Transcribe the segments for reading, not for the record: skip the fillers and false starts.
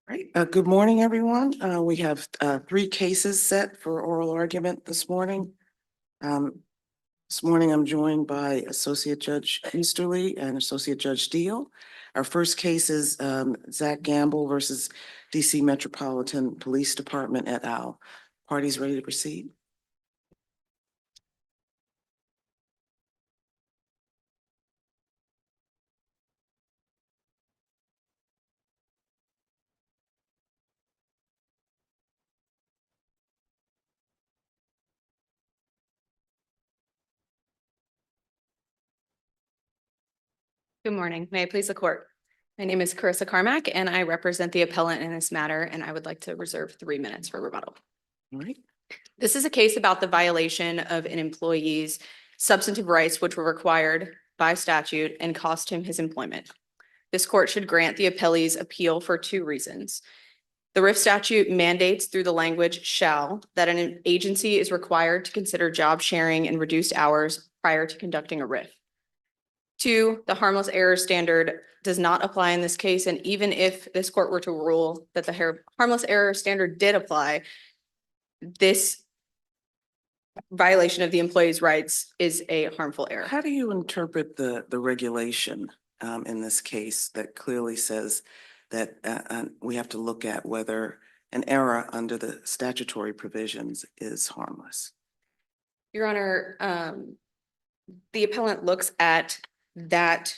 Right. Good morning, everyone. We have three cases set for oral argument this morning. This morning, I'm joined by Associate Judge Easterly and Associate Judge Deal. Our first case is Zach Gamble versus DC Metropolitan Police Department et al. Parties ready to proceed? Good morning. May I please the court? My name is Carissa Carmack and I represent the appellant in this matter, and I would like to reserve 3 minutes for rebuttal. All right. This is a case about the violation of an employee's substantive rights, which were required by statute and cost him his employment. This court should grant the appellee's appeal for 2 reasons. The RIF statute mandates through the language shall that an agency is required to consider job sharing and reduced hours prior to conducting a RIF. 2, the harmless error standard does not apply in this case. And even if this court were to rule that the harmless error standard did apply, this violation of the employee's rights is a harmful error. How do you interpret the regulation in this case that clearly says that we have to look at whether an error under the statutory provisions is harmless? Your Honor, the appellant looks at that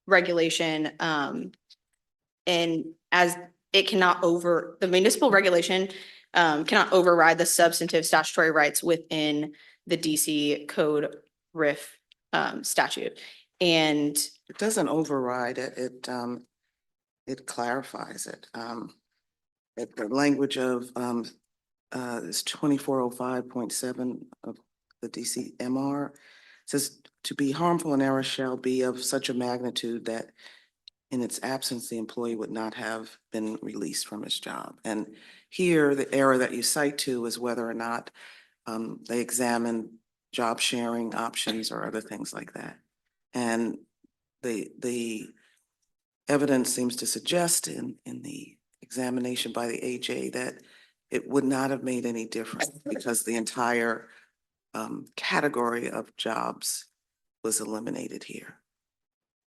regulation and as it cannot the municipal regulation cannot override the substantive statutory rights within the DC Code RIF statute. And it doesn't override it. It clarifies it. The language of is 2405.7 of the DCMR says to be harmful, an error shall be of such a magnitude that in its absence, the employee would not have been released from his job. And here, the error that you cite to is whether or not they examine job sharing options or other things like that. And the evidence seems to suggest in the examination by the AJ that it would not have made any difference because the entire category of jobs was eliminated here.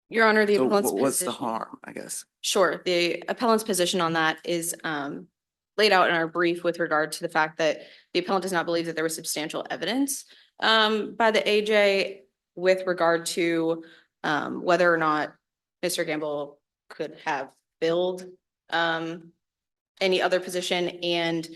Your Honor, the So appellant's what was the position- harm, I guess? Sure. The appellant's position on that is laid out in our brief with regard to the fact that the appellant does not believe that there was substantial evidence by the AJ with regard to whether or not Mr. Gamble could have filled any other position, and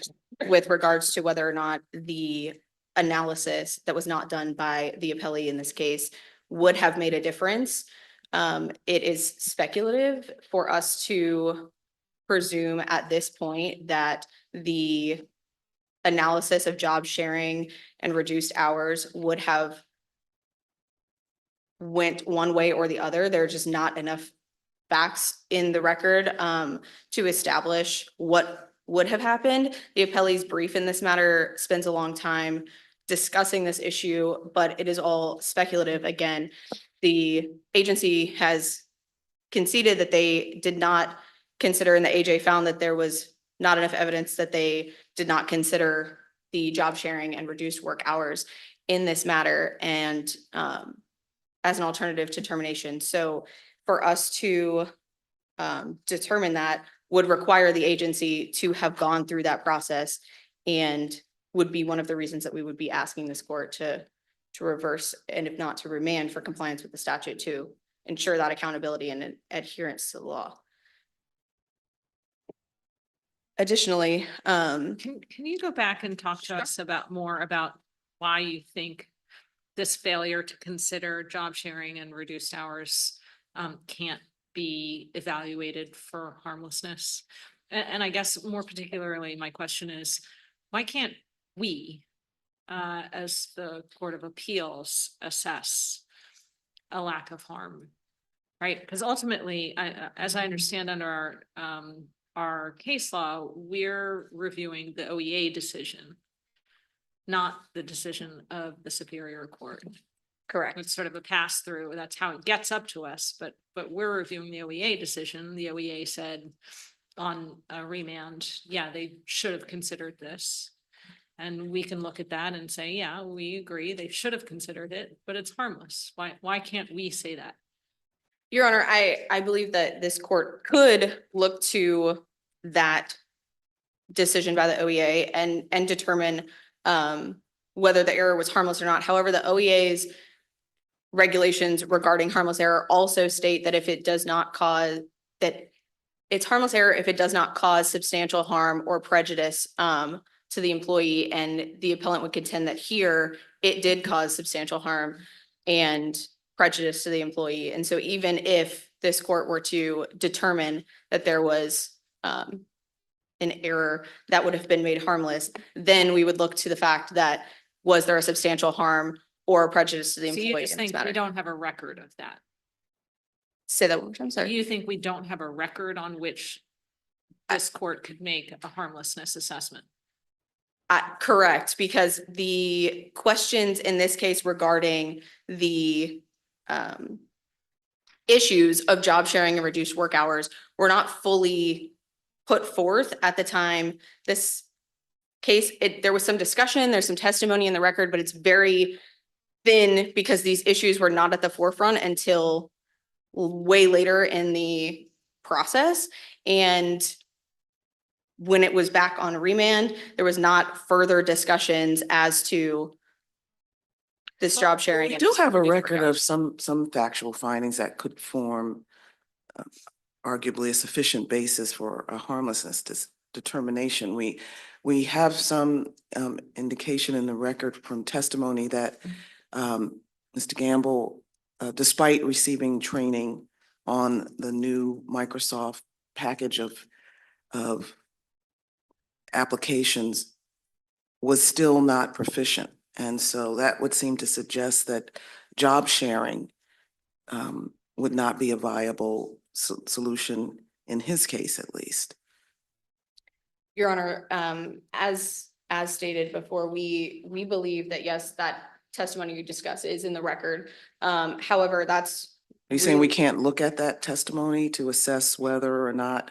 with regards to whether or not the analysis that was not done by the appellee in this case would have made a difference. It is speculative for us to presume at this point that the analysis of job sharing and reduced hours would have went one way or the other. There are just not enough facts in the record to establish what would have happened. The appellee's brief in this matter spends a long time discussing this issue, but it is all speculative. Again, the agency has conceded that they did not consider, and the AJ found that there was not enough evidence that they did not consider the job sharing and reduced work hours in this matter and as an alternative to termination. So for us to determine that would require the agency to have gone through that process, and would be one of the reasons that we would be asking this court to reverse, and if not to remand for compliance with the statute to ensure that accountability and adherence to the law. Additionally, Can you go back and talk to us more about why you think this failure to consider job sharing and reduced hours can't be evaluated for harmlessness? And I guess more particularly, my question is, why can't we, as the Court of Appeals, assess a lack of harm, right? Because ultimately, as I understand under our case law, we're reviewing the OEA decision, not the decision of the Superior Court. correct. It's sort of a pass through. That's how it gets up to us, but but we're reviewing the OEA decision. The OEA said on a remand, yeah, they should have considered this. And we can look at that and say, yeah, we agree, they should have considered it, but it's harmless. Why can't we say that? Your Honor, I believe that this court could look to that decision by the OEA and determine whether the error was harmless or not. However, the OEA's regulations regarding harmless error also state that if it does not cause, that it's harmless error if it does not cause substantial harm or prejudice to the employee, and the appellant would contend that here it did cause substantial harm and prejudice to the employee. And so even if this court were to determine that there was an error that would have been made harmless, then we would look to the fact that was there a substantial harm or prejudice to the So you employee just in this think we matter? don't have a record of that? Say that one more time, sorry. You think we don't have a record on which this court could make a harmlessness assessment? Correct, because the questions in this case regarding the issues of job sharing and reduced work hours were not fully put forth at the time this case. There was some discussion, there's some testimony in the record, but it's very thin because these issues were not at the forefront until way later in the process. And when it was back on remand, there was not further discussions as to this job sharing. We and do have a reduced work record hours. of some factual findings that could form arguably a sufficient basis for a harmlessness determination. We have some indication in the record from testimony that Mr. Gamble, despite receiving training on the new Microsoft package of applications, was still not proficient. And so that would seem to suggest that job sharing would not be a viable solution in his case, at least. Your Honor, as stated before, we believe that, yes, that testimony you discussed is in the record. However, that's. Are you saying we can't look at that testimony to assess whether or not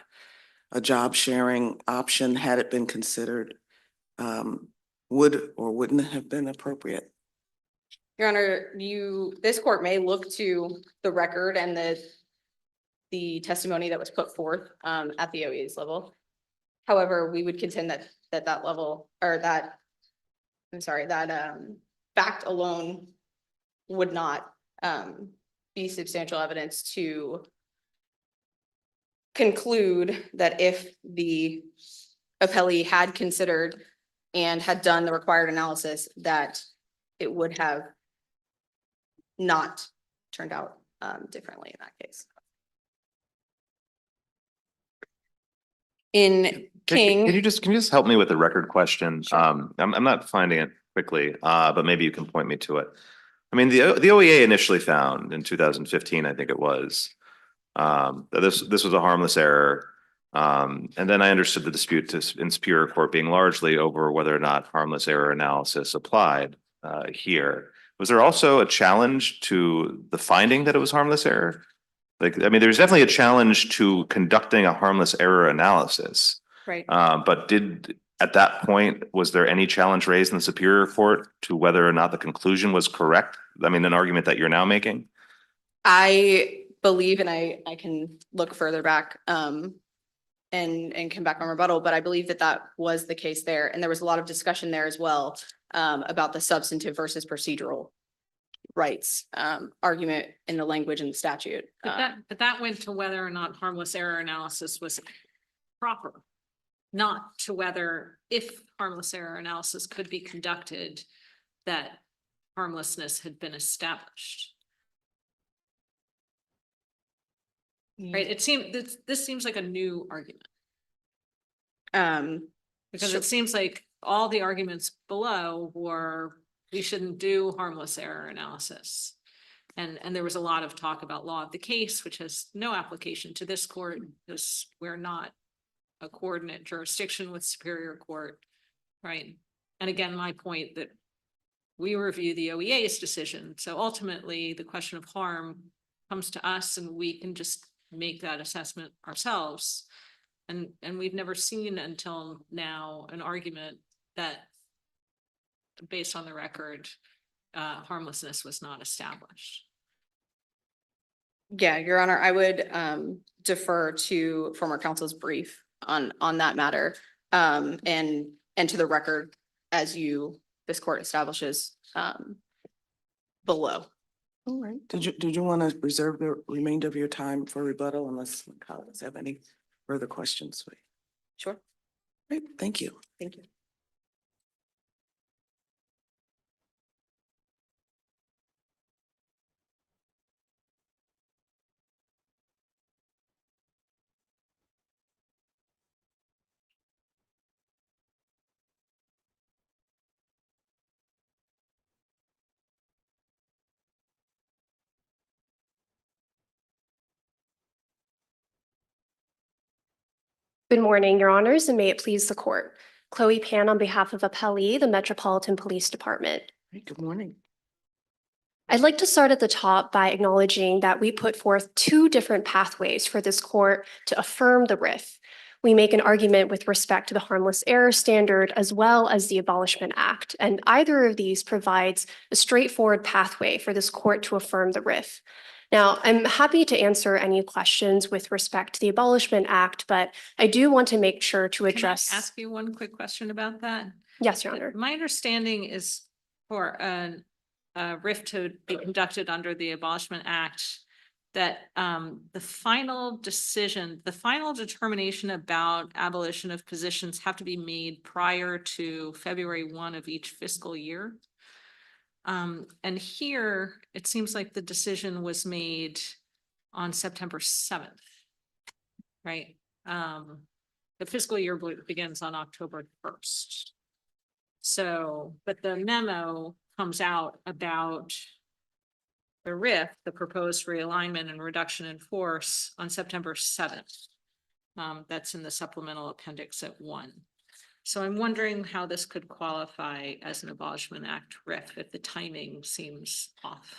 a job sharing option, had it been considered, would or wouldn't have been appropriate? Your Honor, this court may look to the record and the testimony that was put forth at the OEA's level. However, we would contend that level, or that, I'm sorry, that fact alone would not be substantial evidence to conclude that if the appellee had considered and had done the required analysis, that it would have not turned out differently in that case. In King. Can you just help me with the record question? Sure. I'm not finding it quickly, but maybe you can point me to it. I mean, the OEA initially found in 2015, I think it was, that this was a harmless error. And then I understood the dispute in Superior Court being largely over whether or not harmless error analysis applied here. Was there also a challenge to the finding that it was harmless error? Like, I mean, there's definitely a challenge to conducting a harmless error analysis. Right. But at that point, was there any challenge raised in the Superior Court to whether or not the conclusion was correct? I mean, an argument that you're now making? I believe, and I can look further back and come back on rebuttal, but I believe that was the case there. And there was a lot of discussion there as well about the substantive versus procedural rights argument in the language in the statute. But that went to whether or not harmless error analysis was proper, not to whether, if harmless error analysis could be conducted, that harmlessness had been established. Right? It seemed this seems like a new argument, because Sure. it seems like all the arguments below were we shouldn't do harmless error analysis. And there was a lot of talk about law of the case, which has no application to this court because we're not a coordinate jurisdiction with Superior Court, right? And again, my point that we review the OEA's decision. So ultimately, the question of harm comes to us and we can just make that assessment ourselves. And we've never seen until now an argument that based on the record, harmlessness was not established. Yeah, Your Honor, I would defer to former counsel's brief on that matter. And to the record as this court establishes below. All right. Did you want to reserve the remainder of your time for rebuttal unless my colleagues have any further questions? Sure. Right, thank you. Thank you. Good morning, Your Honors, and may it please the court. Chloe Pan on behalf of Appellee, the Metropolitan Police Department. Right, good morning. I'd like to start at the top by acknowledging that we put forth two different pathways for this court to affirm the RIF. We make an argument with respect to the harmless error standard as well as the Abolishment Act, and either of these provides a straightforward pathway for this court to affirm the RIF. Now, I'm happy to answer any questions with respect to the Abolishment Act, but I do want to make sure to Can I address. ask you one quick question about that? Yes, Your Honor. My understanding is for a RIF to be conducted under the Abolishment Act, that the final decision, the final determination about abolition of positions have to be made prior to February 1 of each fiscal year. And here, it seems like the decision was made on September 7th, right? The fiscal year begins on October 1st. So, but the memo comes out about the RIF, the proposed realignment and reduction in force, on September 7th. That's in the supplemental appendix at 1. So I'm wondering how this could qualify as an Abolishment Act RIF if the timing seems off.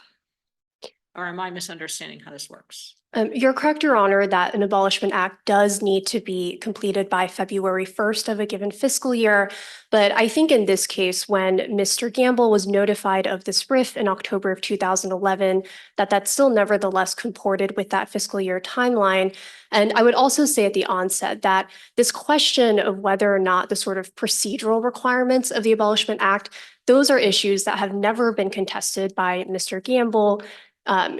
Or am I misunderstanding how this works? You're correct, Your Honor, that an Abolishment Act does need to be completed by February 1st of a given fiscal year. But I think in this case, when Mr. Gamble was notified of this RIF in October of 2011, that still nevertheless comported with that fiscal year timeline. And I would also say at the onset that this question of whether or not the sort of procedural requirements of the Abolishment Act, those are issues that have never been contested by Mr. Gamble.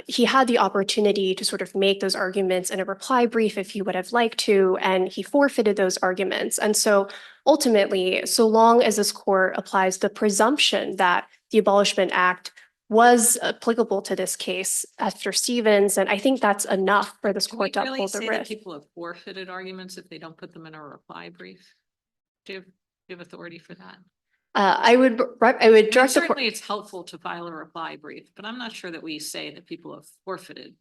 He had the opportunity to sort of make those arguments in a reply brief if he would have liked to, and he forfeited those arguments. And so ultimately, so long as this court applies the presumption that the Abolishment Act was applicable to this case after Stevens, and I think that's enough for this Can we court to really uphold the say that RIF. people have forfeited arguments if they don't put them in a reply brief? Do you have authority for that? I would direct the court. Certainly, it's helpful to file a reply brief, but I'm not sure that we say that people have forfeited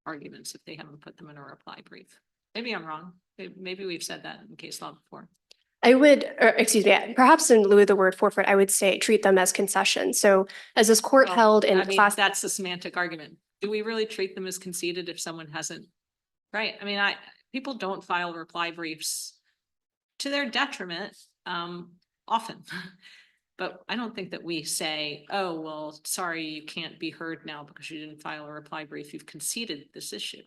arguments if they haven't put them in a reply brief. Maybe I'm wrong. Maybe we've said that in case law before. I would, excuse me, perhaps in lieu of the word forfeit, I would say treat them as concessions. So as this court Well, held in I mean, class. that's the semantic argument. Do we really treat them as conceded if someone hasn't? Right. I mean, people don't file reply briefs to their detriment, often. But I don't think that we say, oh, well, sorry, you can't be heard now because you didn't file a reply brief. You've conceded this issue.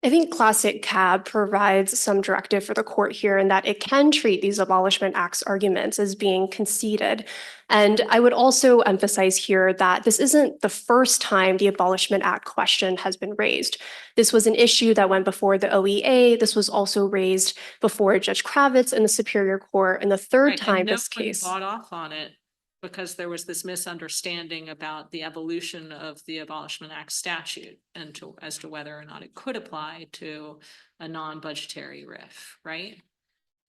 I think classic CAB provides some directive for the court here in that it can treat these Abolishment Act's arguments as being conceded. And I would also emphasize here that this isn't the first time the Abolishment Act question has been raised. This was an issue that went before the OEA. This was also raised before Judge Kravitz in the Superior Court. And the third Right, time and no this one case. bought off on it because there was this misunderstanding about the evolution of the Abolishment Act statute and as to whether or not it could apply to a non-budgetary RIF, right?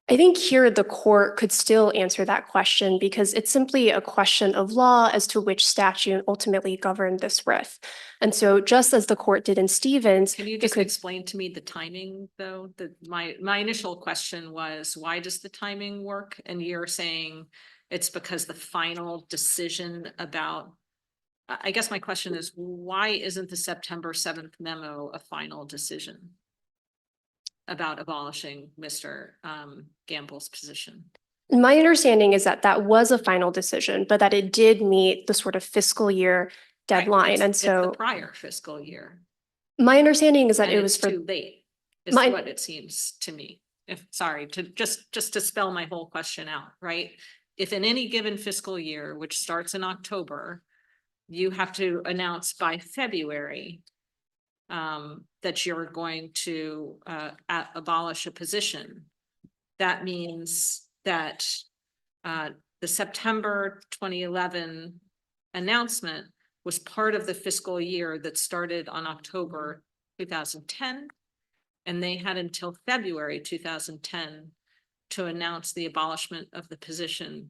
I think here the court could still answer that question because it's simply a question of law as to which statute ultimately governed this RIF. And so just as the court did in Stevens. Can you it just could- explain to me the timing though? My initial question was, why does the timing work? And you're saying it's because the final decision about I guess my question is, why isn't the September 7th memo a final decision about abolishing Mr. Gamble's position? My understanding is that that was a final decision, but that it did meet the sort of fiscal year Right, deadline. it's- And it's the so prior fiscal year. my understanding is that And it was it's for, too late, is my- what it seems to me. If, sorry, to just to spell my whole question out, right? If in any given fiscal year, which starts in October, you have to announce by February that you're going to abolish a position, that means that the September 2011 announcement was part of the fiscal year that started on October 2010. And they had until February 2010 to announce the abolishment of the position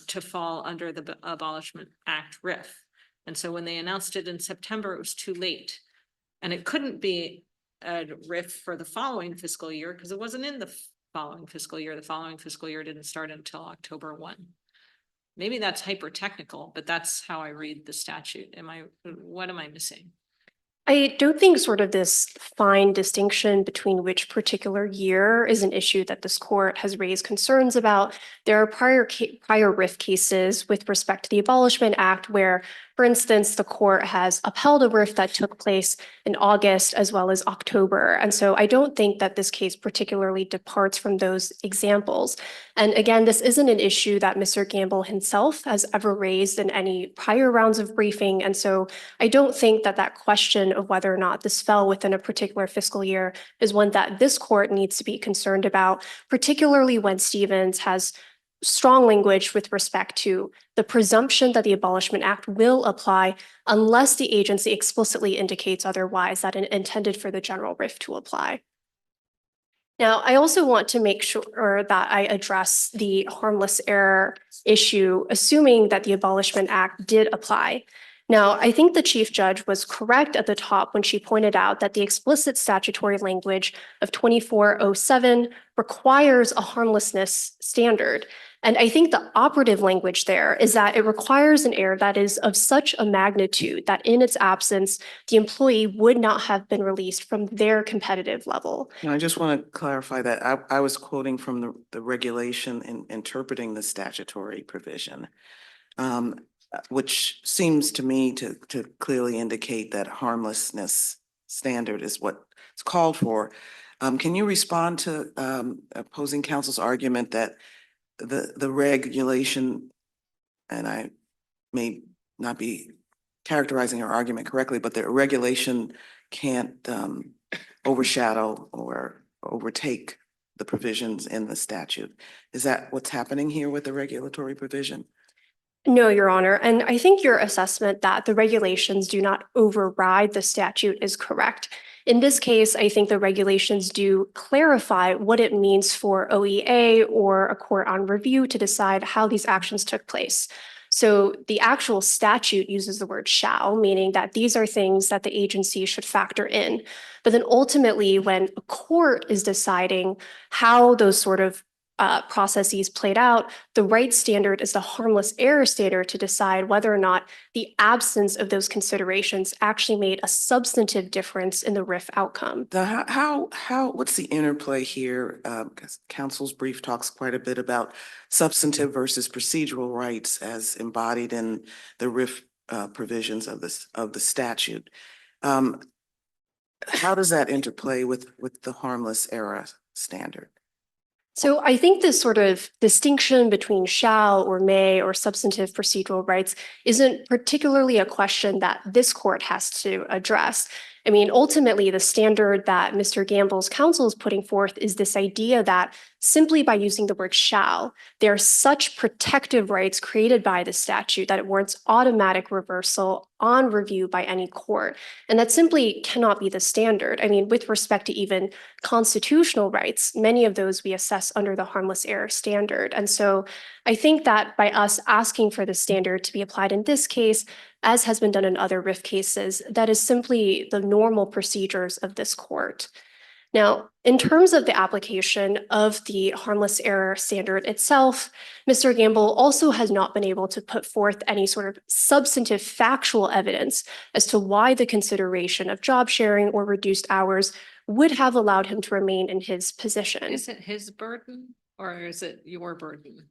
to fall under the Abolishment Act RIF. And so when they announced it in September, it was too late. And it couldn't be a RIF for the following fiscal year because it wasn't in the following fiscal year. The following fiscal year didn't start until October 1. Maybe that's hyper technical, but that's how I read the statute. What am I missing? I don't think sort of this fine distinction between which particular year is an issue that this court has raised concerns about. There are prior RIF cases with respect to the Abolishment Act where, for instance, the court has upheld a RIF that took place in August as well as October. And so I don't think that this case particularly departs from those examples. And again, this isn't an issue that Mr. Gamble himself has ever raised in any prior rounds of briefing. And so I don't think that that question of whether or not this fell within a particular fiscal year is one that this court needs to be concerned about, particularly when Stevens has strong language with respect to the presumption that the Abolishment Act will apply unless the agency explicitly indicates otherwise that it intended for the general RIF to apply. Now, I also want to make sure that I address the harmless error issue, assuming that the Abolishment Act did apply. Now, I think the Chief Judge was correct at the top when she pointed out that the explicit statutory language of 2407 requires a harmlessness standard. And I think the operative language there is that it requires an error that is of such a magnitude that in its absence, the employee would not have been released from their competitive level. I just want to clarify that. I was quoting from the regulation in interpreting the statutory provision, which seems to me to clearly indicate that harmlessness standard is what's called for. Can you respond to opposing counsel's argument that the regulation, and I may not be characterizing her argument correctly, but the regulation can't overshadow or overtake the provisions in the statute? Is that what's happening here with the regulatory provision? No, Your Honor. And I think your assessment that the regulations do not override the statute is correct. In this case, I think the regulations do clarify what it means for OEA or a court on review to decide how these actions took place. So the actual statute uses the word shall, meaning that these are things that the agency should factor in. But then ultimately, when a court is deciding how those sort of processes played out, the right standard is the harmless error standard to decide whether or not the absence of those considerations actually made a substantive difference in the RIF outcome. What's the interplay here? Because counsel's brief talks quite a bit about substantive versus procedural rights as embodied in the RIF provisions of the statute. How does that interplay with the harmless error standard? So I think this sort of distinction between shall or may or substantive procedural rights isn't particularly a question that this court has to address. I mean, ultimately, the standard that Mr. Gamble's counsel is putting forth is this idea that simply by using the word shall, there are such protective rights created by the statute that it warrants automatic reversal on review by any court. And that simply cannot be the standard. I mean, with respect to even constitutional rights, many of those we assess under the harmless error standard. And so I think that by us asking for the standard to be applied in this case, as has been done in other RIF cases, that is simply the normal procedures of this court. Now, in terms of the application of the harmless error standard itself, Mr. Gamble also has not been able to put forth any sort of substantive factual evidence as to why the consideration of job sharing or reduced hours would have allowed him to remain in his position. Is it his burden or is it your burden?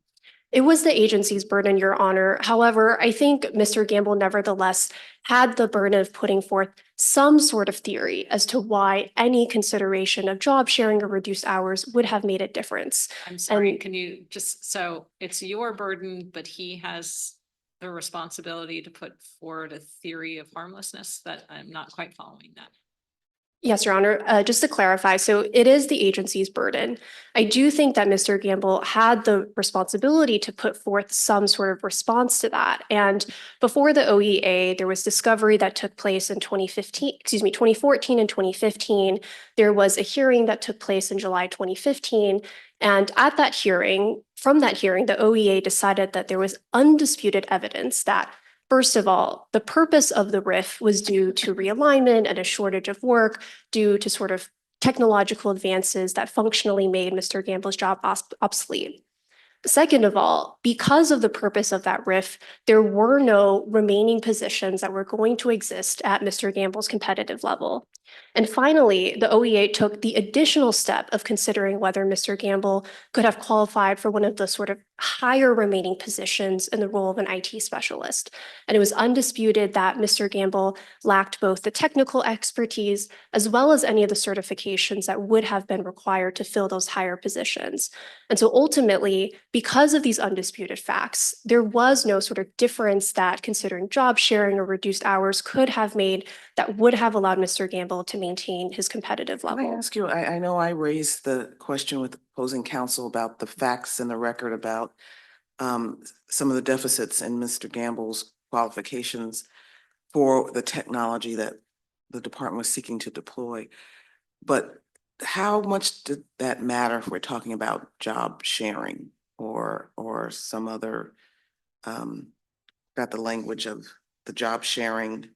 It was the agency's burden, Your Honor. However, I think Mr. Gamble nevertheless had the burden of putting forth some sort of theory as to why any consideration of job sharing or reduced hours would have made a difference. I'm sorry, And- can you just, so it's your burden, but he has the responsibility to put forward a theory of harmlessness that I'm not quite following that. Yes, Your Honor, just to clarify, so it is the agency's burden. I do think that Mr. Gamble had the responsibility to put forth some sort of response to that. And before the OEA, there was discovery that took place in 2014 and 2015. There was a hearing that took place in July 2015. And at that hearing, from that hearing, the OEA decided that there was undisputed evidence that first of all, the purpose of the RIF was due to realignment and a shortage of work due to sort of technological advances that functionally made Mr. Gamble's job obsolete. Second of all, because of the purpose of that RIF, there were no remaining positions that were going to exist at Mr. Gamble's competitive level. And finally, the OEA took the additional step of considering whether Mr. Gamble could have qualified for one of the sort of higher remaining positions in the role of an IT specialist. And it was undisputed that Mr. Gamble lacked both the technical expertise as well as any of the certifications that would have been required to fill those higher positions. And so ultimately, because of these undisputed facts, there was no sort of difference that considering job sharing or reduced hours could have made that would have allowed Mr. Gamble to maintain his competitive Can I level. ask you, I know I raised the question with opposing counsel about the facts in the record about some of the deficits in Mr. Gamble's qualifications for the technology that the department was seeking to deploy. But how much did that matter if we're talking about job sharing or some other, got the language of the job sharing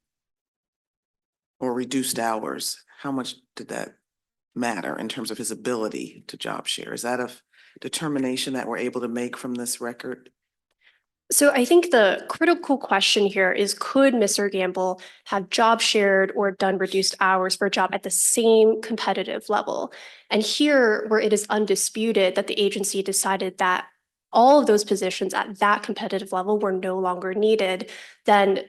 or reduced hours? How much did that matter in terms of his ability to job share? Is that a determination that we're able to make from this record? So I think the critical question here is, could Mr. Gamble have job shared or done reduced hours for a job at the same competitive level? And here, where it is undisputed that the agency decided that all of those positions at that competitive level were no longer needed, then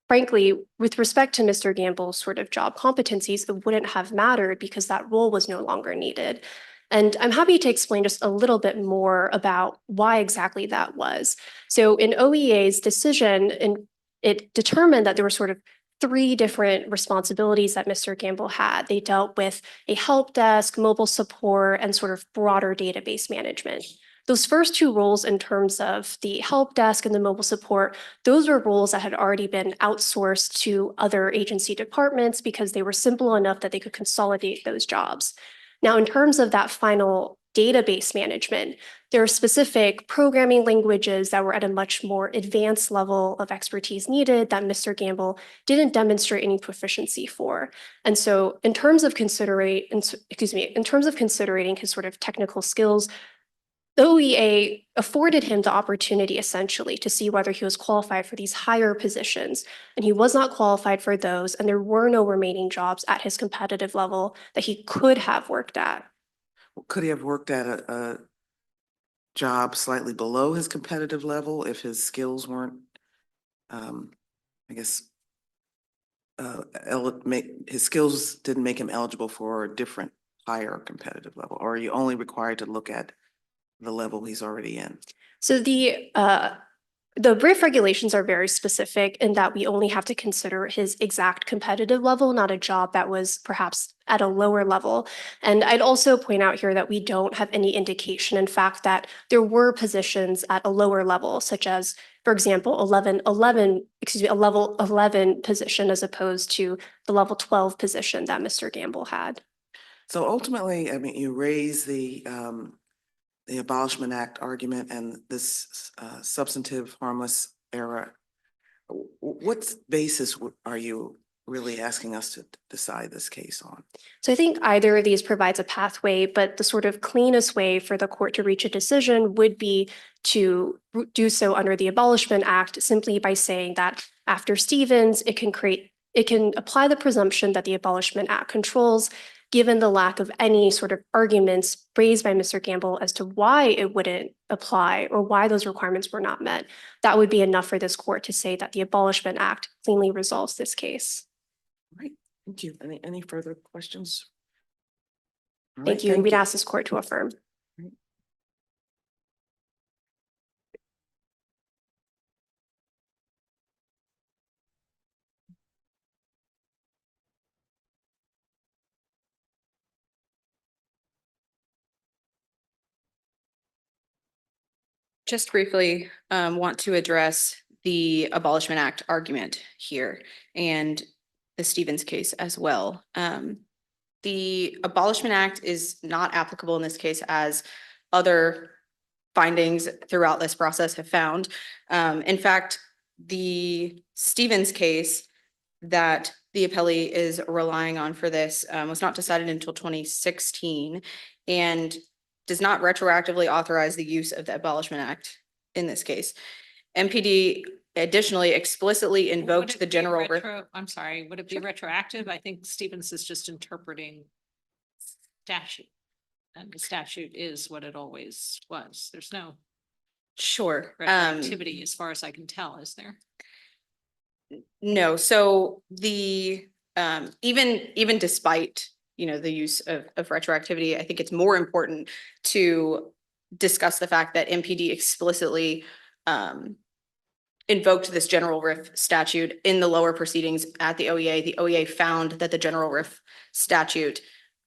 frankly, with respect to Mr. Gamble's sort of job competencies, it wouldn't have mattered because that role was no longer needed. And I'm happy to explain just a little bit more about why exactly that was. So in OEA's decision, it determined that there were sort of three different responsibilities that Mr. Gamble had. They dealt with a help desk, mobile support, and sort of broader database management. Those first two roles in terms of the help desk and the mobile support, those were roles that had already been outsourced to other agency departments because they were simple enough that they could consolidate those jobs. Now, in terms of that final database management, there are specific programming languages that were at a much more advanced level of expertise needed that Mr. Gamble didn't demonstrate any proficiency for. And so in terms of considering his sort of technical skills, the OEA afforded him the opportunity essentially to see whether he was qualified for these higher positions, and he was not qualified for those, and there were no remaining jobs at his competitive level that he could have worked at. Could he have worked at a job slightly below his competitive level if his skills weren't, I guess, his skills didn't make him eligible for a different higher competitive level? Or are you only required to look at the level he's already in? So the BRIF regulations are very specific in that we only have to consider his exact competitive level, not a job that was perhaps at a lower level. And I'd also point out here that we don't have any indication, in fact, that there were positions at a lower level, such as, for example, a level 11 position as opposed to the level 12 position that Mr. Gamble had. So ultimately, I mean, you raise the Abolishment Act argument and this substantive harmless error. What basis are you really asking us to decide this case on? So I think either of these provides a pathway, but the sort of cleanest way for the court to reach a decision would be to do so under the Abolishment Act, simply by saying that after Stevens, it can apply the presumption that the Abolishment Act controls, given the lack of any sort of arguments raised by Mr. Gamble as to why it wouldn't apply or why those requirements were not met. That would be enough for this court to say that the Abolishment Act cleanly resolves this case. Right, thank you. Any further questions? All right, Thank you. We'd ask this court to affirm. Just briefly, want to address the Abolishment Act argument here and the Stevens case as well. The Abolishment Act is not applicable in this case, as other findings throughout this process have found. In fact, the Stevens case that the appellee is relying on for this was not decided until 2016 and does not retroactively authorize the use of the Abolishment Act in this case. MPD additionally explicitly Would invoked it the be general. I'm sorry, would it be retroactive? I think Stevens is just interpreting statute. And the statute is what it always was. There's no Sure. retroactivity as far as I can tell, is there? No, so the, even despite, the use of retroactivity, I think it's more important to discuss the fact that MPD explicitly, invoked this general RIF statute in the lower proceedings at the OEA. The OEA found that the general RIF statute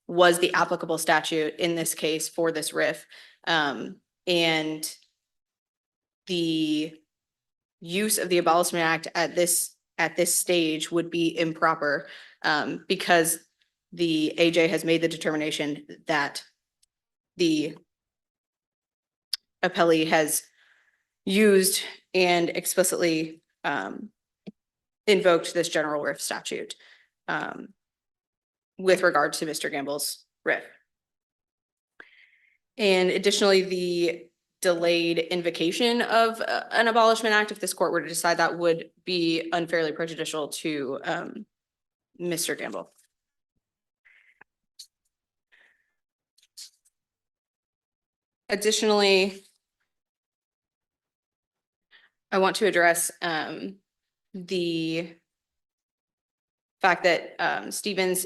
was the applicable statute in this case for this RIF. And the use of the Abolishment Act at this stage would be improper, because the AJ has made the determination that the appellee has used and explicitly invoked this general RIF statute with regard to Mr. Gamble's RIF. And additionally, the delayed invocation of an Abolishment Act, if this court were to decide, that would be unfairly prejudicial to Mr. Gamble. Additionally, I want to address the fact that Stevens,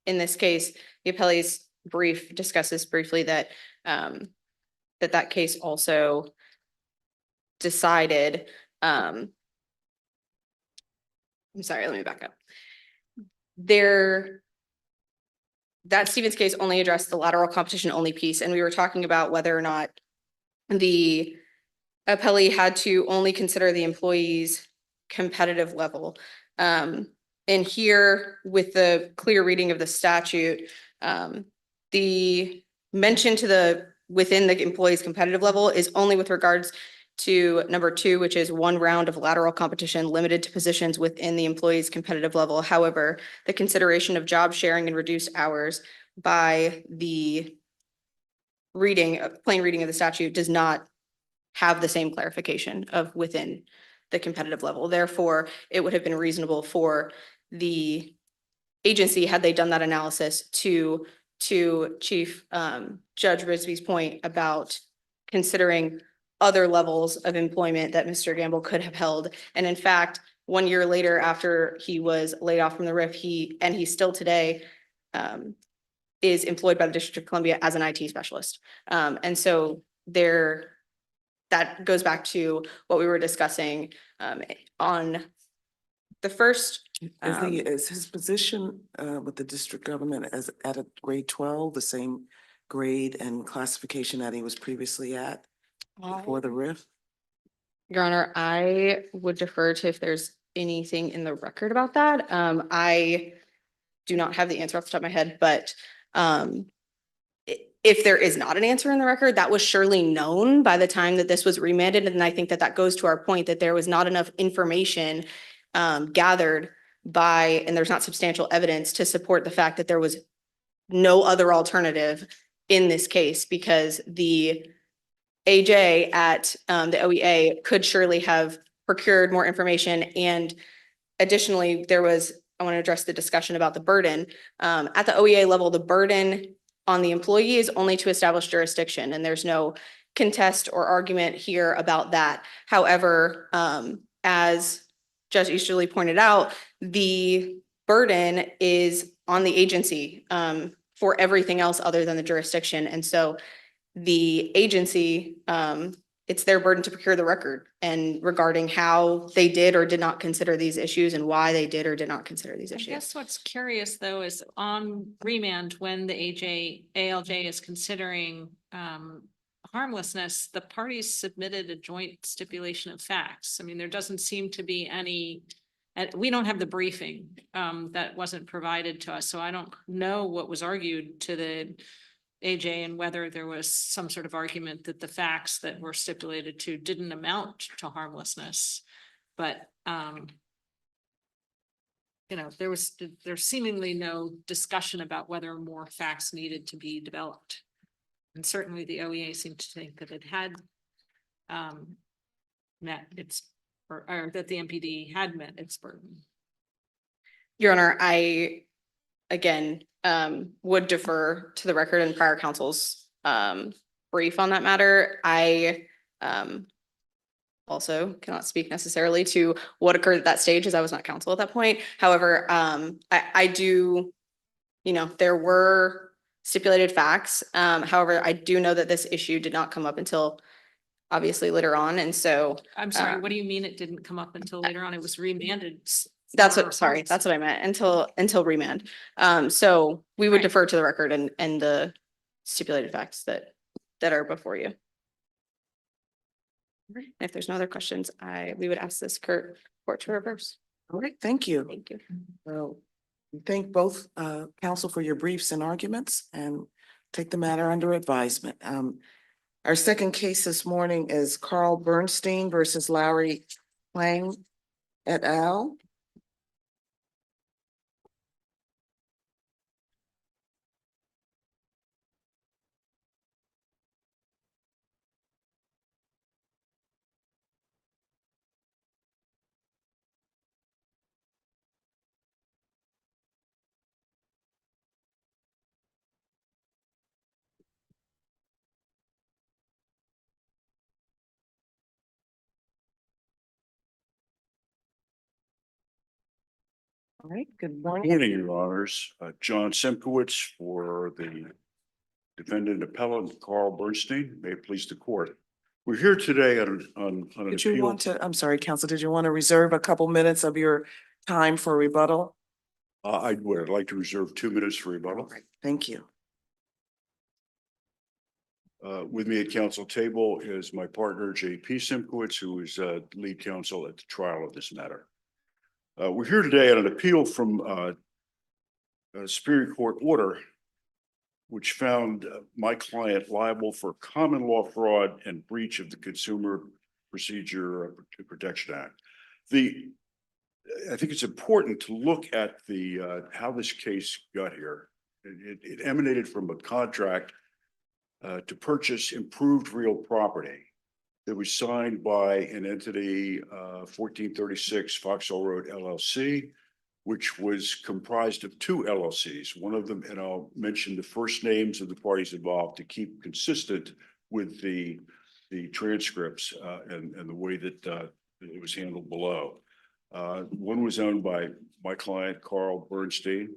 in this case, the appellee's brief discusses briefly that that case also decided, I'm sorry, let me back up. That Stevens case only addressed the lateral competition only piece, and we were talking about whether or not the appellee had to only consider the employee's competitive level. And here, with the clear reading of the statute, the mention to within the employee's competitive level is only with regards to number 2, which is 1 round of lateral competition limited to positions within the employee's competitive level. However, the consideration of job sharing and reduced hours by the plain reading of the statute does not have the same clarification of within the competitive level. Therefore, it would have been reasonable for the agency, had they done that analysis, to Chief Judge Risby's point about considering other levels of employment that Mr. Gamble could have held. And in fact, 1 year later, after he was laid off from the RIF, he still today is employed by the District of Columbia as an IT specialist. And so that goes back to what we were discussing on the first. Is his position with the district government as at a grade 12, the same grade and classification that he was previously at before the RIF? Your Honor, I would defer to if there's anything in the record about that. I do not have the answer off the top of my head, but if there is not an answer in the record, that was surely known by the time that this was remanded. And I think that goes to our point that there was not enough information gathered and there's not substantial evidence to support the fact that there was no other alternative in this case, because the AJ at the OEA could surely have procured more information. And additionally, I want to address the discussion about the burden. At the OEA level, the burden on the employee is only to establish jurisdiction, and there's no contest or argument here about that. However, as Judge Easterly pointed out, the burden is on the agency for everything else other than the jurisdiction. And so the agency, it's their burden to procure the record and regarding how they did or did not consider these issues and why they did or did not consider these I issues. guess what's curious though is on remand, when the ALJ is considering harmlessness, the parties submitted a joint stipulation of facts. I mean, there doesn't seem to be any, and we don't have the briefing that wasn't provided to us, so I don't know what was argued to the AJ and whether there was some sort of argument that the facts that were stipulated to didn't amount to harmlessness. But there's seemingly no discussion about whether more facts needed to be developed. And certainly the OEA seemed to think that it had met its, or that the MPD had met its burden. Your Honor, I, again, would defer to the record and prior counsel's brief on that matter. I also cannot speak necessarily to what occurred at that stage, as I was not counsel at that point. However, I do, there were stipulated facts. However, I do know that this issue did not come up until obviously later on. And so I'm sorry, what do you mean it didn't come up until later on? It was remanded. that's for what I meant, until remand. So we would Right. defer to the record and the stipulated facts that are before you. If there's no other questions, we would ask this court to reverse. All right, thank you. Thank you. Well, we thank both counsel for your briefs and arguments and take the matter under advisement. Our second case this morning is Carl Bernstein versus Larry Huang et al. All right, good morning. Morning, Your Honors. John Simkowitz for the defendant appellant Carl Bernstein. May it please the court. We're here today on an Did you appeal. want to, I'm sorry, counsel, did you want to reserve a couple minutes of your time for rebuttal? I'd like to reserve 2 minutes for rebuttal. All right, thank you. With me at council table is my partner, J.P. Simkowitz, who is lead counsel at the trial of this matter. We're here today on an appeal from a Superior Court order which found my client liable for common law fraud and breach of the Consumer Procedure Protection Act. I think it's important to look at how this case got here. It emanated from a contract to purchase improved real property that was signed by an entity, 1436 Foxhole Road LLC, which was comprised of 2 LLCs. One of them, and I'll mention the first names of the parties involved to keep consistent with the transcripts and the way that it was handled below. One was owned by my client, Carl Bernstein,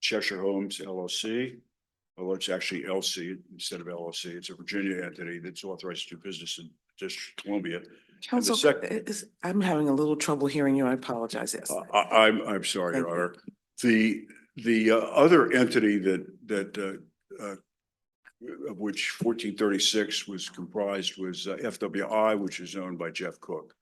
Cheshire Homes LLC. Although it's actually LC instead of LLC. It's a Virginia entity that's authorized to do business in District of Columbia. Counsel, I'm having a little trouble hearing you. I apologize. Yes. I'm sorry, Thank Your Honor. The other entity that of which 1436 was comprised was FWI, which is owned by Jeff Cook.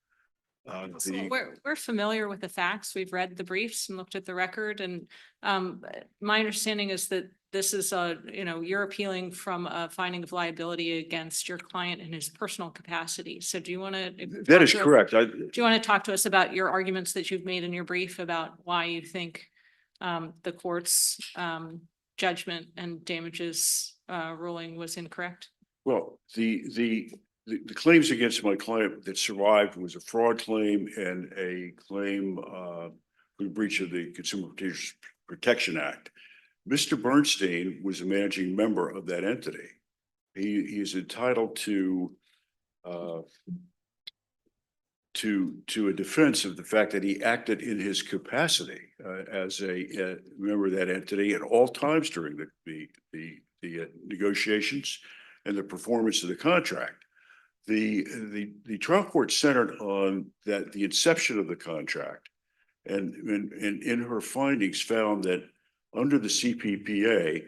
So we're familiar with the facts. We've read the briefs and looked at the record, and my understanding is that this is a, you're appealing from a finding of liability against your client in his personal capacity. So do you want to? That is correct. Do you want to talk to us about your arguments that you've made in your brief about why you think the court's judgment and damages ruling was incorrect? Well, the claims against my client that survived was a fraud claim and a claim for breach of the Consumer Protection Act. Mr. Bernstein was a managing member of that entity. He is entitled to a defense of the fact that he acted in his capacity as a member of that entity at all times during the negotiations and the performance of the contract. The trial court centered on that the inception of the contract, and in her findings found that under the CPPA,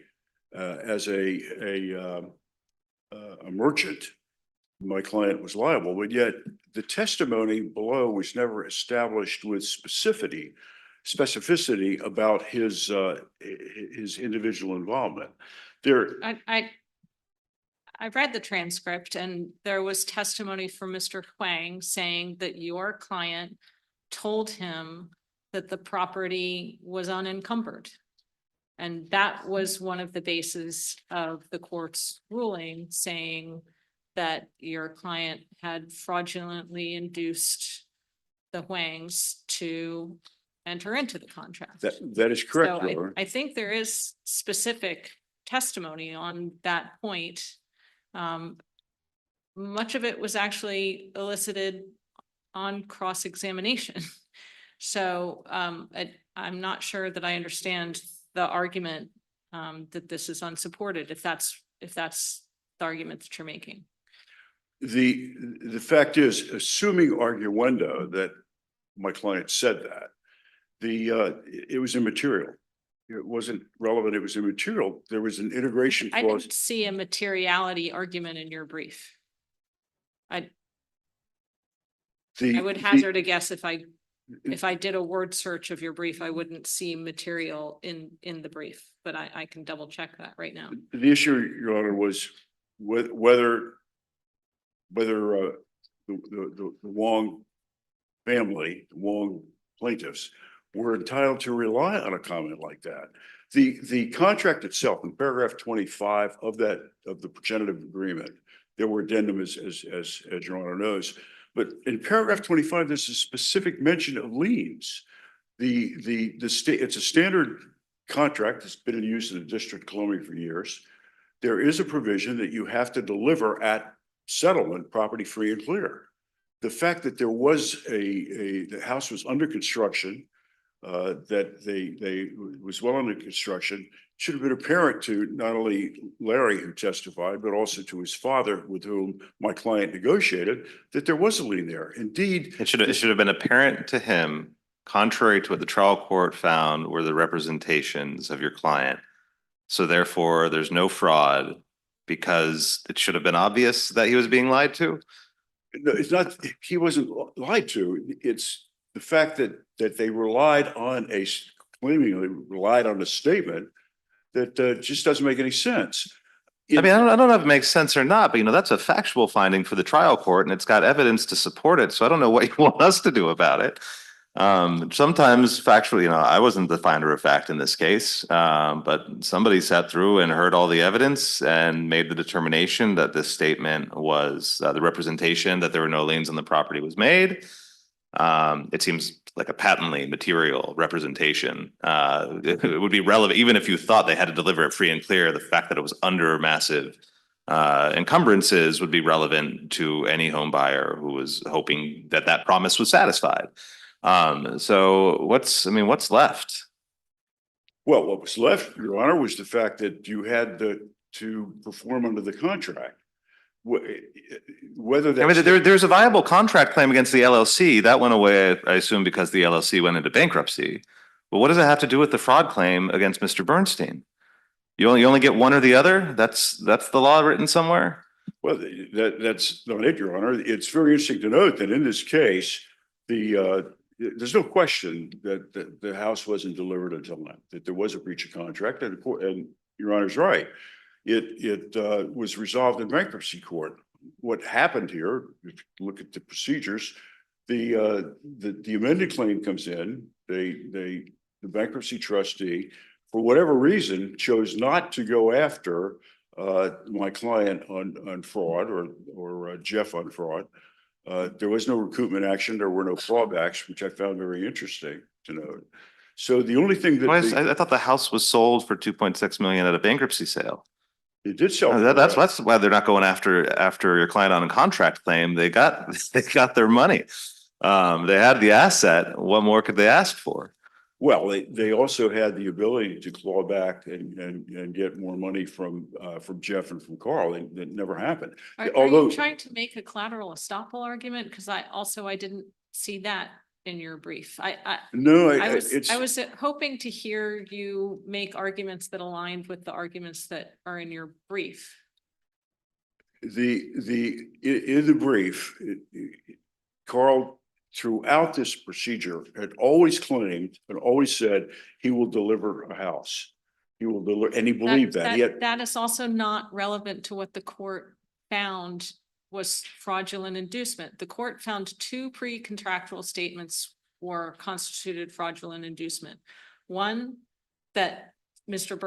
as a merchant, my client was liable, but yet the testimony below was never established with specificity about his individual involvement. I read the transcript and there was testimony from Mr. Huang saying that your client told him that the property was unencumbered. And that was one of the bases of the court's ruling, saying that your client had fraudulently induced the Huangs to enter into the contract. That is correct, So Your Honor. I think there is specific testimony on that point. Much of it was actually elicited on cross-examination. So I'm not sure that I understand the argument that this is unsupported, if that's the argument that you're making. The fact is, assuming arguendo that my client said that, it was immaterial. It wasn't relevant. It was immaterial. There was an integration I clause. didn't see a materiality argument in your brief. I would hazard a guess if I did a word search of your brief, I wouldn't see material in the brief, but I can double check that right now. The issue, Your Honor, was whether the Wong family, the Wong plaintiffs, were entitled to rely on a comment like that. The contract itself, in paragraph 25 of the progenitive agreement, there were addendums as Your Honor knows. But in paragraph 25, there's a specific mention of liens. It's a standard contract that's been in use in the District of Columbia for years. There is a provision that you have to deliver at settlement, property free and clear. The fact that there was the house was under construction, that was well under construction, should have been apparent to not only Larry, who testified, but also to his father, with whom my client negotiated, that there was a lien there. Indeed, It should have been apparent to him, contrary to what the trial court found were the representations of your client. So therefore, there's no fraud because it should have been obvious that he was being lied to. no, it's not, he wasn't lied to. It's the fact that they claimingly relied on a statement that just doesn't make any sense. I mean, I don't know if it makes sense or not, but that's a factual finding for the trial court and it's got evidence to support it. So I don't know what you want us to do about it. Sometimes factually, I wasn't the finder of fact in this case, but somebody sat through and heard all the evidence and made the determination that this statement was the representation that there were no liens on the property was made. It seems like a patently material representation. It would be relevant, even if you thought they had to deliver it free and clear, the fact that it was under massive encumbrances would be relevant to any home buyer who was hoping that that promise was satisfied. So what's left? Well, what was left, Your Honor, was the fact that you had to perform under the contract. Whether I mean, there's a viable contract claim against the LLC that went away, I assume, because the LLC went into bankruptcy. But what does it have to do with the fraud claim against Mr. Bernstein? You only get one or the other? That's the law written somewhere? Well, that's not it, Your Honor. It's very interesting to note that in this case, there's no question that the house wasn't delivered until then, that there was a breach of contract, and Your Honor's right. It was resolved in bankruptcy court. What happened here, if you look at the procedures, the amended claim comes in, the bankruptcy trustee, for whatever reason, chose not to go after my client on fraud or Jeff on fraud. There was no recoupment action. There were no clawbacks, which I found very interesting to note. So the only thing that I thought the house was sold for 2.6 million at a bankruptcy sale. it did sell. That's why they're not going after your client on a contract claim. They got their money. They had the asset. What more could they ask for? Well, they also had the ability to claw back and get more money from Jeff and from Carl. That never happened. Are Although- you trying to make a collateral estoppel argument? Because I didn't see that in your brief. No, I it's. was hoping to hear you make arguments that aligned with the arguments that are in your brief. In the brief, Carl, throughout this procedure, had always claimed and always said he will deliver a house. He will deliver, and he believed that. Yet, That is also not relevant to what the court found was fraudulent inducement. The court found two pre-contractual statements were constituted fraudulent inducement. One, that Mr.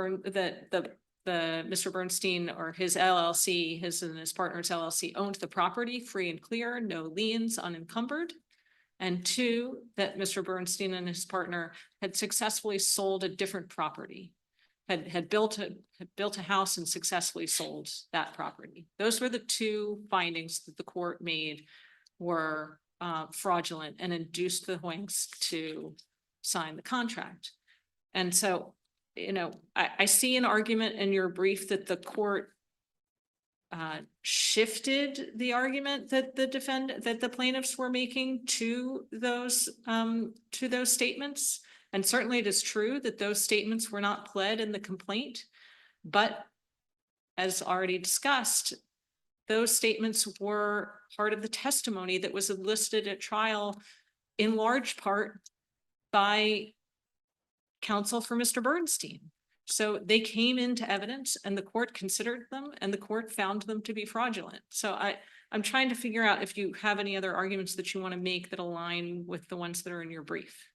Bernstein or his LLC, his and his partner's LLC owned the property free and clear, no liens, unencumbered. And two, that Mr. Bernstein and his partner had successfully sold a different property, had built a house and successfully sold that property. Those were the two findings that the court made were fraudulent and induced the Hoynks to sign the contract. And so, I see an argument in your brief that the court shifted the argument that the plaintiffs were making to those statements. And certainly it is true that those statements were not pled in the complaint, but as already discussed, those statements were part of the testimony that was enlisted at trial in large part by counsel for Mr. Bernstein. So they came into evidence and the court considered them and the court found them to be fraudulent. So I'm trying to figure out if you have any other arguments that you want to make that align with the ones that are in your brief.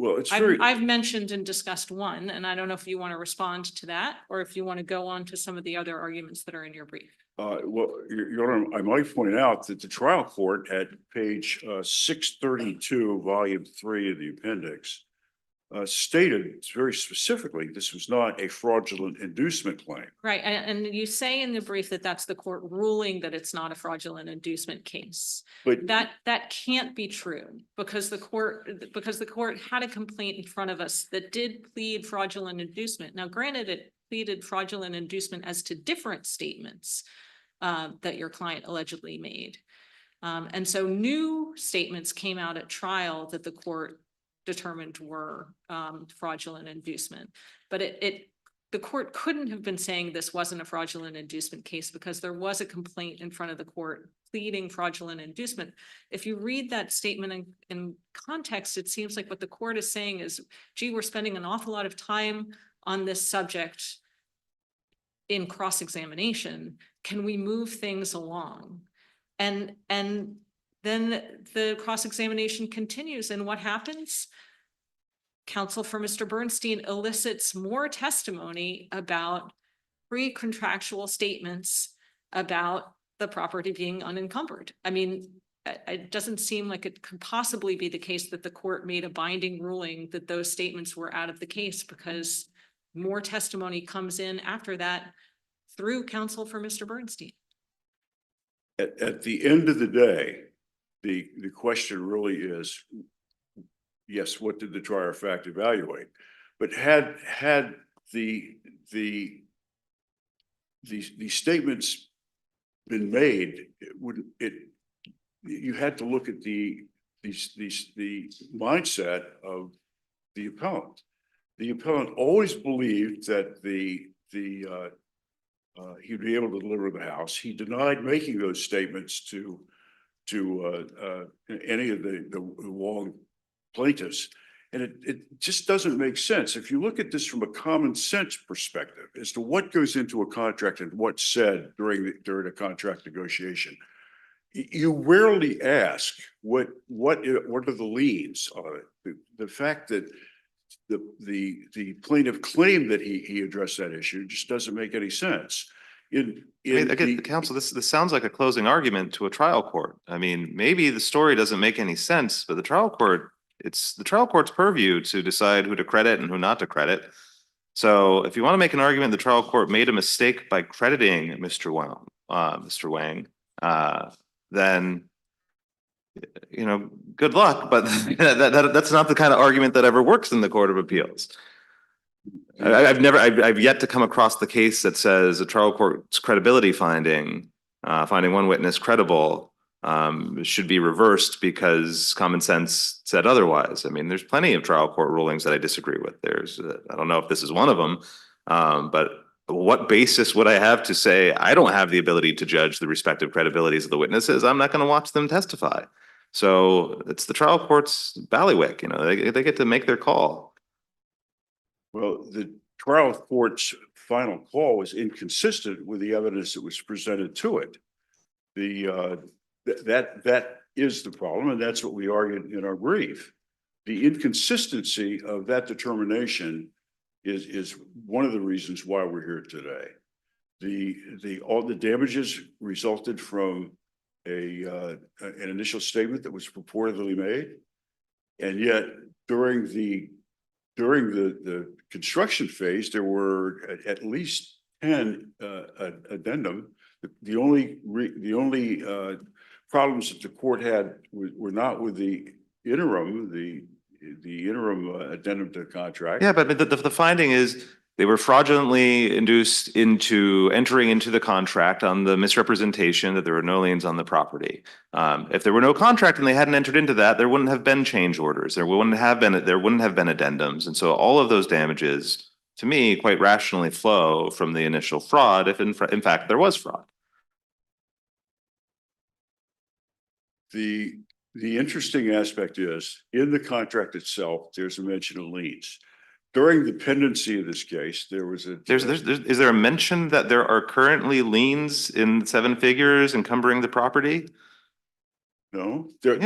well, it's very. I've mentioned and discussed one, and I don't know if you want to respond to that or if you want to go on to some of the other arguments that are in your brief. Well, Your Honor, I might point out that the trial court at page 632, volume 3 of the appendix, stated very specifically this was not a fraudulent inducement claim. Right, and you say in the brief that that's the court ruling that it's not a fraudulent inducement case. But That can't be true because the court had a complaint in front of us that did plead fraudulent inducement. Now, granted, it pleaded fraudulent inducement as to different statements that your client allegedly made. And so new statements came out at trial that the court determined were fraudulent inducement. But the court couldn't have been saying this wasn't a fraudulent inducement case because there was a complaint in front of the court pleading fraudulent inducement. If you read that statement in context, it seems like what the court is saying is, gee, we're spending an awful lot of time on this subject in cross-examination. Can we move things along? And then the cross-examination continues, and what happens? Counsel for Mr. Bernstein elicits more testimony about pre-contractual statements about the property being unencumbered. I mean, it doesn't seem like it could possibly be the case that the court made a binding ruling that those statements were out of the case because more testimony comes in after that through counsel for Mr. Bernstein. at the end of the day, the question really is, yes, what did the trier of fact evaluate? But had the statements been made, you had to look at the mindset of the appellant. The appellant always believed that he'd be able to deliver the house. He denied making those statements to any of the Wong plaintiffs. And it just doesn't make sense. If you look at this from a common sense perspective as to what goes into a contract and what's said during a contract negotiation, you rarely ask what are the liens on it. The fact that the plaintiff claimed that he addressed that issue just doesn't make any sense. I mean, again, the counsel, this sounds like a closing argument to a trial court. I mean, maybe the story doesn't make any sense, but the trial court, it's the trial court's purview to decide who to credit and who not to credit. So if you want to make an argument, the trial court made a mistake by crediting Mr. Wang, then, you know, good luck, but that's not the kind of argument that ever works in the Court of Appeals. I've yet to come across the case that says a trial court's credibility finding one witness credible, should be reversed because common sense said otherwise. I mean, there's plenty of trial court rulings that I disagree with. I don't know if this is one of them, but what basis would I have to say I don't have the ability to judge the respective credibilities of the witnesses? I'm not going to watch them testify. So it's the trial court's bailiwick, you know, they get to make their call. Well, the trial court's final call was inconsistent with the evidence that was presented to it. That is the problem, and that's what we argued in our brief. The inconsistency of that determination is one of the reasons why we're here today. All the damages resulted from an initial statement that was purportedly made, and yet during the construction phase, there were at least 10 addendum. The only problems that the court had were not with the interim addendum to the contract. Yeah, but the finding is they were fraudulently induced into entering into the contract on the misrepresentation that there were no liens on the property. If there were no contract and they hadn't entered into that, there wouldn't have been change orders. There wouldn't have been addendums. And so all of those damages, to me, quite rationally flow from the initial fraud, if in fact there was fraud. The interesting aspect is in the contract itself, there's a mention of liens. During the pendency of this case, there was Is there a mention that there are currently liens in 7 figures encumbering the property? no, there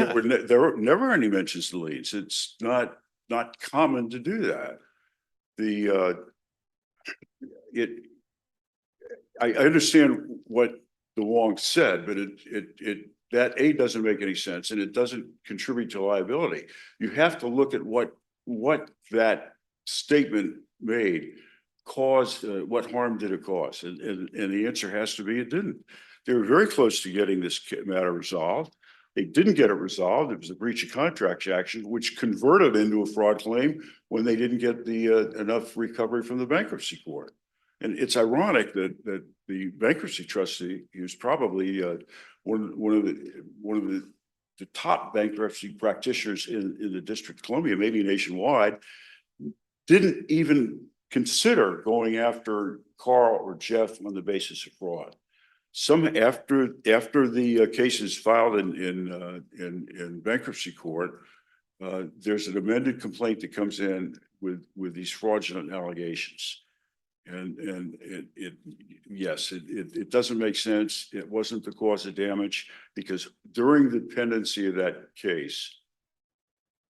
were never any mentions of liens. It's not common to do that. I understand what the Wong said, but that doesn't make any sense, and it doesn't contribute to liability. You have to look at what that statement made caused, what harm did it cause? And the answer has to be it didn't. They were very close to getting this matter resolved. They didn't get it resolved. It was a breach of contract action, which converted into a fraud claim when they didn't get enough recovery from the bankruptcy court. And it's ironic that the bankruptcy trustee, who's probably one of the top bankruptcy practitioners in the District of Columbia, maybe nationwide, didn't even consider going after Carl or Jeff on the basis of fraud. After the case is filed in bankruptcy court, there's an amended complaint that comes in with these fraudulent allegations. And it doesn't make sense. It wasn't the cause of damage because during the pendency of that case,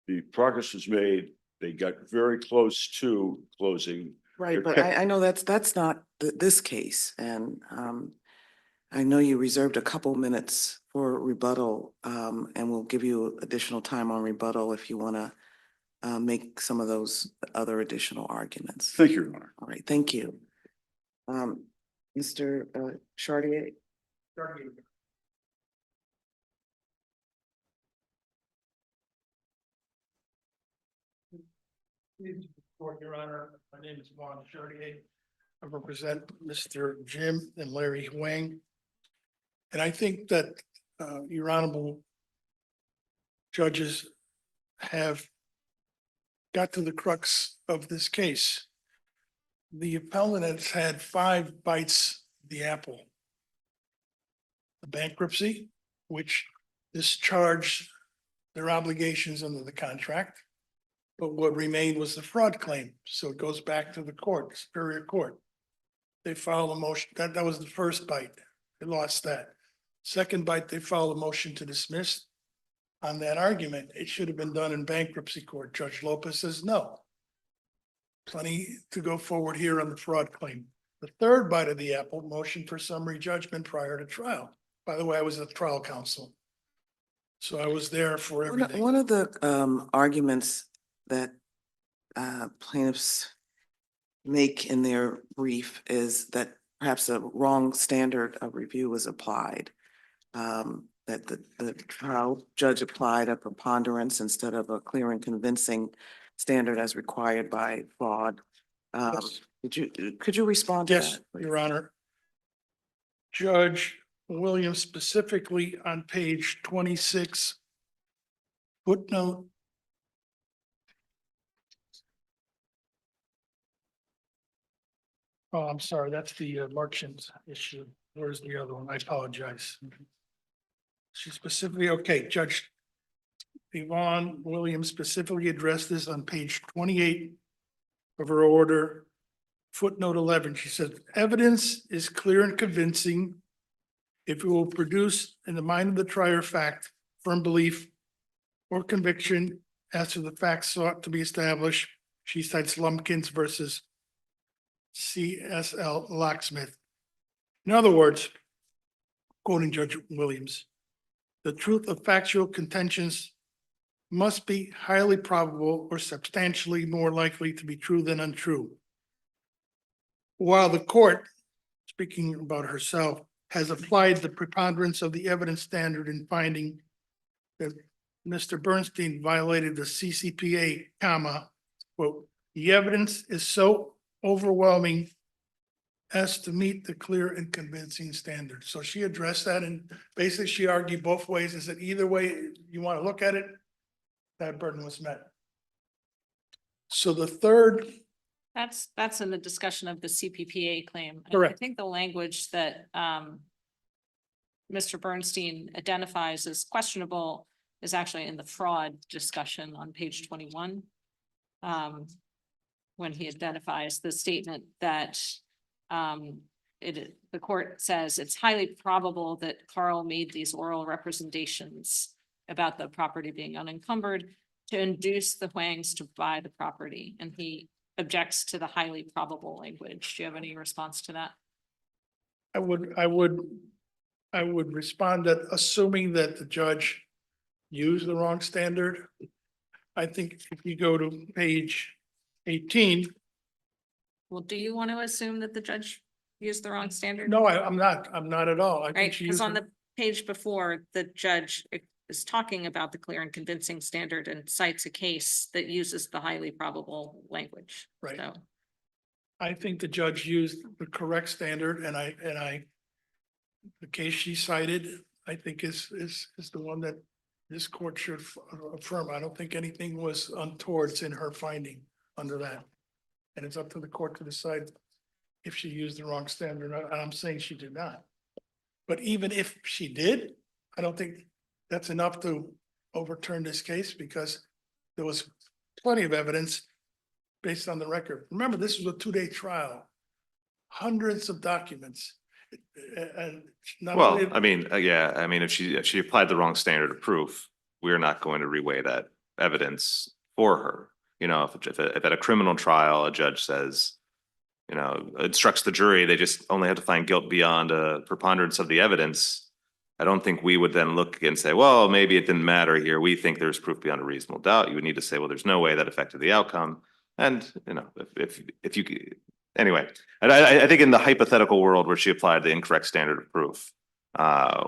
the progress was made. They got very close to closing. Right, but I know that's not this case, and I know you reserved a couple minutes for rebuttal, and we'll give you additional time on rebuttal if you want to make some of those other additional arguments. Thank you, Your Honor. All right, thank you. Mr. Chartier? Your Honor, my name is Juan Chartier. I represent Mr. Jim and Larry Wang. And I think that your honorable judges have got to the crux of this case. The appellant has had 5 bites of the apple. The bankruptcy, which discharged their obligations under the contract. But what remained was the fraud claim. So it goes back to the court, Superior Court. They filed a motion, that was the first bite. They lost that. Second bite, they filed a motion to dismiss. On that argument, it should have been done in bankruptcy court. Judge Lopez says no. Plenty to go forward here on the fraud claim. The third bite of the apple, motion for summary judgment prior to trial. By the way, I was at trial counsel. So I was there for everything. One of the arguments that plaintiffs make in their brief is that perhaps a wrong standard of review was applied. That the trial judge applied a preponderance instead of a clear and convincing standard as required by fraud. Yes. Could you respond to Yes, that? Your Honor. Judge Williams specifically on page 26, footnote. Oh, I'm sorry, that's the merchant issue. Where's the other one? I apologize. She specifically, okay, Judge Yvonne Williams specifically addressed this on page 28 of her order. Footnote 11, she said, evidence is clear and convincing if it will produce in the mind of the trier of fact, firm belief or conviction as to the facts sought to be established. She cites Lumpkins versus CSL Locksmith. In other words, quoting Judge Williams, the truth of factual contentions must be highly probable or substantially more likely to be true than untrue. While the court, speaking about herself, has applied the preponderance of the evidence standard in finding that Mr. Bernstein violated the CCPA, comma, quote, the evidence is so overwhelming as to meet the clear and convincing standard. So she addressed that and basically she argued both ways and said either way you want to look at it, that burden was met. So the third, That's in the discussion of the CPPA claim. And I Correct. think the language that Mr. Bernstein identifies as questionable is actually in the fraud discussion on page 21. When he identifies the statement that the court says it's highly probable that Carl made these oral representations about the property being unencumbered to induce the Huangs to buy the property. And he objects to the highly probable language. Do you have any response to that? I would respond that assuming that the judge used the wrong standard. I think if you go to page 18, Well, do you want to assume that the judge used the wrong standard? no, I'm not at all. I think Right, she because used. on the page before, the judge is talking about the clear and convincing standard and cites a case that uses the highly probable language. Right. So, I think the judge used the correct standard and the case she cited, I think is the one that this court should affirm. I don't think anything was untoward in her finding under that. And it's up to the court to decide if she used the wrong standard. And I'm saying she did not. But even if she did, I don't think that's enough to overturn this case because there was plenty of evidence based on the record. Remember, this was a 2-day trial, hundreds of documents. And not Well, only, I mean, yeah, I mean, if she applied the wrong standard of proof, we're not going to reweigh that evidence for her. You know, if at a criminal trial, a judge says, you know, instructs the jury, they just only have to find guilt beyond a preponderance of the evidence. I don't think we would then look and say, well, maybe it didn't matter here. We think there's proof beyond a reasonable doubt. You would need to say, well, there's no way that affected the outcome. And, you know, if you, anyway, and I think in the hypothetical world where she applied the incorrect standard of proof,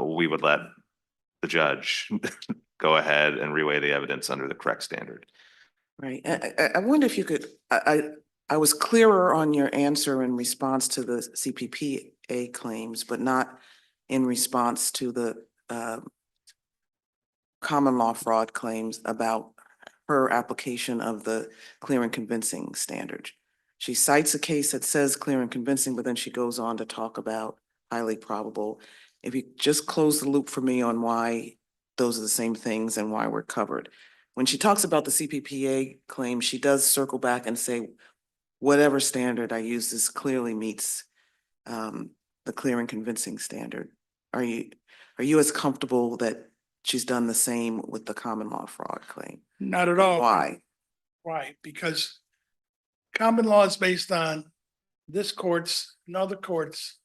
we would let the judge go ahead and reweigh the evidence under the correct standard. Right. I wonder if you could, I was clearer on your answer in response to the CPPA claims, but not in response to the common law fraud claims about her application of the clear and convincing standard. She cites a case that says clear and convincing, but then she goes on to talk about highly probable. If you just close the loop for me on why those are the same things and why we're covered. when she talks about the CPPA claim, she does circle back and say, whatever standard I use, this clearly meets the clear and convincing standard. Are you as comfortable that she's done the same with the common law fraud claim? Not at all. Why? Why? Because common law is based on this court's and other courts'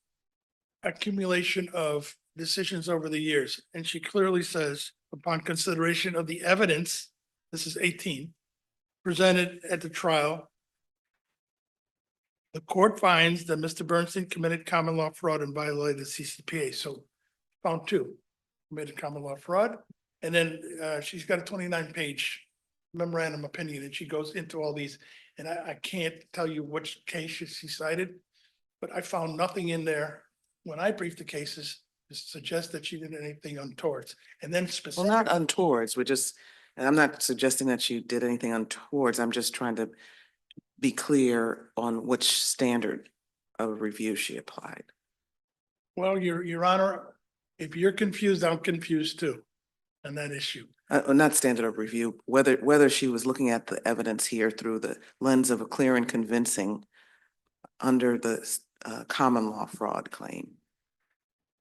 accumulation of decisions over the years. And she clearly says, upon consideration of the evidence, this is 18, presented at the trial, the court finds that Mr. Bernstein committed common law fraud and violated the CCPA. So found two, committed common law fraud. And then she's got a 29-page memorandum opinion, and she goes into all these. And I can't tell you which case she cited, but I found nothing in there when I briefed the cases to suggest that she did anything untoward. And then Well, specifically. not untowards, and I'm not suggesting that you did anything untowards. I'm just trying to be clear on which standard of review she applied. Well, Your Honor, if you're confused, I'm confused too on that issue. Not standard of review, whether she was looking at the evidence here through the lens of a clear and convincing under the common law fraud claim.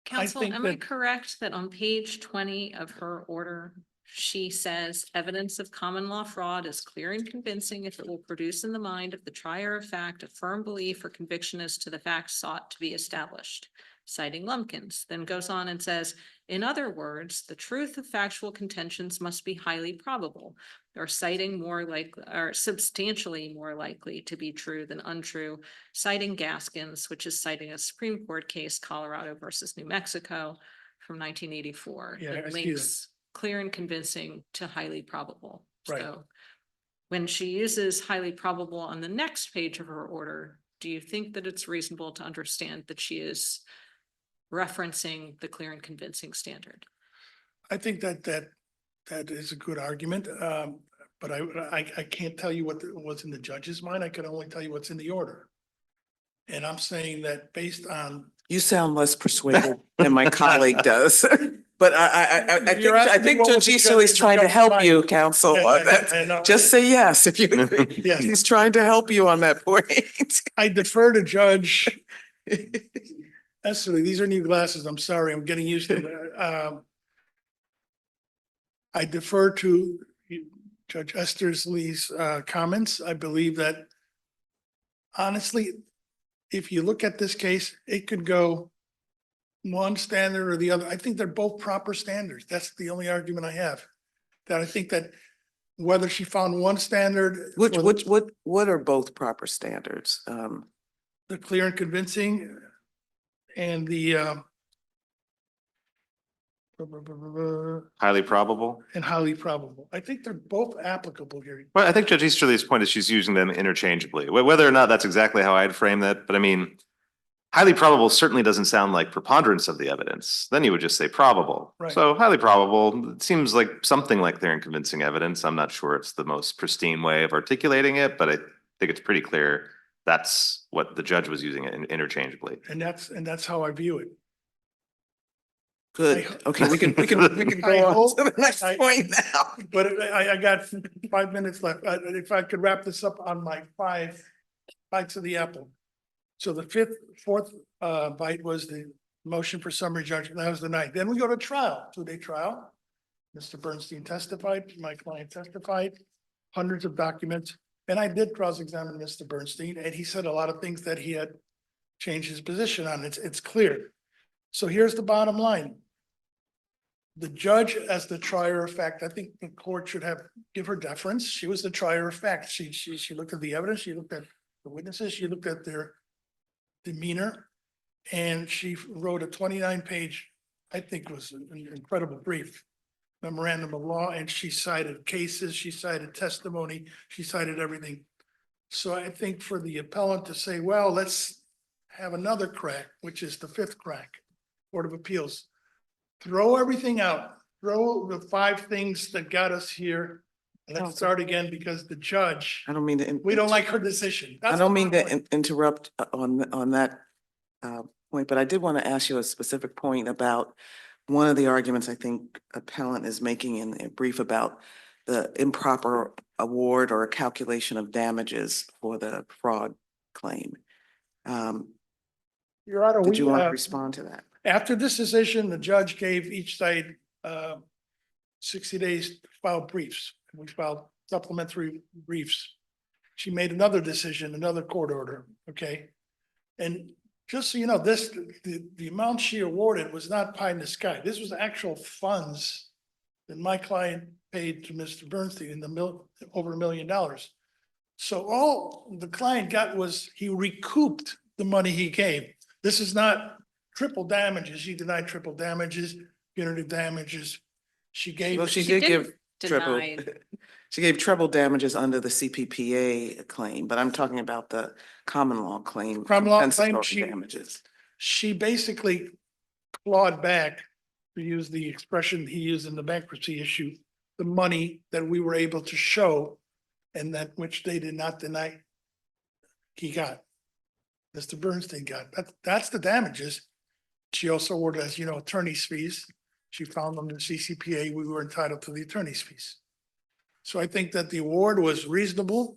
Counsel, think am I that- correct that on page 20 of her order, she says evidence of common law fraud is clear and convincing if it will produce in the mind of the trier of fact a firm belief or conviction as to the facts sought to be established, citing Lumpkins, then goes on and says, in other words, the truth of factual contentions must be highly probable, or citing more like, or substantially more likely to be true than untrue, citing Gaskins, which is citing a Supreme Court case, Colorado versus New Mexico from 1984. Yeah, I that see that. links clear and convincing to highly probable. Right. So when she uses highly probable on the next page of her order, do you think that it's reasonable to understand that she is referencing the clear and convincing standard? I think that is a good argument, but I can't tell you what's in the judge's mind. I can only tell you what's in the order. And I'm saying that based on. You sound less persuaded than my colleague does. But You're I asking think what was Judge the Easterly is judge's trying to help mind. you, counsel. on that. I know. Just say yes if you agree. Yes. He's trying to help you on that point. I defer to Judge Easterly. These are new glasses. I'm sorry. I'm getting used to it. I defer to Judge Easterly's comments. I believe that honestly, if you look at this case, it could go one standard or the other. I think they're both proper standards. That's the only argument I have. That I think that whether she found one standard. for the- What are both proper standards? The clear and convincing and the Highly probable. and highly probable. I think they're both applicable here. Well, I think Judge Easterly's point is she's using them interchangeably, whether or not that's exactly how I'd frame that, but I mean, highly probable certainly doesn't sound like preponderance of the evidence. Then you would just say probable. Right. So highly probable, it seems like something like clear and convincing evidence. I'm not sure it's the most pristine way of articulating it, but I think it's pretty clear that's what the judge was using it interchangeably. And that's how I view it. Good. Okay, we can I go on hope- to the next I- point now. But I got 5 minutes left. If I could wrap this up on my 5 bites of the apple. So the fourth bite was the motion for summary judgment. That was the night. Then we go to trial, 2-day trial. Mr. Bernstein testified, my client testified, hundreds of documents. And I did cross-examine Mr. Bernstein, and he said a lot of things that he had changed his position on. It's clear. So here's the bottom line. The judge, as the trier of fact, I think the court should give her deference. She was the trier of fact. She looked at the evidence, she looked at the witnesses, she looked at their demeanor, and she wrote a 29-page, I think was an incredible brief memorandum of law, and she cited cases, she cited testimony, she cited everything. So I think for the appellant to say, well, let's have another crack, which is the 5th crack, Court of Appeals. Throw everything out, throw the 5 things that got us here. And let's start again because the judge, I don't mean to. we don't like her decision. I That's don't the mean bottom to line. interrupt on that point, but I did want to ask you a specific point about one of the arguments I think appellant is making in a brief about the improper award or calculation of damages for the fraud claim. Your Honor, Did we, you want to respond to that? after this decision, the judge gave each side 60 days to file briefs. We filed supplementary briefs. She made another decision, another court order, okay? And just so you know, the amount she awarded was not pie in the sky. This was actual funds that my client paid to Mr. Bernstein in over $1 million. So all the client got was he recouped the money he gave. This is not triple damages. She denied triple damages, punitive damages. She gave. Well, she She did didn't give triple, deny. she gave treble damages under the CPPA claim, but I'm talking about the common law claim. Common law claim, compensatory damages. She basically clawed back, to use the expression he used in the bankruptcy issue, the money that we were able to show and that which they did not deny he got. Mr. Bernstein got. That's the damages. She also awarded, as you know, attorney's fees. She found under the CCPA, we were entitled to the attorney's fees. So I think that the award was reasonable.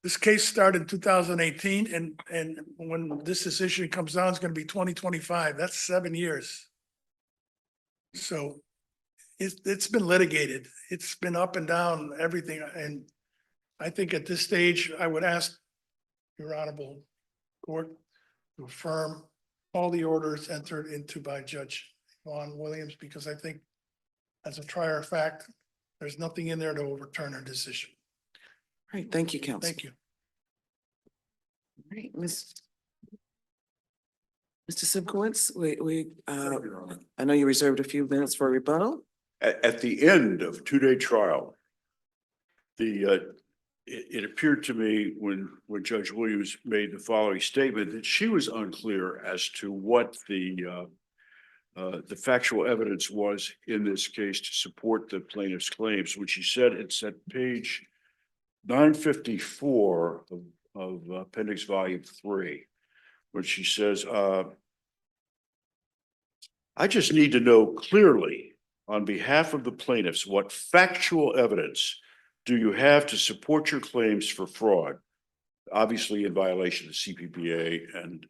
This case started in 2018 and when this decision comes down, it's gonna be 2025. That's 7 years. So it's been litigated. It's been up and down, everything. And I think at this stage, I would ask your honorable court to affirm all the orders entered into by Judge Vaughn Williams, because I think as a trier of fact, there's nothing in there to overturn her decision. Right, thank you, counsel. Thank you. Right, Mr. Simkowitz, I know you reserved a few minutes for rebuttal. At the end of a 2-day trial, it appeared to me when Judge Williams made the following statement that she was unclear as to what the factual evidence was in this case to support the plaintiff's claims. When she said it's at page 954 of appendix volume 3, when she says, I just need to know clearly on behalf of the plaintiffs, what factual evidence do you have to support your claims for fraud? Obviously in violation of the CPPA and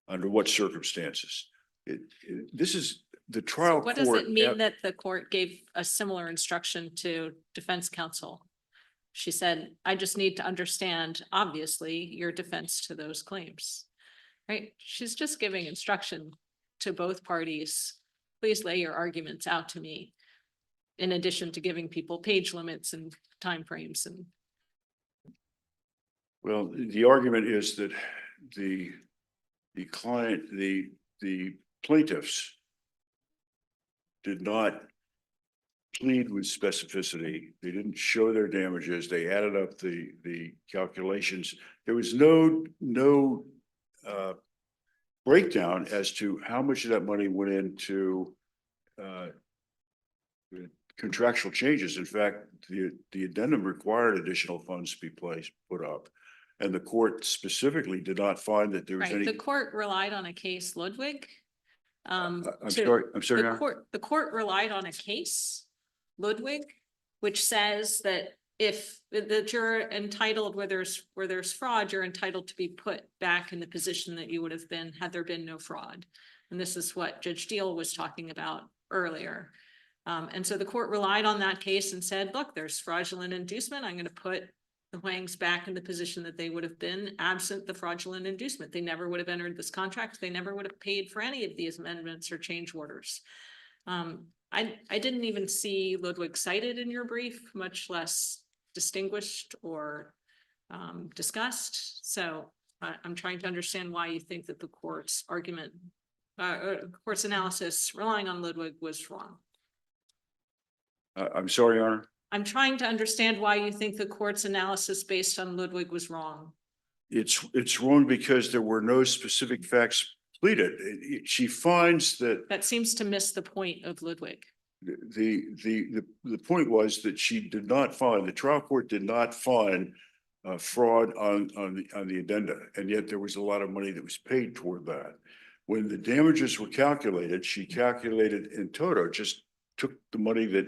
under what circumstances? This is the trial What court. does it mean that the court gave a similar instruction to defense counsel? She said, I just need to understand, obviously, your defense to those claims, right? She's just giving instruction to both parties. Please lay your arguments out to me, in addition to giving people page limits and timeframes and. Well, the argument is that the client, the plaintiffs did not plead with specificity. They didn't show their damages. They added up the calculations. There was no breakdown as to how much of that money went into contractual changes. In fact, the addendum required additional funds to be put up. And the court specifically did not find that there was Right, any. the court relied on a case, Ludwig. I'm to- sorry, Your Honor. The court relied on a case, Ludwig, which says that if that you're entitled, where there's fraud, you're entitled to be put back in the position that you would have been had there been no fraud. And this is what Judge Deal was talking about earlier. And so the court relied on that case and said, look, there's fraudulent inducement. I'm going to put the Wangs back in the position that they would have been absent the fraudulent inducement. They never would have entered this contract. They never would have paid for any of these amendments or change orders. I didn't even see Ludwig cited in your brief, much less distinguished or discussed. So I'm trying to understand why you think that the court's argument, court's analysis relying on Ludwig was wrong. I'm sorry, Your Honor. I'm trying to understand why you think the court's analysis based on Ludwig was wrong. It's wrong because there were no specific facts pleaded. She finds that That seems to miss the point of Ludwig. the point was that she did not find, the trial court did not find fraud on the addenda, and yet there was a lot of money that was paid toward that. When the damages were calculated, she calculated in toto, just took the money that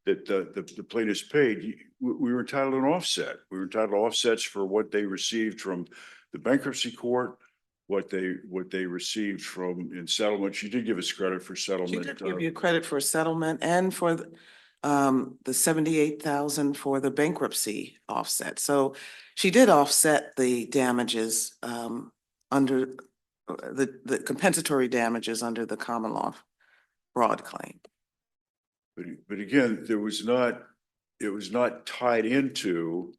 that the plaintiffs paid, we were entitled to an offset. We were entitled to offsets for what they received from the bankruptcy court, what they received from in settlement. She did give us credit for She settlement. did give you credit for settlement and for the 78,000 for the bankruptcy offset. So she did offset the damages under the compensatory damages under the common law fraud claim. But again, it was not tied into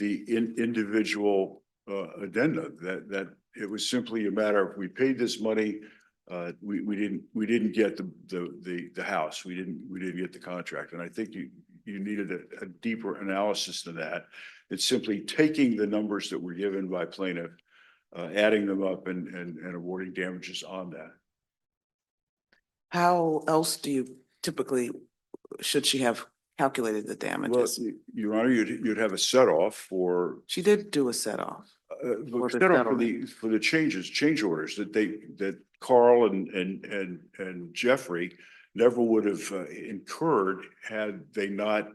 the individual addenda, that it was simply a matter of, we paid this money, we didn't get the house, we didn't get the contract. And I think you needed a deeper analysis than that. It's simply taking the numbers that were given by plaintiff, adding them up and awarding damages on that. How else do you typically, should she have calculated the Well, damages? Your Honor, you'd have a set off for She did do a set off. For the set off settlement. for the change orders that Carl and Jeffrey never would have incurred had they not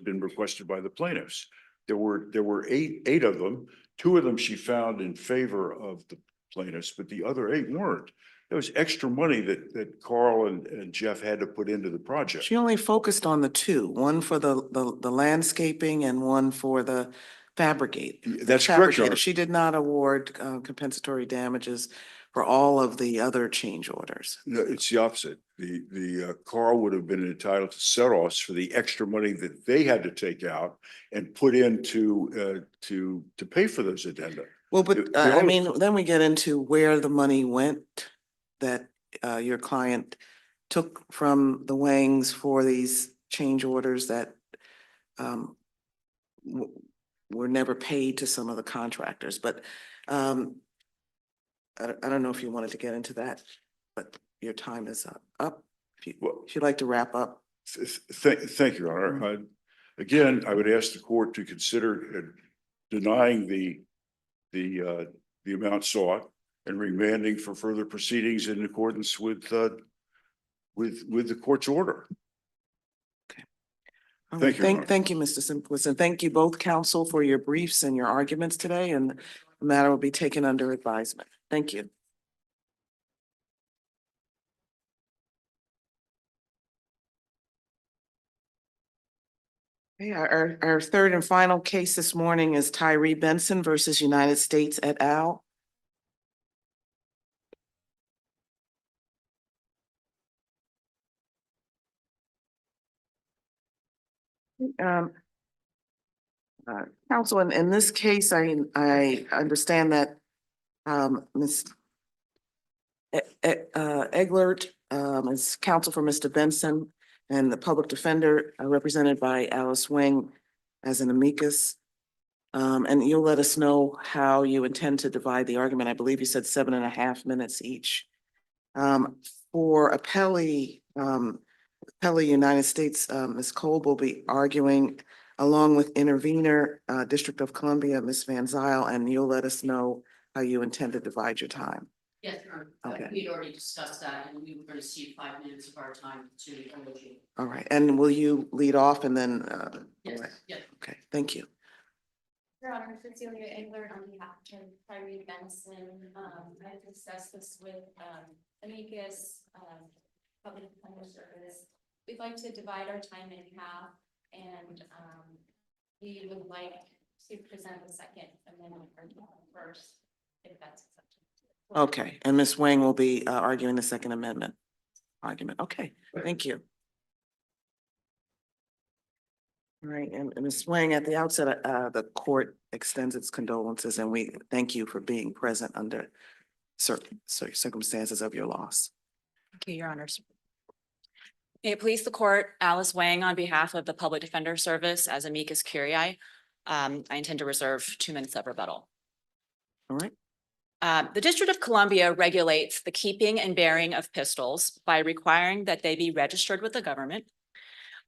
been requested by the plaintiffs. There were eight of them. Two of them she found in favor of the plaintiffs, but the other eight weren't. There was extra money that Carl and Jeff had to put into the project. She only focused on the two, one for the landscaping and one for the fabricate. That's correct, Your Honor. She did not award compensatory damages for all of the other change orders. No, it's the opposite. The Carl would have been entitled to set offs for the extra money that they had to take out and put into to pay for those addenda. Well, The- but the I only- mean, then we get into where the money went that your client took from the Wangs for these change orders that were never paid to some of the contractors, but I don't know if you wanted to get into that, but your time is up. Well- If you'd like to wrap up. Thank you, Your Honor. Again, I would ask the court to consider denying the amount sought and remanding for further proceedings in accordance with the court's order. All Thank right, you, Your Honor. Thank you, Mr. Simkowitz, and thank you both counsel for your briefs and your arguments today, and the matter will be taken under advisement. Thank you. Okay, our third and final case this morning is Tyree Benson versus United States et al. Counsel, in this case, I understand that Ms. Eglert is counsel for Mr. Benson and the public defender represented by Alice Wang as an amicus. And you'll let us know how you intend to divide the argument. I believe you said 7.5 minutes each. For appellee United States, Ms. Cole will be arguing along with intervener, District of Columbia, Ms. Van Zyl, and you'll let us know how you intend to divide your time. Yes, Your Honor. Okay. We'd already discussed that and we were going to cede 5 minutes of our time to energy. All right, and will you lead off and then, Yes, all right. yes. Okay, thank you. Your Honor, Cecilia Engler on behalf of Tyree Benson. I've discussed this with amicus, public defender service. We'd like to divide our time in half and we would like to present the second amendment first, if that's acceptable. Okay, and Ms. Wang will be arguing the Second Amendment argument. Okay, thank you. All right, and Ms. Wang, at the outset, the court extends its condolences and we thank you for being present under certain circumstances of your loss. Thank you, Your Honors. May it please the court, Alice Wang on behalf of the Public Defender Service as amicus curiae. I intend to reserve 2 minutes of rebuttal. All right, The District of Columbia regulates the keeping and bearing of pistols by requiring that they be registered with the government,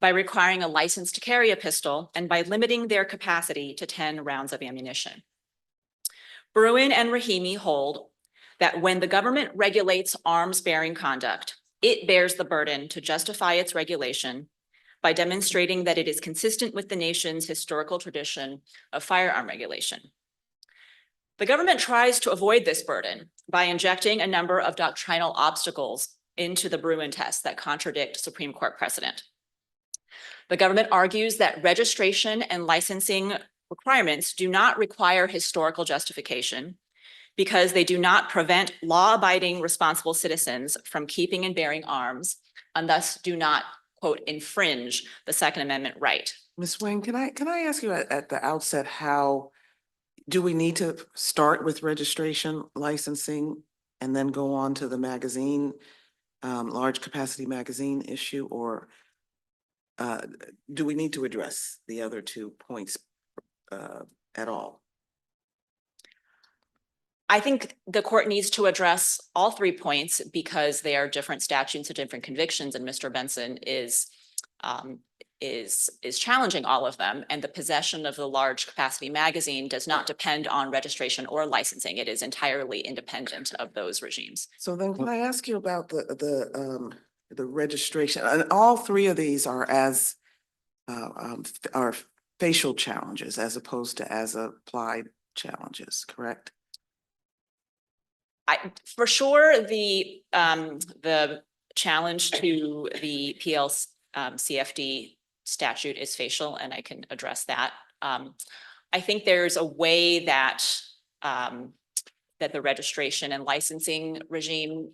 by requiring a license to carry a pistol, and by limiting their capacity to 10 rounds of ammunition. Bruin and Rahimi hold that when the government regulates arms-bearing conduct, it bears the burden to justify its regulation by demonstrating that it is consistent with the nation's historical tradition of firearm regulation. The government tries to avoid this burden by injecting a number of doctrinal obstacles into the Bruin test that contradict Supreme Court precedent. The government argues that registration and licensing requirements do not require historical justification because they do not prevent law-abiding responsible citizens from keeping and bearing arms and thus do not, quote, infringe the Second Amendment right. Ms. Wayne, can I ask you at the outset, how do we need to start with registration, licensing, and then go on to the magazine, large capacity magazine issue, or do we need to address the other 2 points at all? I think the court needs to address all 3 points because they are different statutes and different convictions, and Mr. Benson is challenging all of them. And the possession of the large capacity magazine does not depend on registration or licensing. It is entirely independent of those regimes. So then can I ask you about the registration? And all 3 of these are are facial challenges as opposed to as applied challenges, correct? For sure, the challenge to the CFD statute is facial, and I can address that. I think there's a way that that the registration and licensing regime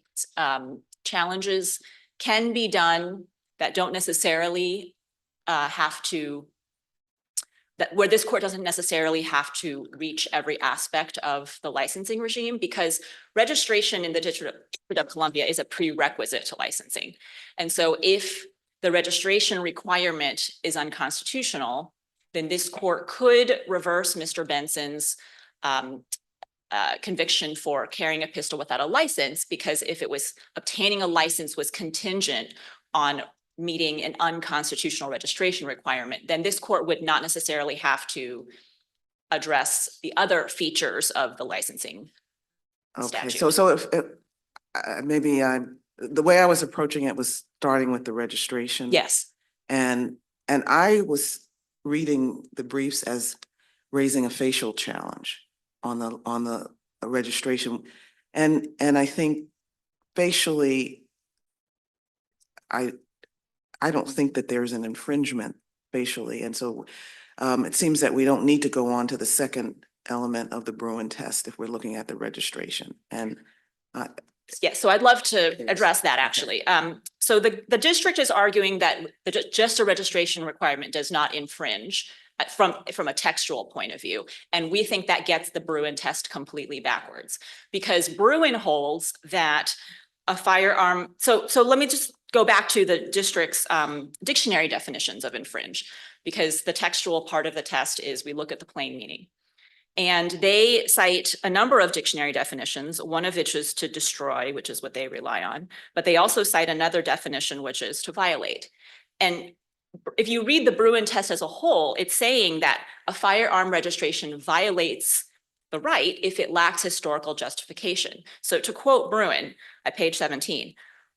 challenges can be done that don't necessarily where this court doesn't necessarily have to reach every aspect of the licensing regime, because registration in the District of Columbia is a prerequisite to licensing. And so if the registration requirement is unconstitutional, then this court could reverse Mr. Benson's conviction for carrying a pistol without a license, because if it was obtaining a license was contingent on meeting an unconstitutional registration requirement, then this court would not necessarily have to address the other features of the licensing Okay, statute. so if maybe the way I was approaching it was starting with the registration. Yes, And I was reading the briefs as raising a facial challenge on the registration. And I think facially, I don't think that there's an infringement facially. And so it seems that we don't need to go on to the second element of the Bruin test if we're looking at the registration. And yes. So I'd love to address that actually. So the district is arguing that just a registration requirement does not infringe from a textual point of view. And we think that gets the Bruin test completely backwards, because Bruin holds that a firearm. So let me just go back to the district's dictionary definitions of infringe, because the textual part of the test is we look at the plain meaning. And they cite a number of dictionary definitions, one of which is to destroy, which is what they rely on. But they also cite another definition, which is to violate. And if you read the Bruin test as a whole, it's saying that a firearm registration violates the right if it lacks historical justification. So to quote Bruin at page 17,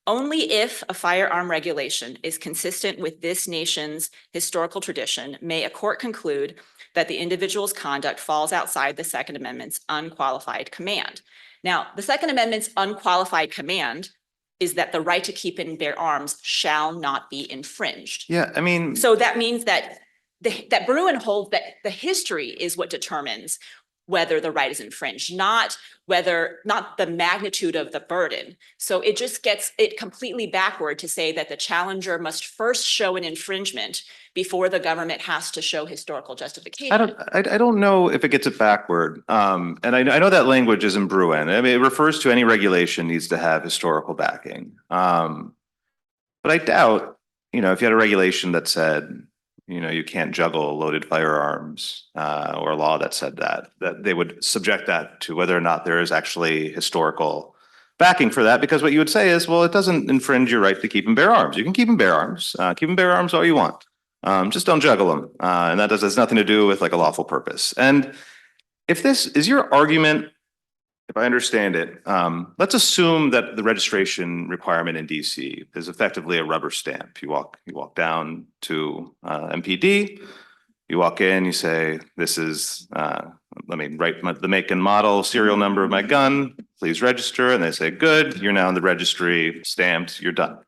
only if a firearm regulation is consistent with this nation's historical tradition may a court conclude that the individual's conduct falls outside the Second Amendment's unqualified command. Now, the Second Amendment's unqualified command is that the right to keep and bear arms shall not be infringed. Yeah, I mean. So that means that that Bruin holds that the history is what determines whether the right is infringed, not the magnitude of the burden. So it just gets it completely backward to say that the challenger must first show an infringement before the government has to show historical justification. I don't know if it gets it backward. And I know that language is in Bruin. I mean, it refers to any regulation needs to have historical backing. But I doubt, if you had a regulation that said, you can't juggle loaded firearms, or a law that said that they would subject that to whether or not there is actually historical backing for that. Because what you would say is, well, it doesn't infringe your right to keep and bear arms. You can keep and bear arms, all you want. Just don't juggle them. And that has nothing to do with like a lawful purpose. And if this is your argument, if I understand it, let's assume that the registration requirement in DC is effectively a rubber stamp. You walk down to MPD, you walk in, you say, this is, let me write the make and model, serial number of my gun, please register. And they say, good, you're now in the registry, stamped, you're done.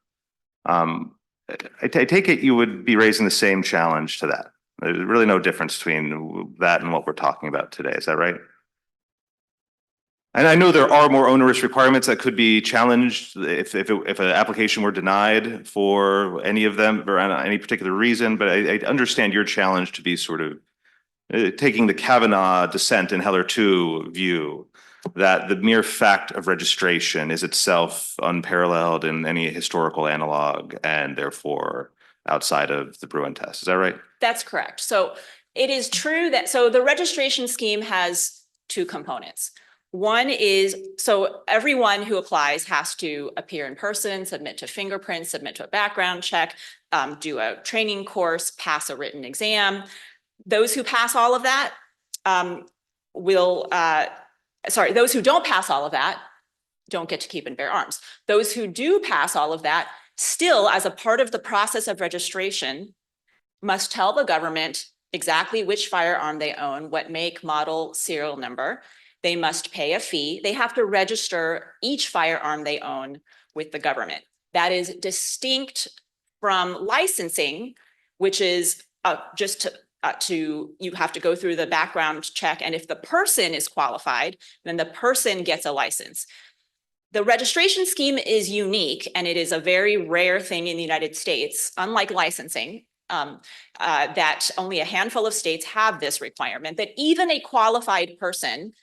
I take it you would be raising the same challenge to that. There's really no difference between that and what we're talking about today. Is that right? And I know there are more onerous requirements that could be challenged if an application were denied for any of them or any particular reason, but I understand your challenge to be sort of taking the Kavanaugh dissent in Heller 2 view that the mere fact of registration is itself unparalleled in any historical analog and therefore outside of the Bruin test. Is that right? That's correct. So it is true that, so the registration scheme has two components. One is, so everyone who applies has to appear in person, submit to fingerprints, submit to a background check, do a training course, pass a written exam. Those who pass all of that those who don't pass all of that don't get to keep and bear arms. Those who do pass all of that still, as a part of the process of registration, must tell the government exactly which firearm they own, what make, model, serial number. They must pay a fee. They have to register each firearm they own with the government. That is distinct from licensing, which is just you have to go through the background check. And if the person is qualified, then the person gets a license. The registration scheme is unique, and it is a very rare thing in the United States, unlike licensing, that only a handful of states have this requirement, that even a qualified person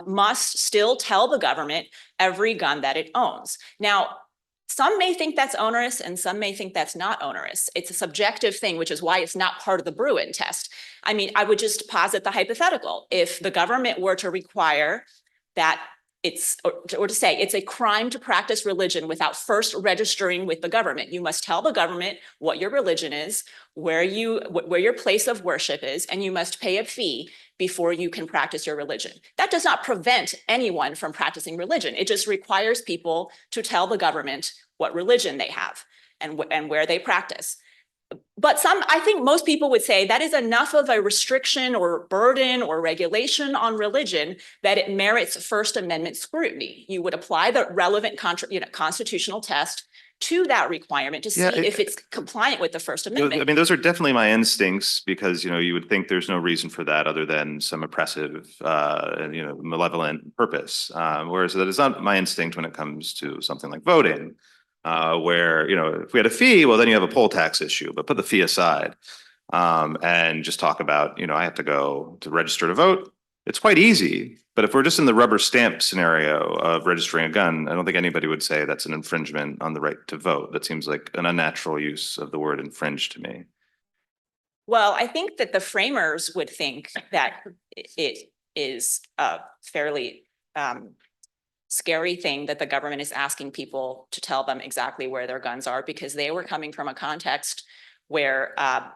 must still tell the government every gun that it owns. Now, some may think that's onerous and some may think that's not onerous. It's a subjective thing, which is why it's not part of the Bruin test. I mean, I would just posit the hypothetical. If the government were to require that or to say it's a crime to practice religion without first registering with the government, you must tell the government what your religion is, where your place of worship is, and you must pay a fee before you can practice your religion. That does not prevent anyone from practicing religion. It just requires people to tell the government what religion they have and where they practice. But I think most people would say that is enough of a restriction or burden or regulation on religion that it merits First Amendment scrutiny. You would apply the relevant constitutional test to that requirement to see if it's compliant with the First Amendment. I mean, those are definitely my instincts because, you would think there's no reason for that other than some oppressive and, malevolent purpose. Whereas that is not my instinct when it comes to something like voting. Where, if we had a fee, well, then you have a poll tax issue, but put the fee aside and just talk about, I have to go to register to vote. It's quite easy. But if we're just in the rubber stamp scenario of registering a gun, I don't think anybody would say that's an infringement on the right to vote. That seems like an unnatural use of the word infringe to me. Well, I think that the framers would think that it is a fairly scary thing that the government is asking people to tell them exactly where their guns are, because they were coming from a context where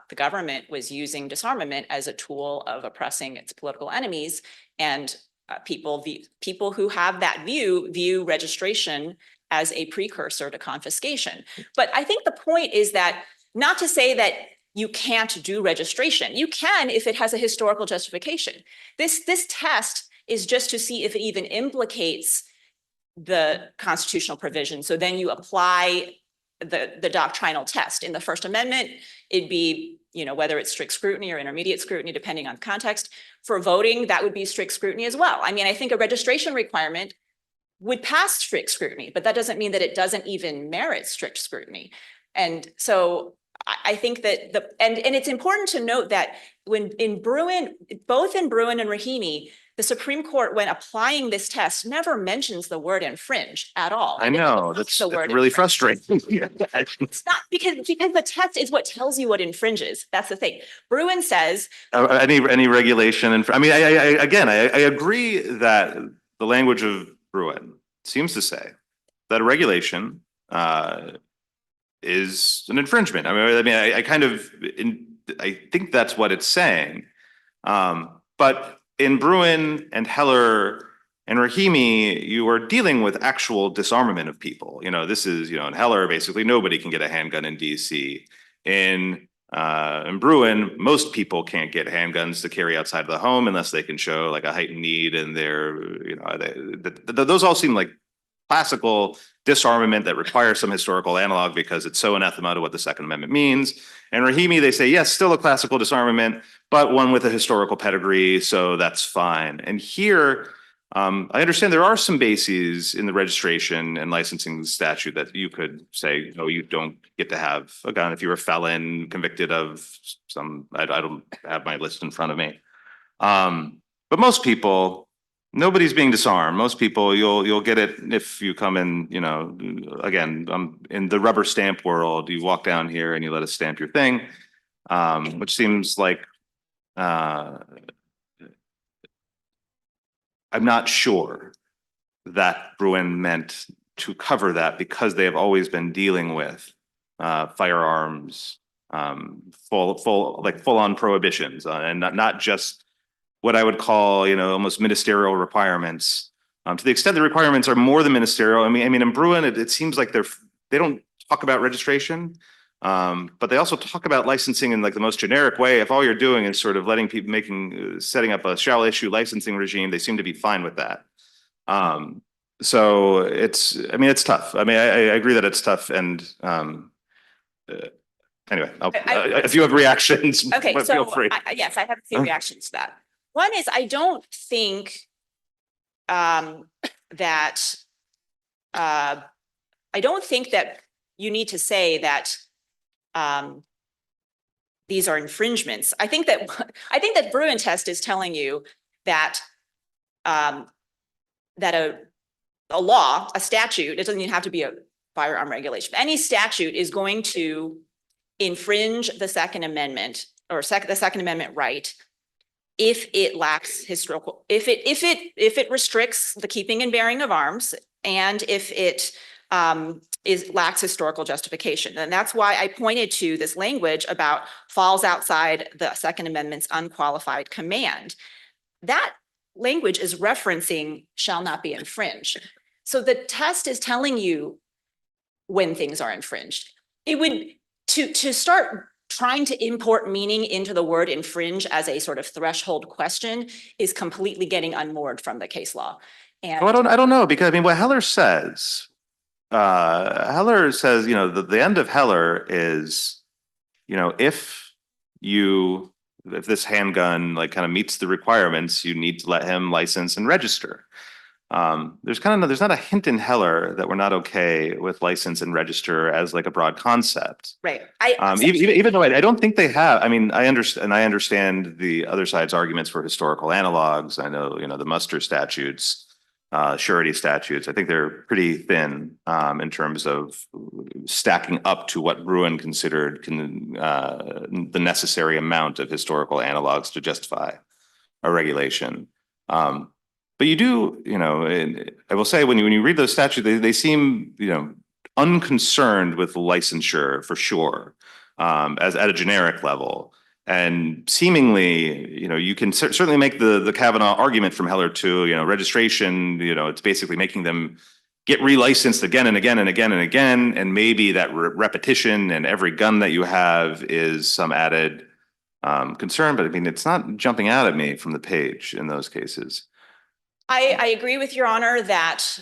the government was using disarmament as a tool of oppressing its political enemies. And people who have that view registration as a precursor to confiscation. But I think the point is that not to say that you can't do registration. You can if it has a historical justification. This test is just to see if it even implicates the constitutional provision. So then you apply the doctrinal test. In the First Amendment, it'd be, whether it's strict scrutiny or intermediate scrutiny, depending on context. For voting, that would be strict scrutiny as well. I mean, I think a registration requirement would pass strict scrutiny, but that doesn't mean that it doesn't even merit strict scrutiny. And so I think that and it's important to note that when in Bruin, both in Bruin and Rahimi, the Supreme Court, when applying this test, never mentions the word infringe at all. I know, that's really frustrating. It's not because the test is what tells you what infringes. That's the thing. Bruin says any regulation, and I mean, I agree that the language of Bruin seems to say that a regulation is an infringement. I think that's what it's saying. But in Bruin and Heller, In Rahimi, you are dealing with actual disarmament of people. You know, this is, you know, in Heller, basically nobody can get a handgun in DC. In Bruin, most people can't get handguns to carry outside of the home unless they can show like a heightened need, and those all seem like classical disarmament that requires some historical analog because it's so anathema to what the Second Amendment means. And Rahimi, they say, yes, still a classical disarmament, but one with a historical pedigree, so that's fine. And here, I understand there are some bases in the registration and licensing statute that you could say, no, you don't get to have a gun if you're a felon convicted of some, I don't have my list in front of me. But most people, nobody's being disarmed. Most people, you'll get it if you come in, you know, again, in the rubber stamp world, you walk down here and you let us stamp your thing, which seems like, I'm not sure that Bruin meant to cover that because they have always been dealing with firearms, full on prohibitions, and not just what I would call, you know, almost ministerial requirements. To the extent the requirements are more than ministerial, I mean, in Bruin, it seems like they don't talk about registration, but they also talk about licensing in like the most generic way. If all you're doing is sort of letting people setting up a shall issue licensing regime, they seem to be fine with that. So it's tough. I mean, I agree that it's tough, and anyway, if you have reactions, Okay, feel so free. yes, I have a few reactions to that. One is I don't think that you need to say that these are infringements. I think that Bruin test is telling you that that a law, a statute, it doesn't even have to be a firearm regulation. Any statute is going to infringe the Second Amendment or the Second Amendment right if it lacks historical, if it restricts the keeping and bearing of arms, and if it lacks historical justification. And that's why I pointed to this language about falls outside the Second Amendment's unqualified command. That language is referencing shall not be infringed. So the test is telling you when things are infringed. It would, to start trying to import meaning into the word infringe as a sort of threshold question is completely getting unmoored from the case law. And I don't know, because I mean, what Heller says, you know, the end of Heller is, you know, if this handgun like kind of meets the requirements, you need to let him license and register. There's not a hint in Heller that we're not okay with license and register as like a broad concept. right. Even though I don't think they have, I mean, I understand the other side's arguments for historical analogs. I know, you know, the muster statutes, surety statutes, I think they're pretty thin in terms of stacking up to what Bruin considered the necessary amount of historical analogs to justify a regulation. But you do, you know, I will say when you read those statutes, they seem, you know, unconcerned with licensure for sure, as at a generic level. And seemingly, you know, you can certainly make the Kavanaugh argument from Heller too, you know, registration, you know, it's basically making them get relicensed again and again and again and again. And maybe that repetition and every gun that you have is some added concern. But I mean, it's not jumping out at me from the page in those cases. I agree with Your Honor that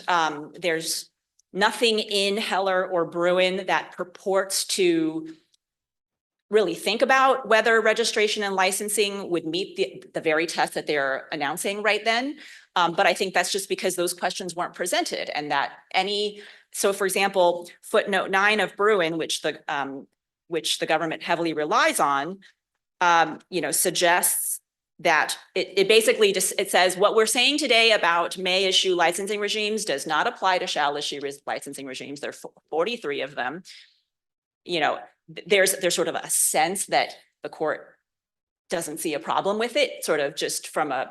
there's nothing in Heller or Bruin that purports to really think about whether registration and licensing would meet the very test that they're announcing right then. But I think that's just because those questions weren't presented, and that so for example, footnote 9 of Bruin, which the government heavily relies on, you know, suggests that it basically just, it says what we're saying today about may issue licensing regimes does not apply to shall issue licensing regimes. There are 43 of them. You know, there's sort of a sense that the court doesn't see a problem with it, sort of just from a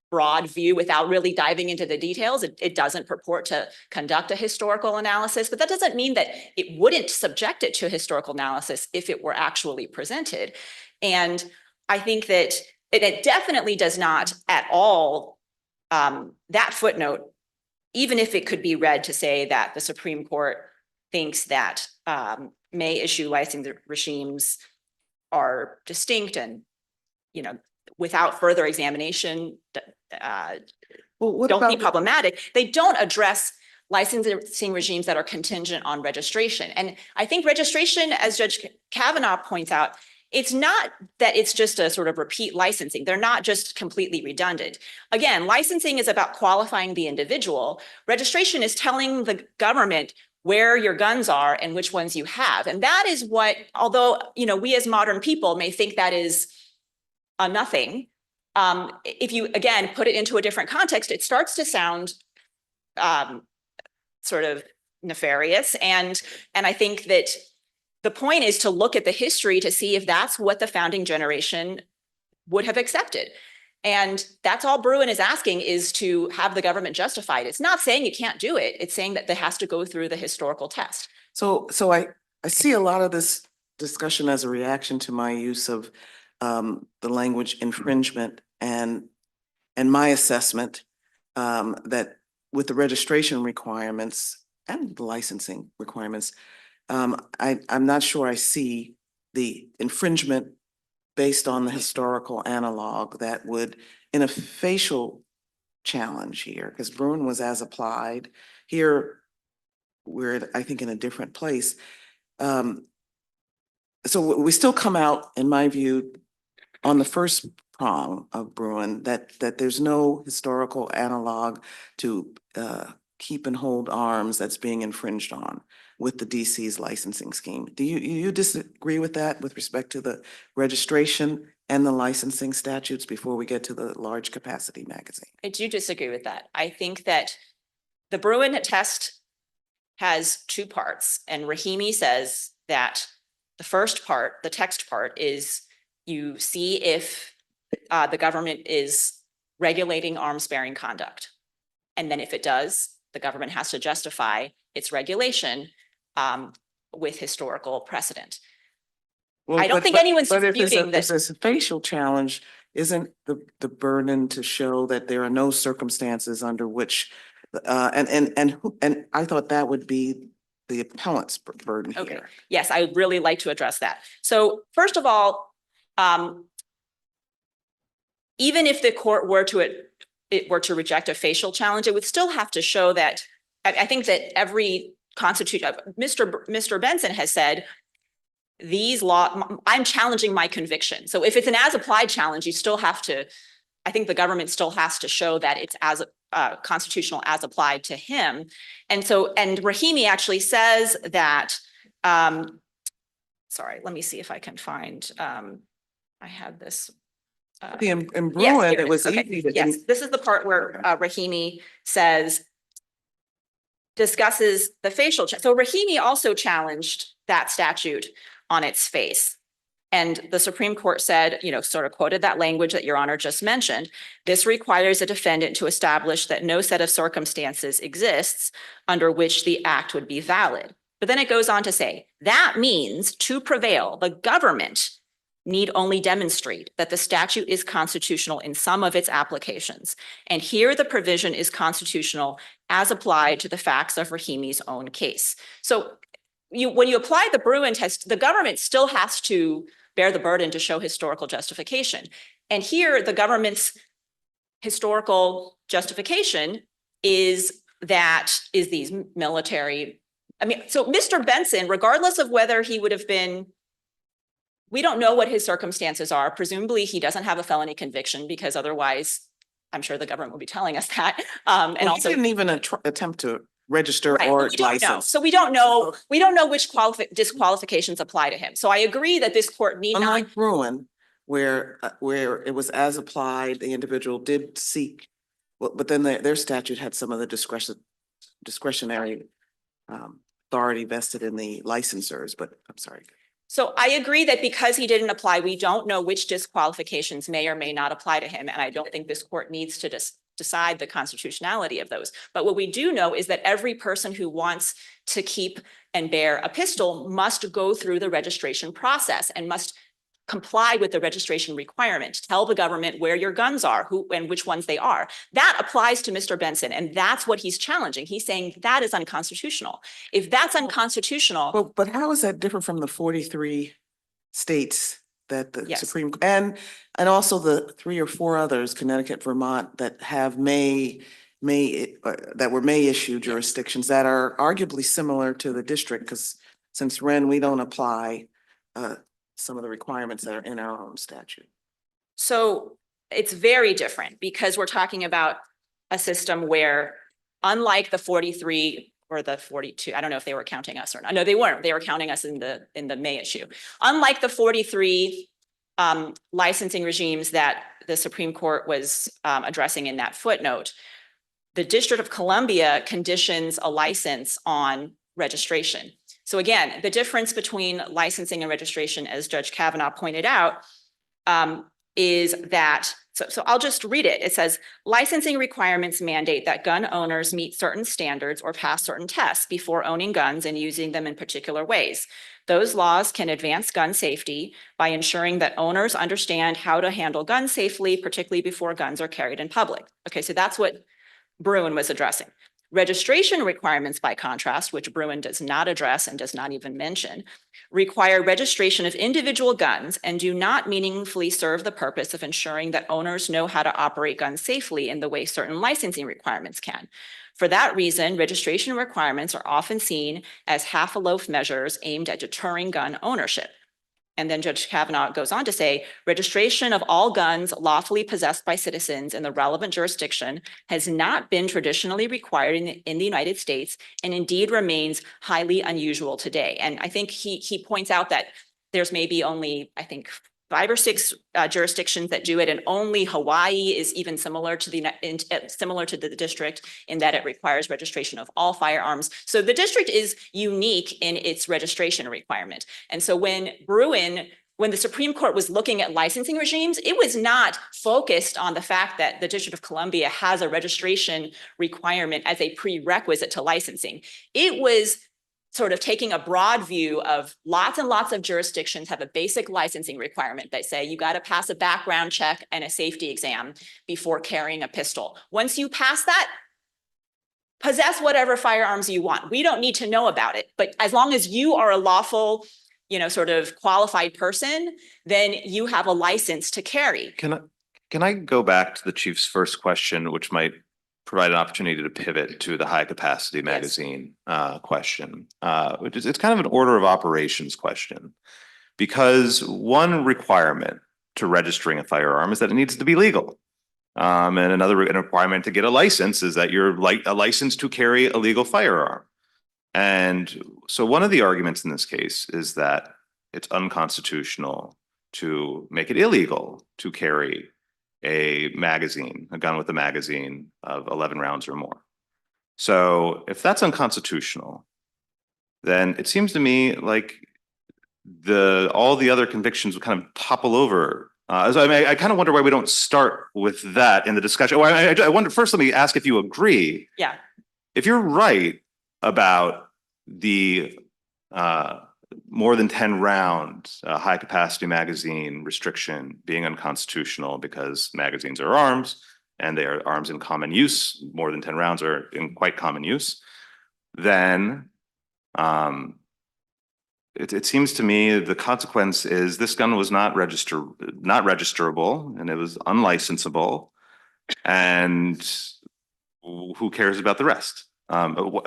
broad view without really diving into the details. It doesn't purport to conduct a historical analysis, but that doesn't mean that it wouldn't subject it to historical analysis if it were actually presented. And I think that it definitely does not at all that footnote, even if it could be read to say that the Supreme Court thinks that may issue licensing regimes are distinct and, you know, without further examination, Well, what don't be about, problematic. They don't address licensing regimes that are contingent on registration. And I think registration, as Judge Kavanaugh points out, it's not that it's just a sort of repeat licensing. They're not just completely redundant. Again, licensing is about qualifying the individual. Registration is telling the government where your guns are and which ones you have. And that is what, although, you know, we as modern people may think that is a nothing, if you, again, put it into a different context, it starts to sound sort of nefarious. And I think that the point is to look at the history to see if that's what the founding generation would have accepted. And that's all Bruen is asking, is to have the government justified. It's not saying you can't do it. It's saying that it has to go through the historical test. so I see a lot of this discussion as a reaction to my use of the language infringement and my assessment that with the registration requirements and the licensing requirements, I'm not sure I see the infringement based on the historical analog that would, in a facial challenge here, because Bruen was as applied. Here, we're, I think, in a different place. So we still come out, in my view, on the first prong of Bruen, that there's no historical analog to keep and hold arms that's being infringed on with the DC's licensing scheme. Do you disagree with that with respect to the registration and the licensing statutes before we get to the large capacity magazine? I do disagree with that. I think that the Bruen test has two parts, and Rahimi says that the first part, the text part, is you see if the government is regulating arms-bearing conduct. And then if it does, the government has to justify its regulation with historical precedent. Well, I don't think anyone's but if disputing it's that. a facial challenge, isn't the burden to show that there are no circumstances under which, and I thought that would be the appellant's burden Okay. here. Yes, I would really like to address that. So first of all, even if the court were to reject a facial challenge, it would still have to show that, I think that every constitution, Mr. Benson has said, I'm challenging my conviction. So if it's an as-applied challenge, you still have to, I think the government still has to show that it's as constitutional as applied to him. And Rahimi actually says that, sorry, let me see if I can find, I had this. In Yes, Bruen, here it was Okay. easy to. Yes, this is the part where Rahimi discusses the facial. So Rahimi also challenged that statute on its face. And the Supreme Court said, you know, sort of quoted that language that Your Honor just mentioned. This requires a defendant to establish that no set of circumstances exists under which the act would be valid. But then it goes on to say, that means to prevail, the government need only demonstrate that the statute is constitutional in some of its applications. And here the provision is constitutional as applied to the facts of Rahimi's own case. So when you apply the Bruen test, the government still has to bear the burden to show historical justification. And here the government's historical justification is these military, so Mr. Benson, regardless of whether he would have been, we don't know what his circumstances are. Presumably he doesn't have a felony conviction, because otherwise I'm sure the government will be telling us that. And He also didn't even attempt to register Right, or we don't know. license. So we don't know which disqualifications apply to him. So I agree that this court need not. Unlike Bruen, where it was as applied, the individual did seek, but then their statute had some of the discretionary authority vested in the licensors, but I'm sorry. So I agree that because he didn't apply, we don't know which disqualifications may or may not apply to him. And I don't think this court needs to decide the constitutionality of those. But what we do know is that every person who wants to keep and bear a pistol must go through the registration process and must comply with the registration requirement. Tell the government where your guns are, who and which ones they are. That applies to Mr. Benson, and that's what he's challenging. He's saying that is unconstitutional. If that's unconstitutional, But how is that different from the 43 states that the Yes. Supreme, and also the 3 or 4 others, Connecticut, Vermont, that have that were may issue jurisdictions that are arguably similar to the district, because since Wren, we don't apply some of the requirements that are in our own statute. so it's very different because we're talking about a system where, unlike the 43 or the 42, I don't know if they were counting us or not. No, they weren't. They were counting us in the May issue. Unlike the 43 licensing regimes that the Supreme Court was addressing in that footnote, the District of Columbia conditions a license on registration. So again, the difference between licensing and registration, as Judge Kavanaugh pointed out, is that, so I'll just read it. It says, licensing requirements mandate that gun owners meet certain standards or pass certain tests before owning guns and using them in particular ways. Those laws can advance gun safety by ensuring that owners understand how to handle guns safely, particularly before guns are carried in public. Okay, so that's what Bruen was addressing. Registration requirements, by contrast, which Bruen does not address and does not even mention, require registration of individual guns and do not meaningfully serve the purpose of ensuring that owners know how to operate guns safely in the way certain licensing requirements can. For that reason, registration requirements are often seen as half-a-loaf measures aimed at deterring gun ownership. And then Judge Kavanaugh goes on to say, registration of all guns lawfully possessed by citizens in the relevant jurisdiction has not been traditionally required in the United States and indeed remains highly unusual today. And I think he points out that there's maybe only, I think, 5 or 6 jurisdictions that do it, and only Hawaii is even similar to the district in that it requires registration of all firearms. So the district is unique in its registration requirement. And so when the Supreme Court was looking at licensing regimes, it was not focused on the fact that the District of Columbia has a registration requirement as a prerequisite to licensing. It was sort of taking a broad view of lots and lots of jurisdictions have a basic licensing requirement. They say you got to pass a background check and a safety exam before carrying a pistol. Once you pass that, possess whatever firearms you want. We don't need to know about it, but as long as you are a lawful, sort of qualified person, then you have a license to carry. Can I go back to the chief's first question, which might provide an opportunity to pivot to the high capacity magazine question, which is, it's kind of an order of operations question, because one requirement to registering a firearm is that it needs to be legal. And another requirement to get a license is that you're a license to carry a legal firearm. And so one of the arguments in this case is that it's unconstitutional to make it illegal to carry a gun with a magazine of 11 rounds or more. So if that's unconstitutional, then it seems to me like all the other convictions would kind of topple over. So I kind of wonder why we don't start with that in the discussion. Well, I wonder, first, let me ask if you agree. Yeah. If you're right about the more than 10 round high capacity magazine restriction being unconstitutional because magazines are arms and they are arms in common use, more than 10 rounds are in quite common use, then it seems to me the consequence is this gun was not registerable and it was unlicensable, and who cares about the rest? Walk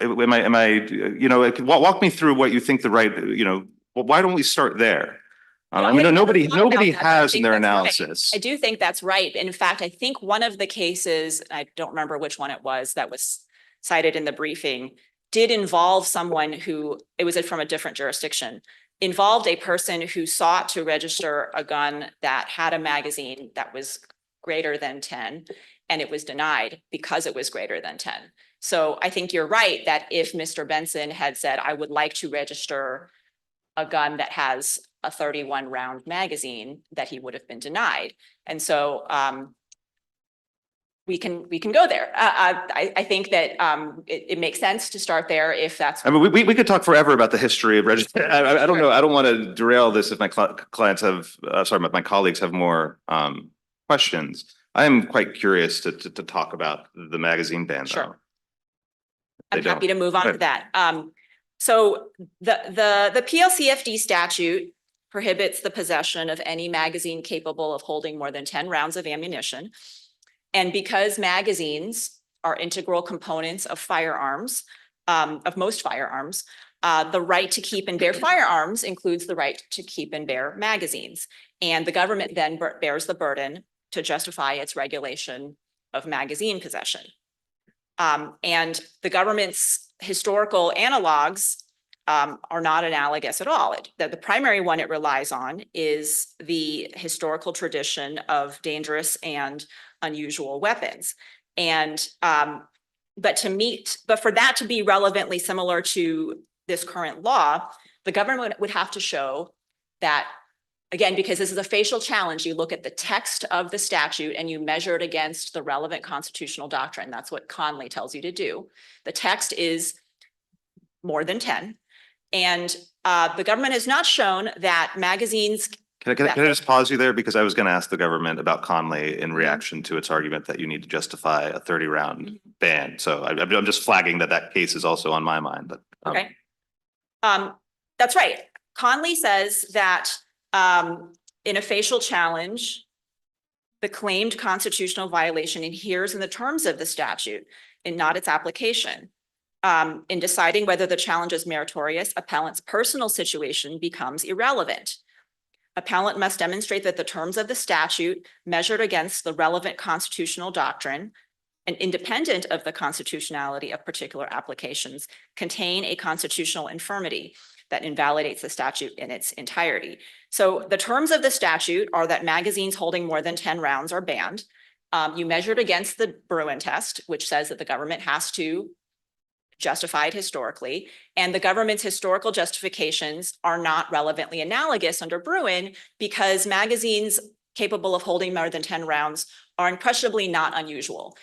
me through what you think the right, why don't we start there? I mean, nobody has in their analysis. I do think that's right. In fact, I think one of the cases, I don't remember which one it was that was cited in the briefing, did involve someone who, it was from a different jurisdiction, involved a person who sought to register a gun that had a magazine that was greater than 10, and it was denied because it was greater than 10. So I think you're right that if Mr. Benson had said, I would like to register a gun that has a 31 round magazine, that he would have been denied. And so we can go there. I think that it makes sense to start there if that's. I mean, we could talk forever about the history of registration. I don't know. I don't want to derail this if my clients have, sorry, my colleagues have more questions. I am quite curious to talk about the magazine ban though. Sure. They I'm happy don't. to move on to Good. that. So the PLCFD statute prohibits the possession of any magazine capable of holding more than 10 rounds of ammunition. And because magazines are integral components of firearms, of most firearms, the right to keep and bear firearms includes the right to keep and bear magazines. And the government then bears the burden to justify its regulation of magazine possession. And the government's historical analogs are not analogous at all. The primary one it relies on is the historical tradition of dangerous and unusual weapons. And but for that to be relevantly similar to this current law, the government would have to show that, again, because this is a facial challenge, you look at the text of the statute and you measure it against the relevant constitutional doctrine. That's what Conley tells you to do. The text is more than 10. And the government has not shown that magazines. Can I just pause you there? Because I was going to ask the government about Conley in reaction to its argument that you need to justify a 30-round ban. So I'm just flagging that case is also on my mind, but. Okay. That's right. Conley says that in a facial challenge, the claimed constitutional violation adheres in the terms of the statute and not its application. In deciding whether the challenge is meritorious, appellant's personal situation becomes irrelevant. Appellant must demonstrate that the terms of the statute measured against the relevant constitutional doctrine and independent of the constitutionality of particular applications contain a constitutional infirmity that invalidates the statute in its entirety. So the terms of the statute are that magazines holding more than 10 rounds are banned. You measured against the Bruin test, which says that the government has to justify it historically, and the government's historical justifications are not relevantly analogous under Bruin because magazines capable of holding more than 10 rounds are unquestionably not unusual.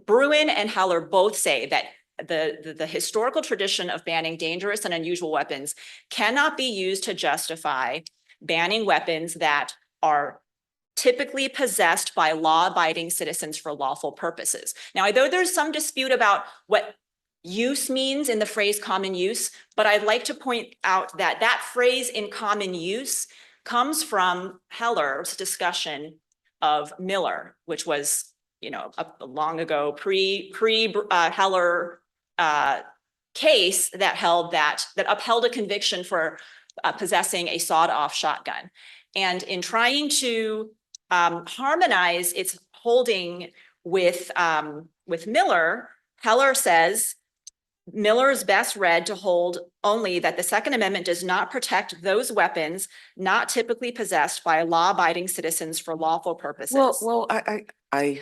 Bruin and Heller both say that the historical tradition of banning dangerous and unusual weapons cannot be used to justify banning weapons that are typically possessed by law-abiding citizens for lawful purposes. Now, although there's some dispute about what use means in the phrase common use, but I'd like to point out that that phrase in common use comes from Heller's discussion of Miller, which was, a long ago Heller case that upheld a conviction for possessing a sawed-off shotgun. And in trying to harmonize its holding with Miller, Heller says Miller is best read to hold only that the Second Amendment does not protect those weapons not typically possessed by law-abiding citizens for lawful purposes. Well, I,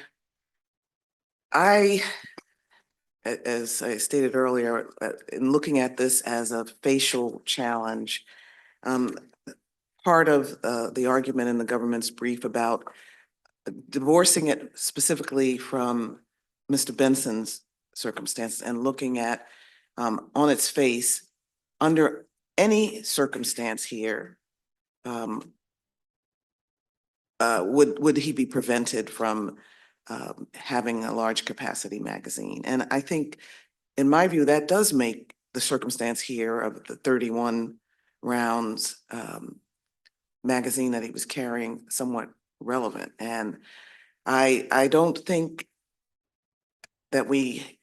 as I stated earlier, in looking at this as a facial challenge, part of the argument in the government's brief about divorcing it specifically from Mr. Benson's circumstances and looking at on its face, under any circumstance here, would he be prevented from having a large capacity magazine? And I think, in my view, that does make the circumstance here of the 31 rounds magazine that he was carrying somewhat relevant. And I don't think that we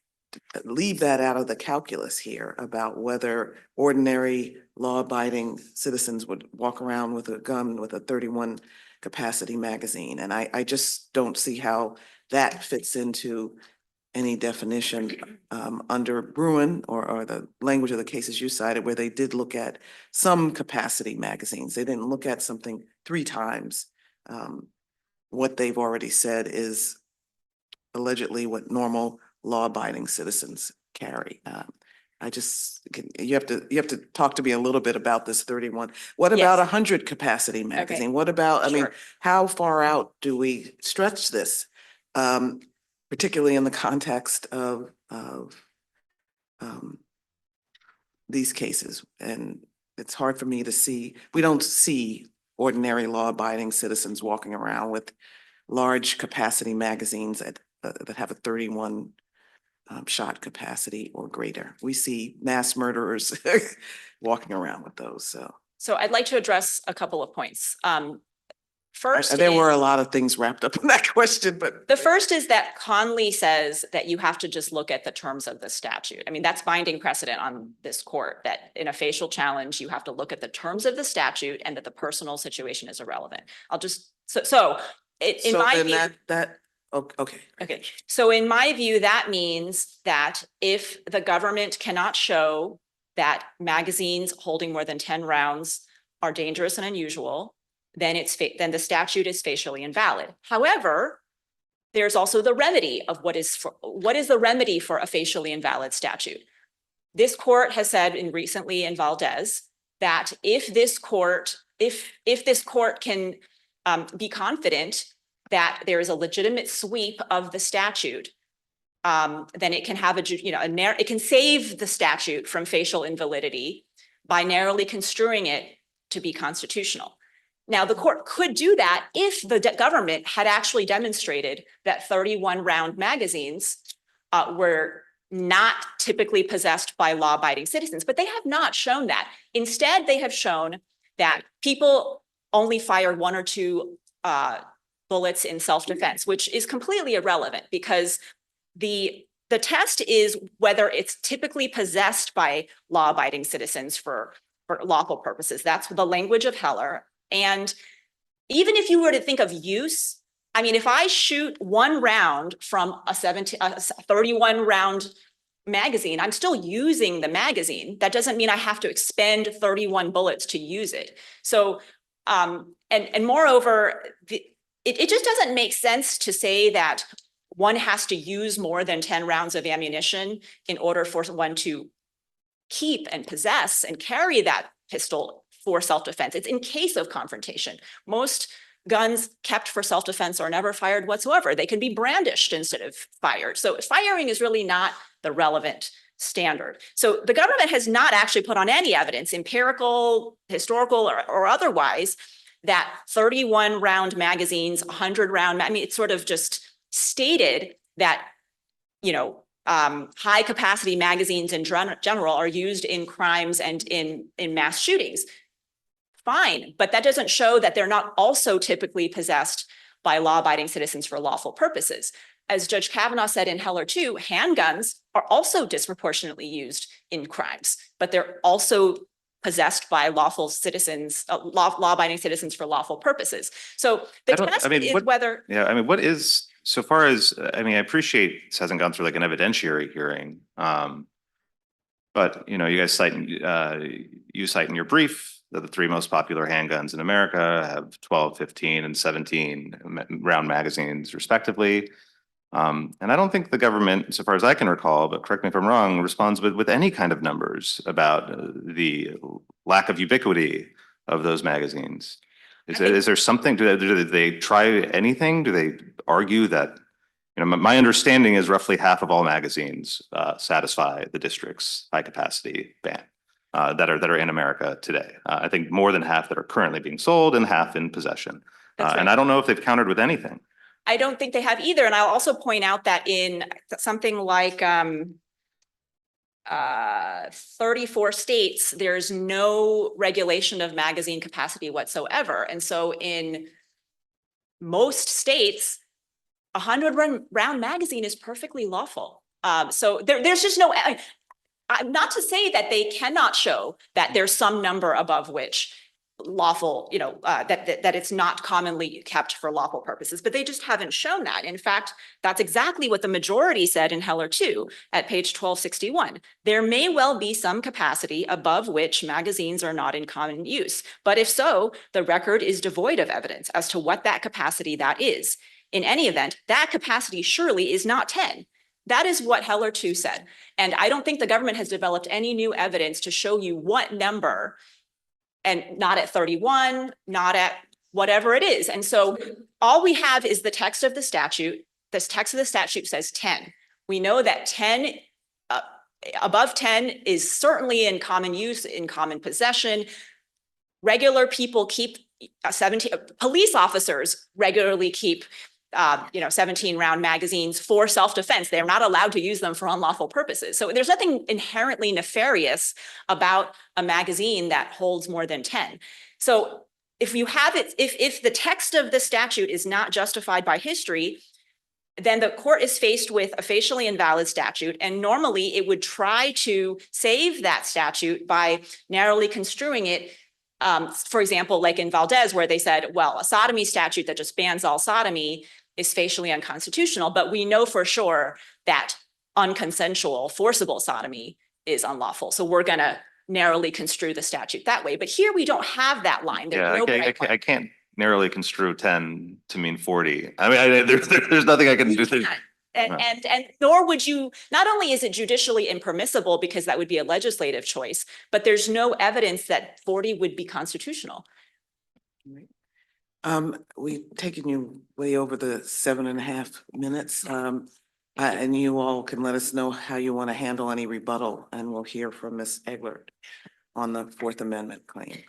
leave that out of the calculus here about whether ordinary law-abiding citizens would walk around with a gun with a 31 capacity magazine. And I just don't see how that fits into any definition under Bruin or the language of the cases you cited, where they did look at some capacity magazines. They didn't look at something 3 times what they've already said is allegedly what normal law-abiding citizens carry. You have to talk to me a little bit about this 31. What about 100 capacity magazine? What about, I mean, Sure. how far out do we stretch this? particularly in the context of these cases. And it's hard for me to see, we don't see ordinary law-abiding citizens walking around with large capacity magazines that have a 31 shot capacity or greater. We see mass murderers walking around with those, so. So I'd like to address a couple of points. First, There were is- a lot of things wrapped up in that question, but. the first is that Conley says that you have to just look at the terms of the statute. I mean, that's binding precedent on this court, that in a facial challenge, you have to look at the terms of the statute and that the personal situation is irrelevant. I'll just, in So my then view. okay. Okay, so in my view, that means that if the government cannot show that magazines holding more than 10 rounds are dangerous and unusual, then then the statute is facially invalid. However, there's also the remedy of what is the remedy for a facially invalid statute. This court has said recently in Valdez that if this court can be confident that there is a legitimate sweep of the statute, then it can have it can save the statute from facial invalidity by narrowly construing it to be constitutional. Now, the court could do that if the government had actually demonstrated that 31 round magazines were not typically possessed by law-abiding citizens, but they have not shown that. Instead, they have shown that people only fire 1 or 2 bullets in self-defense, which is completely irrelevant because the test is whether it's typically possessed by law-abiding citizens for lawful purposes. That's the language of Heller. And even if you were to think of use, I mean, if I shoot 1 round from a 31 round magazine, I'm still using the magazine. That doesn't mean I have to expend 31 bullets to use it. So, and moreover, it just doesn't make sense to say that one has to use more than 10 rounds of ammunition in order for one to keep and possess and carry that pistol for self-defense. It's in case of confrontation. Most guns kept for self-defense are never fired whatsoever. They can be brandished instead of fired. So firing is really not the relevant standard. So the government has not actually put on any evidence, empirical, historical, or otherwise, that 31 round magazines, 100 round, I mean, it's sort of just stated that, high capacity magazines in general are used in crimes and in mass shootings. Fine, but that doesn't show that they're not also typically possessed by law-abiding citizens for lawful purposes. As Judge Kavanaugh said in Heller 2, handguns are also disproportionately used in crimes, but they're also possessed by lawful citizens, law-abiding citizens for lawful purposes. So the test is whether. Yeah, I mean, what is, so far as, I mean, I appreciate this hasn't gone through like an evidentiary hearing. But, you guys cite in your brief that the 3 most popular handguns in America have 12, 15, and 17 round magazines respectively. And I don't think the government, so far as I can recall, but correct me if I'm wrong, responds with any kind of numbers about the lack of ubiquity of those magazines. Is there something, do they try anything? Do they argue that, my understanding is roughly half of all magazines satisfy the district's high capacity ban that are in America today. I think more than half that are currently being sold and half in possession. That's right. And I don't know if they've countered with anything. I don't think they have either. And I'll also point out that in something like 34 states, there's no regulation of magazine capacity whatsoever. And so in most states, 100 round magazine is perfectly lawful. So there's just no, not to say that they cannot show that there's some number above which lawful, that it's not commonly kept for lawful purposes, but they just haven't shown that. In fact, that's exactly what the majority said in Heller 2 at page 1261. There may well be some capacity above which magazines are not in common use, but if so, the record is devoid of evidence as to what that capacity that is. In any event, that capacity surely is not 10. That is what Heller 2 said. And I don't think the government has developed any new evidence to show you what number, and not at 31, not at whatever it is. And so all we have is the text of the statute this text of the statute says 10. We know that 10, above 10 is certainly in common use, in common possession. Regular people keep 17, police officers regularly keep 17 round magazines for self-defense. They're not allowed to use them for unlawful purposes. So there's nothing inherently nefarious about a magazine that holds more than 10. So if you have it, if the text of the statute is not justified by history, then the court is faced with a facially invalid statute. And normally it would try to save that statute by narrowly construing it. For example, like in Valdez, where they said, well, a sodomy statute that just bans all sodomy is facially unconstitutional, but we know for sure that unconsensual, forcible sodomy is unlawful. So we're going to narrowly construe the statute that way. But here we don't have that line. There's Yeah, no I bright line. can't, I can't narrowly construe 10 to mean 40. I mean, there's nothing I can do. And nor would you, not only is it judicially impermissible because that would be a legislative choice, but there's no evidence that 40 would be constitutional. We've taken you way over the 7.5 minutes. And you all can let us know how you want to handle any rebuttal, and we'll hear from Ms. Eglert on the Fourth Amendment claim.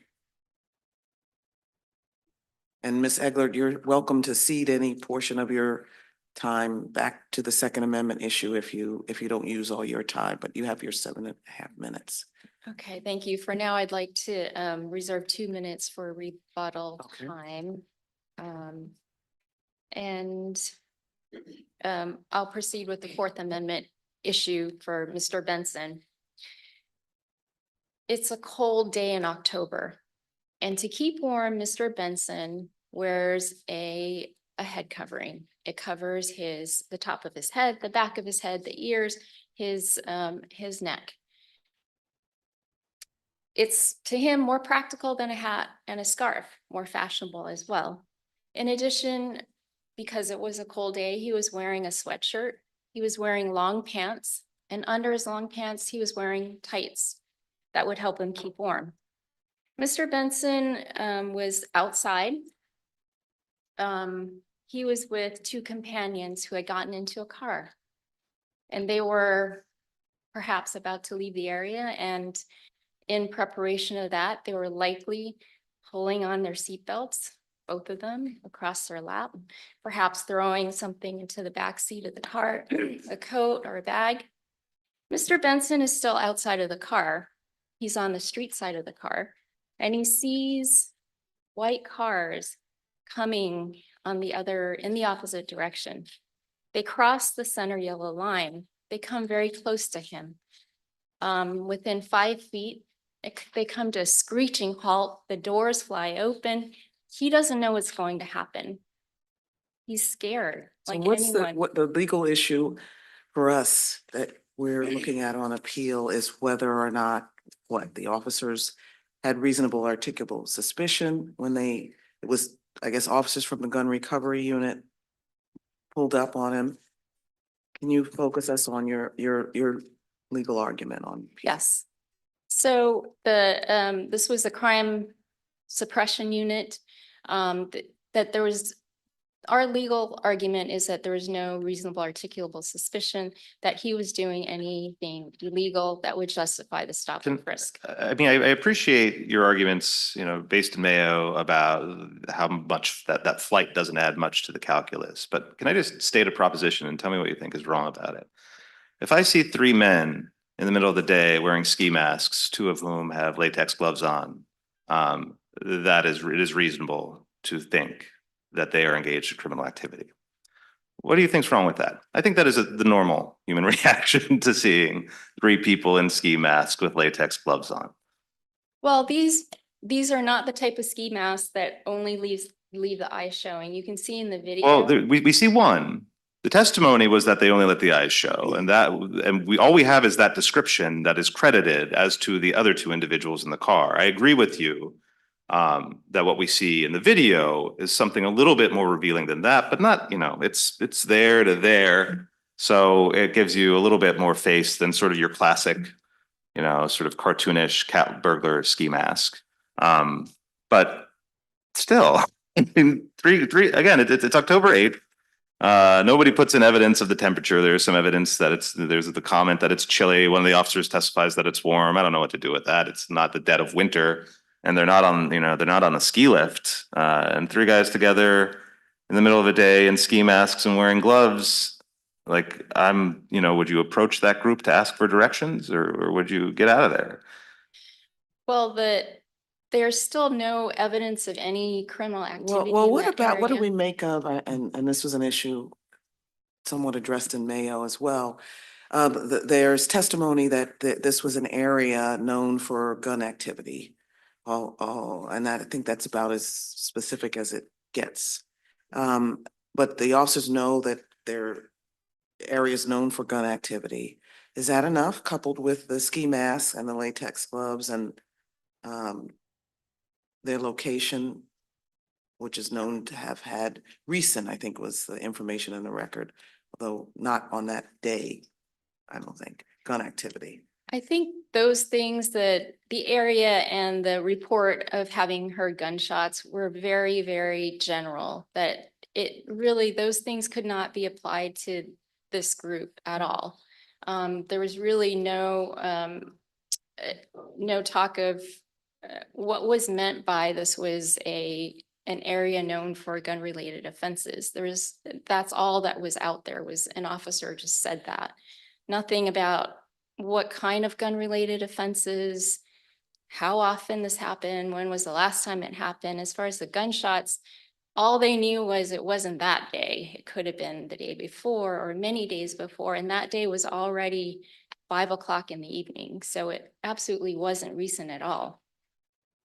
And Ms. Eglert, you're welcome to cede any portion of your time back to the Second Amendment issue if you don't use all your time, but you have your 7.5 minutes. Okay, thank you. For now, I'd like to reserve 2 minutes for rebuttal Okay. time. I'll proceed with the Fourth Amendment issue for Mr. Benson. It's a cold day in October, and to keep warm, Mr. Benson wears a head covering. It covers the top of his head, the back of his head, the ears, his neck. It's to him more practical than a hat and a scarf, more fashionable as well. In addition, because it was a cold day, he was wearing a sweatshirt, he was wearing long pants, and under his long pants, he was wearing tights that would help him keep warm. Mr. Benson was outside. He was with 2 companions who had gotten into a car, and they were perhaps about to leave the area, and in preparation of that, they were likely pulling on their seatbelts, both of them, across their lap, perhaps throwing something into the back seat of the car, a coat or a bag. Mr. Benson is still outside of the car. He's on the street side of the car, and he sees white cars coming in the opposite direction. They cross the center yellow line. They come very close to him. Within 5 feet, they come to a screeching halt. The doors fly open. He doesn't know what's going to happen. He's scared, So like what's anyone. what the legal issue for us that we're looking at on appeal is whether or not the officers had reasonable articulable suspicion when it was, I guess, officers from the gun recovery unit pulled up on him. Can you focus us on your legal argument on appeal? Yes. So this was a crime suppression unit. Our legal argument is that there was no reasonable articulable suspicion that he was doing anything illegal that would justify the stop and frisk. I mean, I appreciate your arguments, based in Mayo about how much that flight doesn't add much to the calculus. But can I just state a proposition and tell me what you think is wrong about it? If I see 3 men in the middle of the day wearing ski masks, 2 of whom have latex gloves on, it is reasonable to think that they are engaged in criminal activity. What do you think's wrong with that? I think that is the normal human reaction to seeing 3 people in ski masks with latex gloves on. Well, these are not the type of ski masks that only leave the eyes showing. You can see in the video. Well, we see one. The testimony was that they only let the eyes show, and all we have is that description that is credited as to the other 2 individuals in the car. I agree with you that what we see in the video is something a little bit more revealing than that, but not, it's there to there. So it gives you a little bit more face than sort of your classic, sort of cartoonish cat burglar ski mask. But still, in three again, it's October 8th. Nobody puts in evidence of the temperature. There's some evidence that there's the comment that it's chilly. One of the officers testifies that it's warm. I don't know what to do with that. It's not the dead of winter and they're not on a ski lift. And three guys together in the middle of a day in ski masks and wearing gloves. Like would you approach that group to ask for directions or would you get out of there? Well, there's still no evidence of any criminal activity. Well, in what that about, what do area. we make of, and this was an issue somewhat addressed in Mayo as well. There's testimony that this was an area known for gun activity. And I think that's about as specific as it gets. But the officers know that there are areas known for gun activity. Is that enough, coupled with the ski masks and the latex gloves and their location, which is known to have had recent, I think was the information in the record, although not on that day, I don't think, gun activity. I think those things, that the area and the report of having heard gunshots were very, very general, that it really, those things could not be applied to this group at all. There was really no talk of what was meant by this was an area known for gun-related offenses. That's all that was out there, was an officer just said that. Nothing about what kind of gun-related offenses, how often this happened, when was the last time it happened. As far as the gunshots, all they knew was it wasn't that day. It could have been the day before or many days before, and that day was already 5 o'clock in the evening. So it absolutely wasn't recent at all.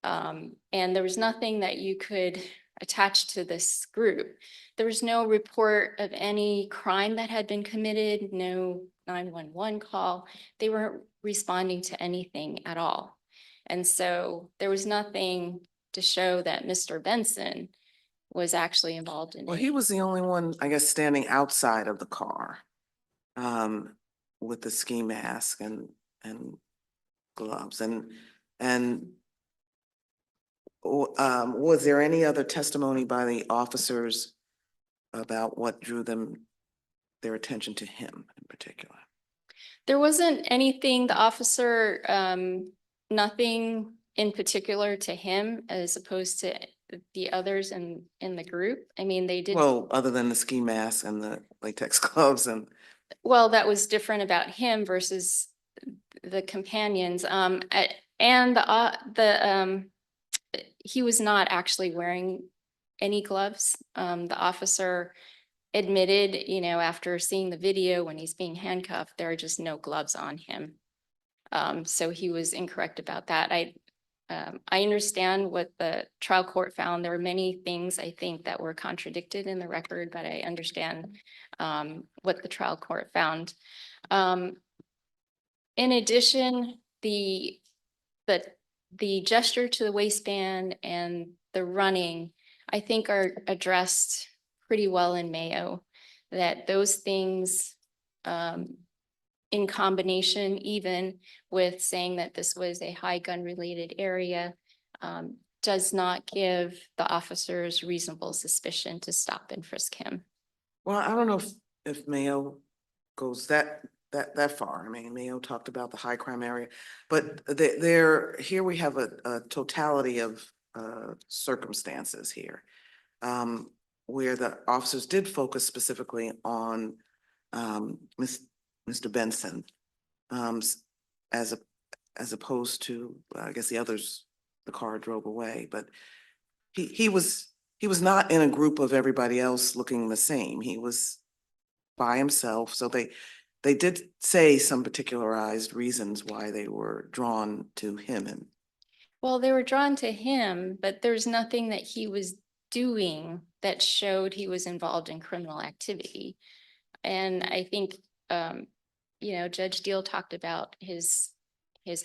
And there was nothing that you could attach to this group. There was no report of any crime that had been committed, no 911 call. They weren't responding to anything at all. And so there was nothing to show that Mr. Benson was actually involved in it. Well, he was the only one, I guess, standing outside of the car with the ski mask and gloves and was there any other testimony by the officers about what drew their attention to him in particular? There wasn't anything, the officer, nothing in particular to him as opposed to the others in the group. I mean, they did. Well, other than the ski mask and the latex gloves and. Well, that was different about him versus the companions. He was not actually wearing any gloves. The officer admitted, after seeing the video when he's being handcuffed, there are just no gloves on him. So he was incorrect about that. I understand what the trial court found. There were many things I think that were contradicted in the record, but I understand what the trial court found. In addition, the gesture to the waistband and the running, I think are addressed pretty well in Mayo, that those things in combination, even with saying that this was a high gun related area, does not give the officers reasonable suspicion to stop and frisk him. Well, I don't know if Mayo goes that far. I mean, Mayo talked about the high crime area, but here we have a totality of circumstances here, where the officers did focus specifically on Mr. Benson, as opposed to, I guess the others, the car drove away, but he was not in a group of everybody else looking the same. He was by himself. So they did say some particularized reasons why they were drawn to him. Well, they were drawn to him, but there's nothing that he was doing that showed he was involved in criminal activity. And I think, Judge Deal talked about his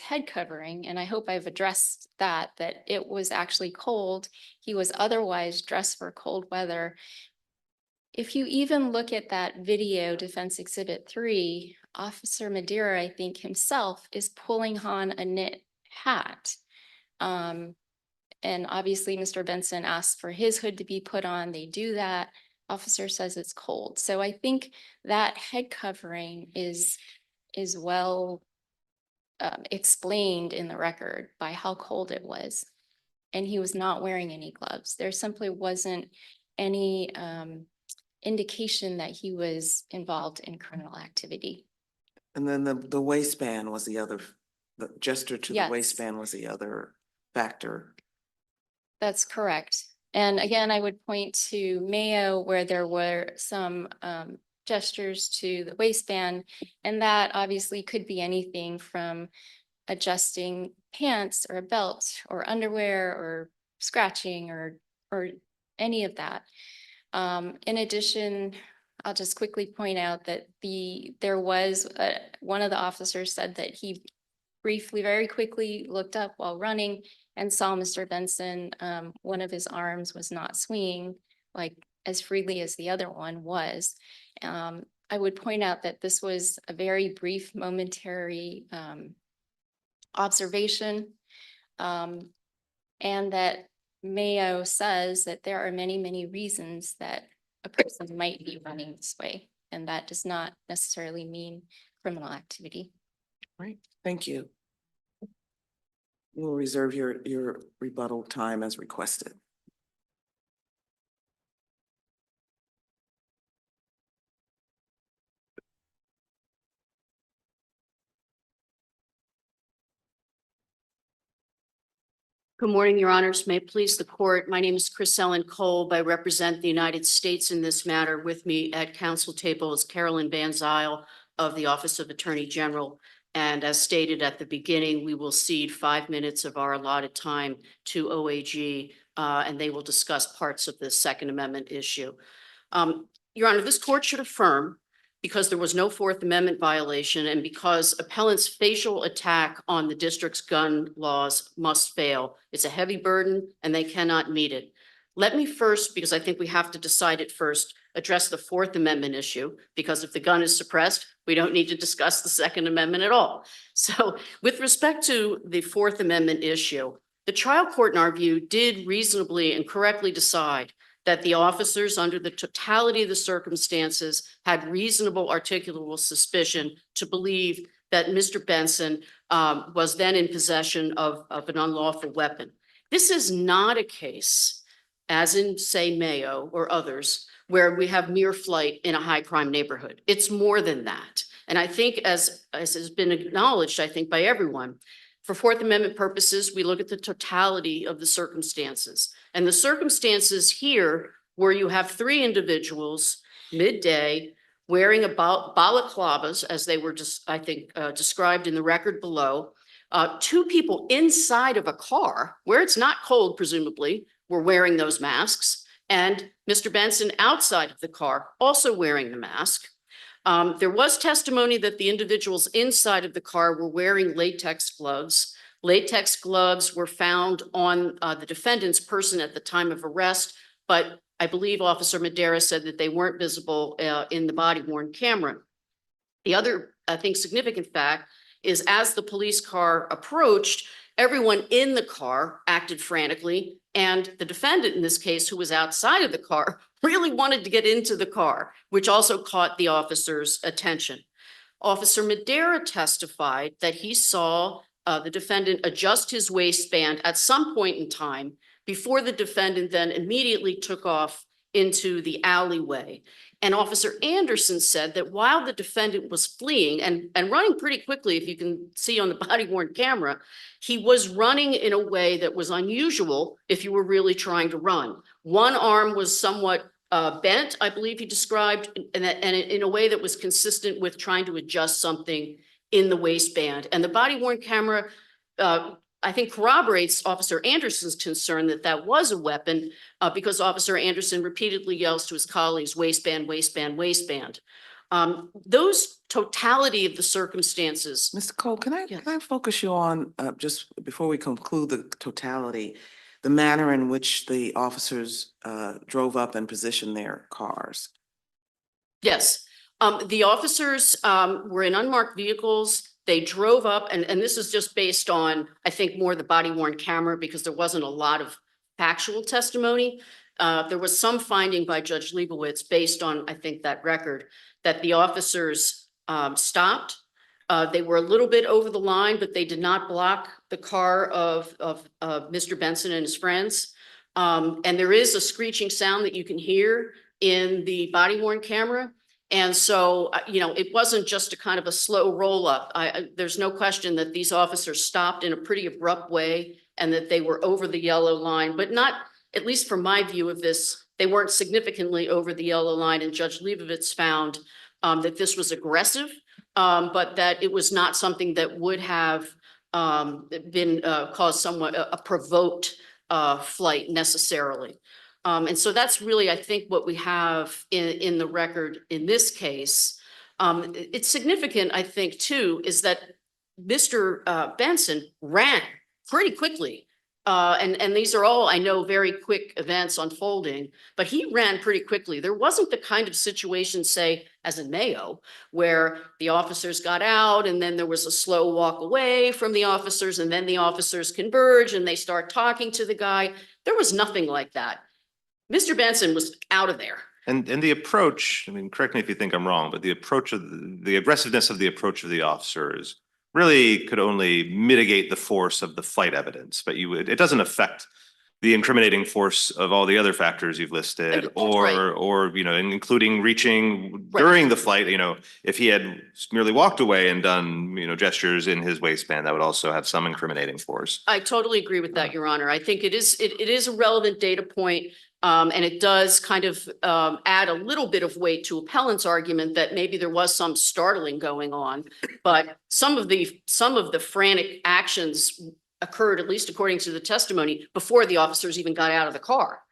head covering, and I hope I've addressed that it was actually cold. He was otherwise dressed for cold weather. If you even look at that video, Defense Exhibit 3, Officer Madeira, I think himself, is pulling on a knit hat. And obviously Mr. Benson asked for his hood to be put on. They do that. officer says it's cold. So I think that head covering is well explained in the record by how cold it was. And he was not wearing any gloves. There simply wasn't any indication that he was involved in criminal activity. And then the waistband was the other, the gesture to the Yes. waistband was the other factor. That's correct. And again, I would point to Mayo where there were some gestures to the waistband. And that obviously could be anything from adjusting pants or a belt or underwear or scratching or any of that. In addition, I'll just quickly point out that there was one of the officers said that he briefly, very quickly looked up while running and saw Mr. Benson. One of his arms was not swinging like as freely as the other one was. I would point out that this was a very brief momentary observation, and that Mayo says that there are many, many reasons that a person might be running this way, and that does not necessarily mean criminal activity. Right, thank you. We'll reserve your rebuttal time as requested. Good morning, Your Honors. May it please the court. My name is Chris Ellen Kolb. I represent the United States in this matter. With me at council table is Carolyn Van Zyl of the Office of Attorney General. And as stated at the beginning, we will cede 5 minutes of our allotted time to OAG, and they will discuss parts of the Second Amendment issue. Your Honor, this court should affirm because there was no Fourth Amendment violation and because appellant's facial attack on the district's gun laws must fail. It's a heavy burden and they cannot meet it. Let me first, because I think we have to decide it first, address the Fourth Amendment issue, because if the gun is suppressed, we don't need to discuss the Second Amendment at all. So with respect to the Fourth Amendment issue, the trial court in our view did reasonably and correctly decide that the officers under the totality of the circumstances had reasonable articulable suspicion to believe that Mr. Benson was then in possession of an unlawful weapon. This is not a case, as in, say, Mayo or others, where we have mere flight in a high crime neighborhood. It's more than that. And I think as has been acknowledged, I think by everyone, for Fourth Amendment purposes, we look at the totality of the circumstances. And the circumstances here where you have 3 individuals midday wearing balaclavas, as they were just, I think, described in the record below, 2 people inside of a car where it's not cold, presumably, were wearing those masks, and Mr. Benson outside of the car also wearing the mask. There was testimony that the individuals inside of the car were wearing latex gloves. Latex gloves were found on the defendant's person at the time of arrest, but I believe Officer Madera said that they weren't visible in the body-worn camera. The other, I think, significant fact is as the police car approached, everyone in the car acted frantically, and the defendant in this case, who was outside of the car, really wanted to get into the car, which also caught the officer's attention. Officer Madera testified that he saw the defendant adjust his waistband at some point in time before the defendant then immediately took off into the alleyway. And Officer Anderson said that while the defendant was fleeing and running pretty quickly, if you can see on the body-worn camera, he was running in a way that was unusual if you were really trying to run. One arm was somewhat bent, I believe he described, and in a way that was consistent with trying to adjust something in the waistband. And the body-worn camera, I think, corroborates Officer Anderson's concern that that was a weapon because Officer Anderson repeatedly yells to his colleagues, waistband, waistband, waistband. Those totality of the circumstances. Mr. Cole, Yes. can I focus you on, just before we conclude the totality, the manner in which the officers drove up and positioned their cars? Yes, the officers were in unmarked vehicles. They drove up, and this is just based on, I think, more the body-worn camera because there wasn't a lot of factual testimony. There was some finding by Judge Leibowitz based on, I think, that record, that the officers stopped. They were a little bit over the line, but they did not block the car of Mr. Benson and his friends. And there is a screeching sound that you can hear in the body worn camera. And so, you know, it wasn't just a kind of a slow roll up. There's no question that these officers stopped in a pretty abrupt way and that they were over the yellow line, but not, at least from my view of this, they weren't significantly over the yellow line. And Judge Leibowitz found that this was aggressive, but that it was not something that would have been caused somewhat a provoked flight necessarily. And so that's really, I think, what we have in the record in this case. It's significant, I think, too, is that Mr. Benson ran pretty quickly. And these are all, I know, very quick events unfolding, but he ran pretty quickly. There wasn't the kind of situation, say, as in Mayo, where the officers got out and then there was a slow walk away from the officers and then the officers converge and they start talking to the guy. There was nothing like that. Mr. Benson was out of there. And the approach, I mean, correct me if you think I'm wrong, but the approach of the aggressiveness of the approach of the officers really could only mitigate the force of the flight evidence, but it doesn't affect the incriminating force of all the other factors you've listed, That's right. or, you know, including reaching Right. during the flight, you know, if he had merely walked away and done, you know, gestures in his waistband, that would also have some incriminating force. I totally agree with that, Your Honor. I think it is a relevant data point. And it does kind of add a little bit of weight to appellant's argument that maybe there was some startling going on. But some of the frantic actions occurred, at least according to the testimony, before the officers even got out of the car.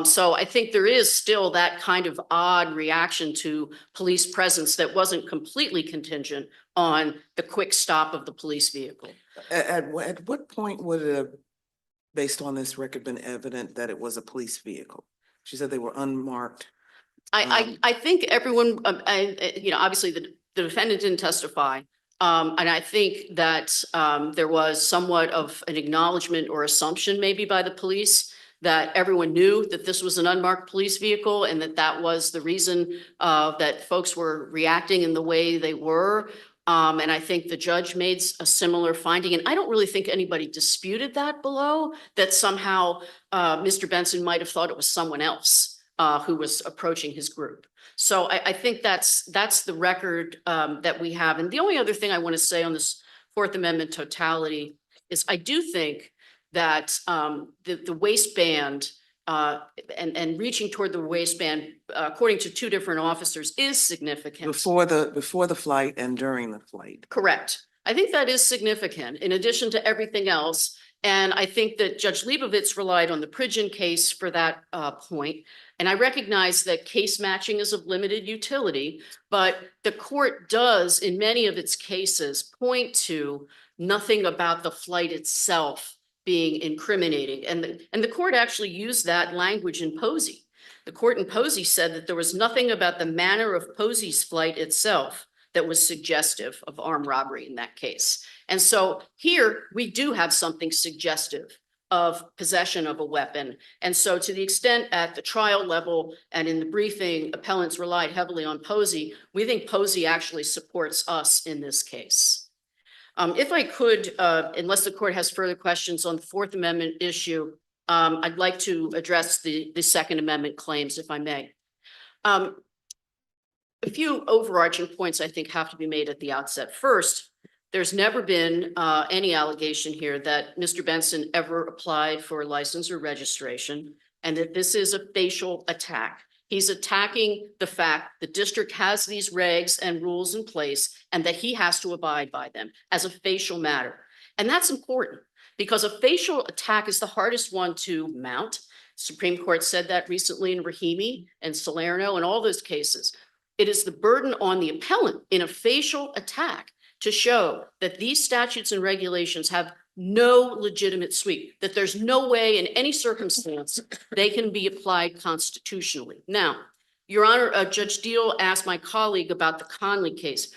So I think there is still that kind of odd reaction to police presence that wasn't completely contingent on the quick stop of the police vehicle. At what point would it have, based on this record, been evident that it was a police vehicle? She said they were unmarked. I think everyone, you know, obviously the defendant didn't testify. And I think that there was somewhat of an acknowledgement or assumption maybe by the police that everyone knew that this was an unmarked police vehicle and that was the reason that folks were reacting in the way they were. And I think the judge made a similar finding, and I don't really think anybody disputed that below, that somehow Mr. Benson might have thought it was someone else who was approaching his group. So I think that's the record that we have. And the only other thing I want to say on this Fourth Amendment totality is I do think that the waistband and reaching toward the waistband, according to two different officers, is significant. Before the flight and during the flight. Correct. I think that is significant in addition to everything else. And I think that Judge Leibowitz relied on the Pridgeon case for that point. And I recognize that case matching is of limited utility, but the court does in many of its cases point to nothing about the flight itself being incriminating. And the court actually used that language in Posey. The court in Posey said that there was nothing about the manner of Posey's flight itself that was suggestive of armed robbery in that case. And so here we do have something suggestive of possession of a weapon. And so to the extent at the trial level and in the briefing, appellants relied heavily on Posey, we think Posey actually supports us in this case. If I could, unless the court has further questions on the Fourth Amendment issue, I'd like to address the Second Amendment claims, if I may. A few overarching points I think have to be made at the outset. First, there's never been any allegation here that Mr. Benson ever applied for a license or registration, and that this is a facial attack. He's attacking the fact the district has these regs and rules in place and that he has to abide by them as a facial matter. And that's important because a facial attack is the hardest one to mount. Supreme Court said that recently in Rahimi and Salerno and all those cases. It is the burden on the appellant in a facial attack to show that these statutes and regulations have no legitimate sweep, that there's no way in any circumstance they can be applied constitutionally. Now, Your Honor, Judge Deal asked my colleague about the Conley case.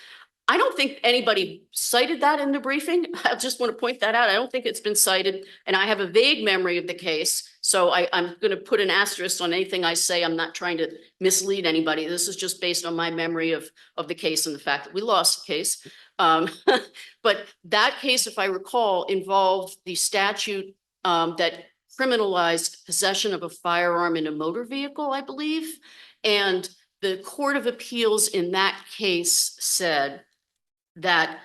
I don't think anybody cited that in the briefing. I just want to point that out. I don't think it's been cited, and I have a vague memory of the case. So So I'm going to put an asterisk on anything I say. I'm not trying to mislead anybody. This is just based on my memory of the case and the fact that we lost the case. But that case, if I recall, involved the statute that criminalized possession of a firearm in a motor vehicle, I believe. And the Court of Appeals in that case said that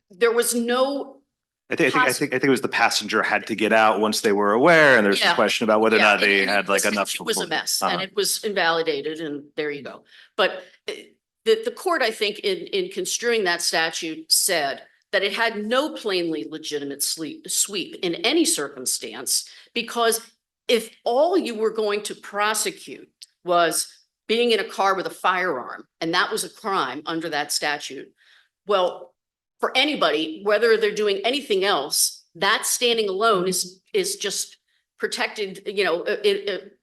there was no I think it was the passenger had to get out once they were aware, and there's a Yeah. question about whether or not Yeah, they and had like enough. It was a mess Uh-huh. and it was invalidated and there you go. But the court, I think, in construing that statute said that it had no plainly legitimate sweep in any circumstance, because if all you were going to prosecute was being in a car with a firearm, and that was a crime under that statute, well, for anybody, whether they're doing anything else, that standing alone is just protected,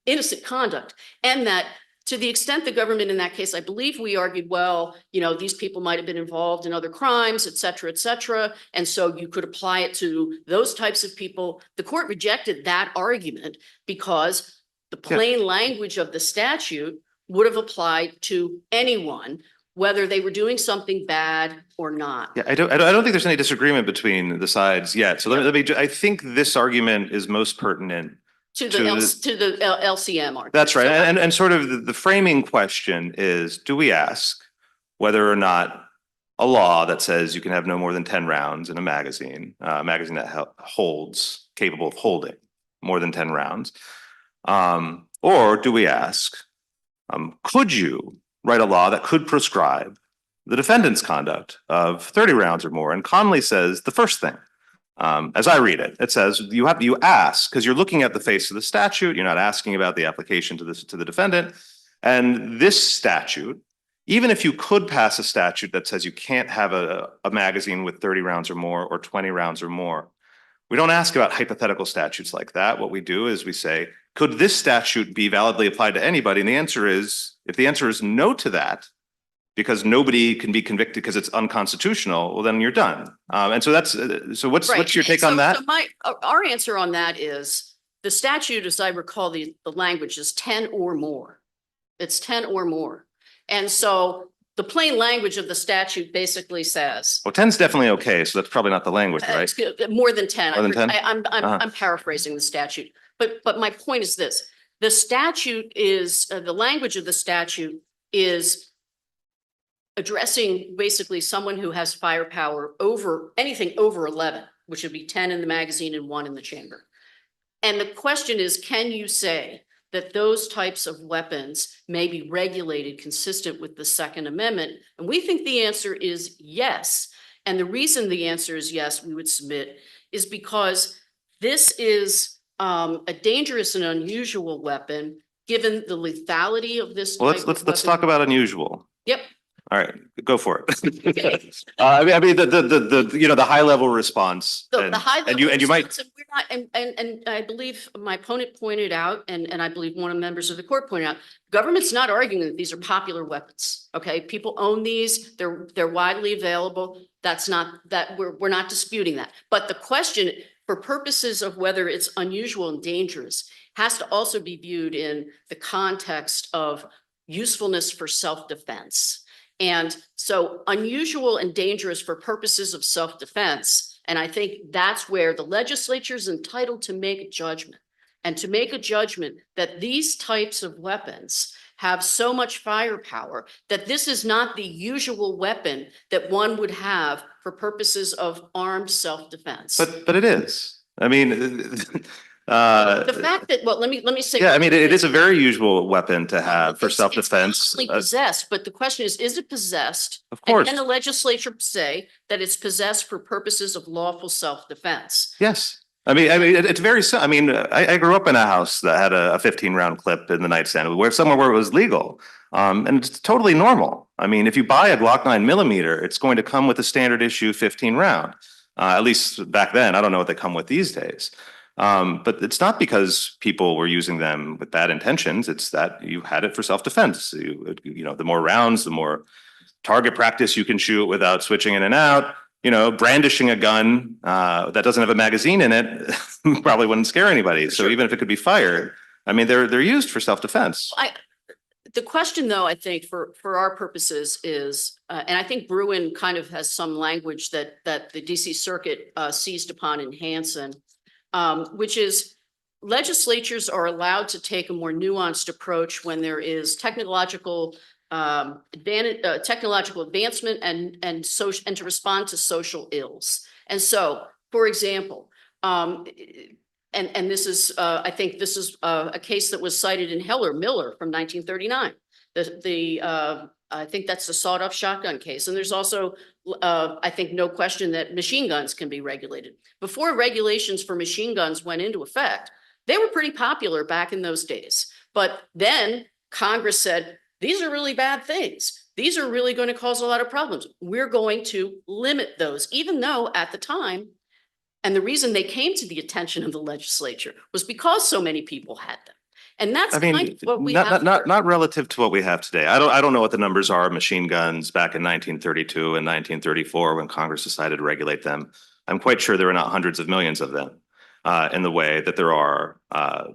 innocent conduct. And that to the extent the government in that case, I believe we argued, well, these people might have been involved in other crimes, et cetera, et cetera. And so you could apply it to those types of people. The court rejected that argument because the plain language of the statute would have applied to anyone, whether they were doing something bad or not. Yeah, I don't think there's any disagreement between the sides yet. So I think this argument is most pertinent. To the LCM argument. That's right. So And sort of the framing question is, do we ask whether or not a law that says you can have no more than 10 rounds in a magazine that holds, capable of holding more than 10 rounds, or do we ask, could you write a law that could prescribe the defendant's conduct of 30 rounds or more? And Conley says the first thing, as I read it, it says you ask, because you're looking at the face of the statute, you're not asking about the application to the defendant. And this statute, even if you could pass a statute that says you can't have a magazine with 30 rounds or more or 20 rounds or more, we don't ask about hypothetical statutes like that. What we do is we say, could this statute be validly applied to anybody? And the answer is, if the answer is no to that, because nobody can be convicted because it's unconstitutional, well, then you're done. And so what's your take on that? So our answer on that is the statute, as I recall, the language is 10 or more. It's 10 or more. And so the plain language of the statute basically says. Well, 10's definitely okay. So that's probably not the language, right? It's good, more than 10. More than 10? I'm paraphrasing the statute, but my point is this. The statute is, the language of the statute is addressing basically someone who has firepower over anything over 11, which would be 10 in the magazine and 1 in the chamber. And the question is, can you say that those types of weapons may be regulated consistent with the Second Amendment? And we think the answer is yes. And the reason the answer is yes, we would submit, is because this is a dangerous and unusual weapon, given the lethality of this. Well, type of let's weapon. talk about unusual. Yep. All right, go for it. Okay. I mean, the high level response. The high level. And you might. response, and we're not, and I believe my opponent pointed out, and I believe one of the members of the court pointed out, government's not arguing that these are popular weapons. Okay, people own these, they're widely available. That's not, that we're not disputing that. But the question, for purposes of whether it's unusual and dangerous, has to also be viewed in the context of usefulness for self-defense. And so unusual and dangerous for purposes of self-defense. And I think that's where the legislature is entitled to make a judgment, and to make a judgment that these types of weapons have so much firepower that this is not the usual weapon that one would have for purposes of armed self-defense. But it is. I mean, The fact that, well, let me say. yeah, I mean, it is a very usual weapon to have for It's self-defense. possibly Possessed, but the question is it possessed? Of course. And can the legislature say that it's possessed for purposes of lawful self-defense? Yes. I mean, it's very, I mean, I grew up in a house that had a 15-round clip in the nightstand, somewhere where it was legal. And it's totally normal. I mean, if you buy a Glock 9mm, it's going to come with a standard issue 15-round. At least back then. I don't know what they come with these days. But it's not because people were using them with bad intentions. It's that you had it for self-defense. You know, the more rounds, the more target practice you can shoot without switching in and out. You know, brandishing a gun that doesn't have a magazine in it, probably wouldn't scare anybody. So Sure. even if it could be fired, I mean, they're used for self-defense. The question though, I think for our purposes is, and I think Bruin kind of has some language that the DC Circuit seized upon in Hansen, which is legislatures are allowed to take a more nuanced approach when there is technological advancement and to respond to social ills. And so, for example, and this is, I think this is a case that was cited in Miller from 1939. I think that's the sawed-off shotgun case. And there's also, I think, no question that machine guns can be regulated. Before regulations for machine guns went into effect, they were pretty popular back in those days. But then Congress said, these are really bad things. These are really going to cause a lot of problems. We're going to limit those, even though at the time, and the reason they came to the attention of the legislature was because so many people had them. And that's I kind mean, of what we have. not relative to what we have today. I don't know what the numbers are of machine guns back in 1932 and 1934 when Congress decided to regulate them. I'm quite sure there are not hundreds of millions of them in the way that there are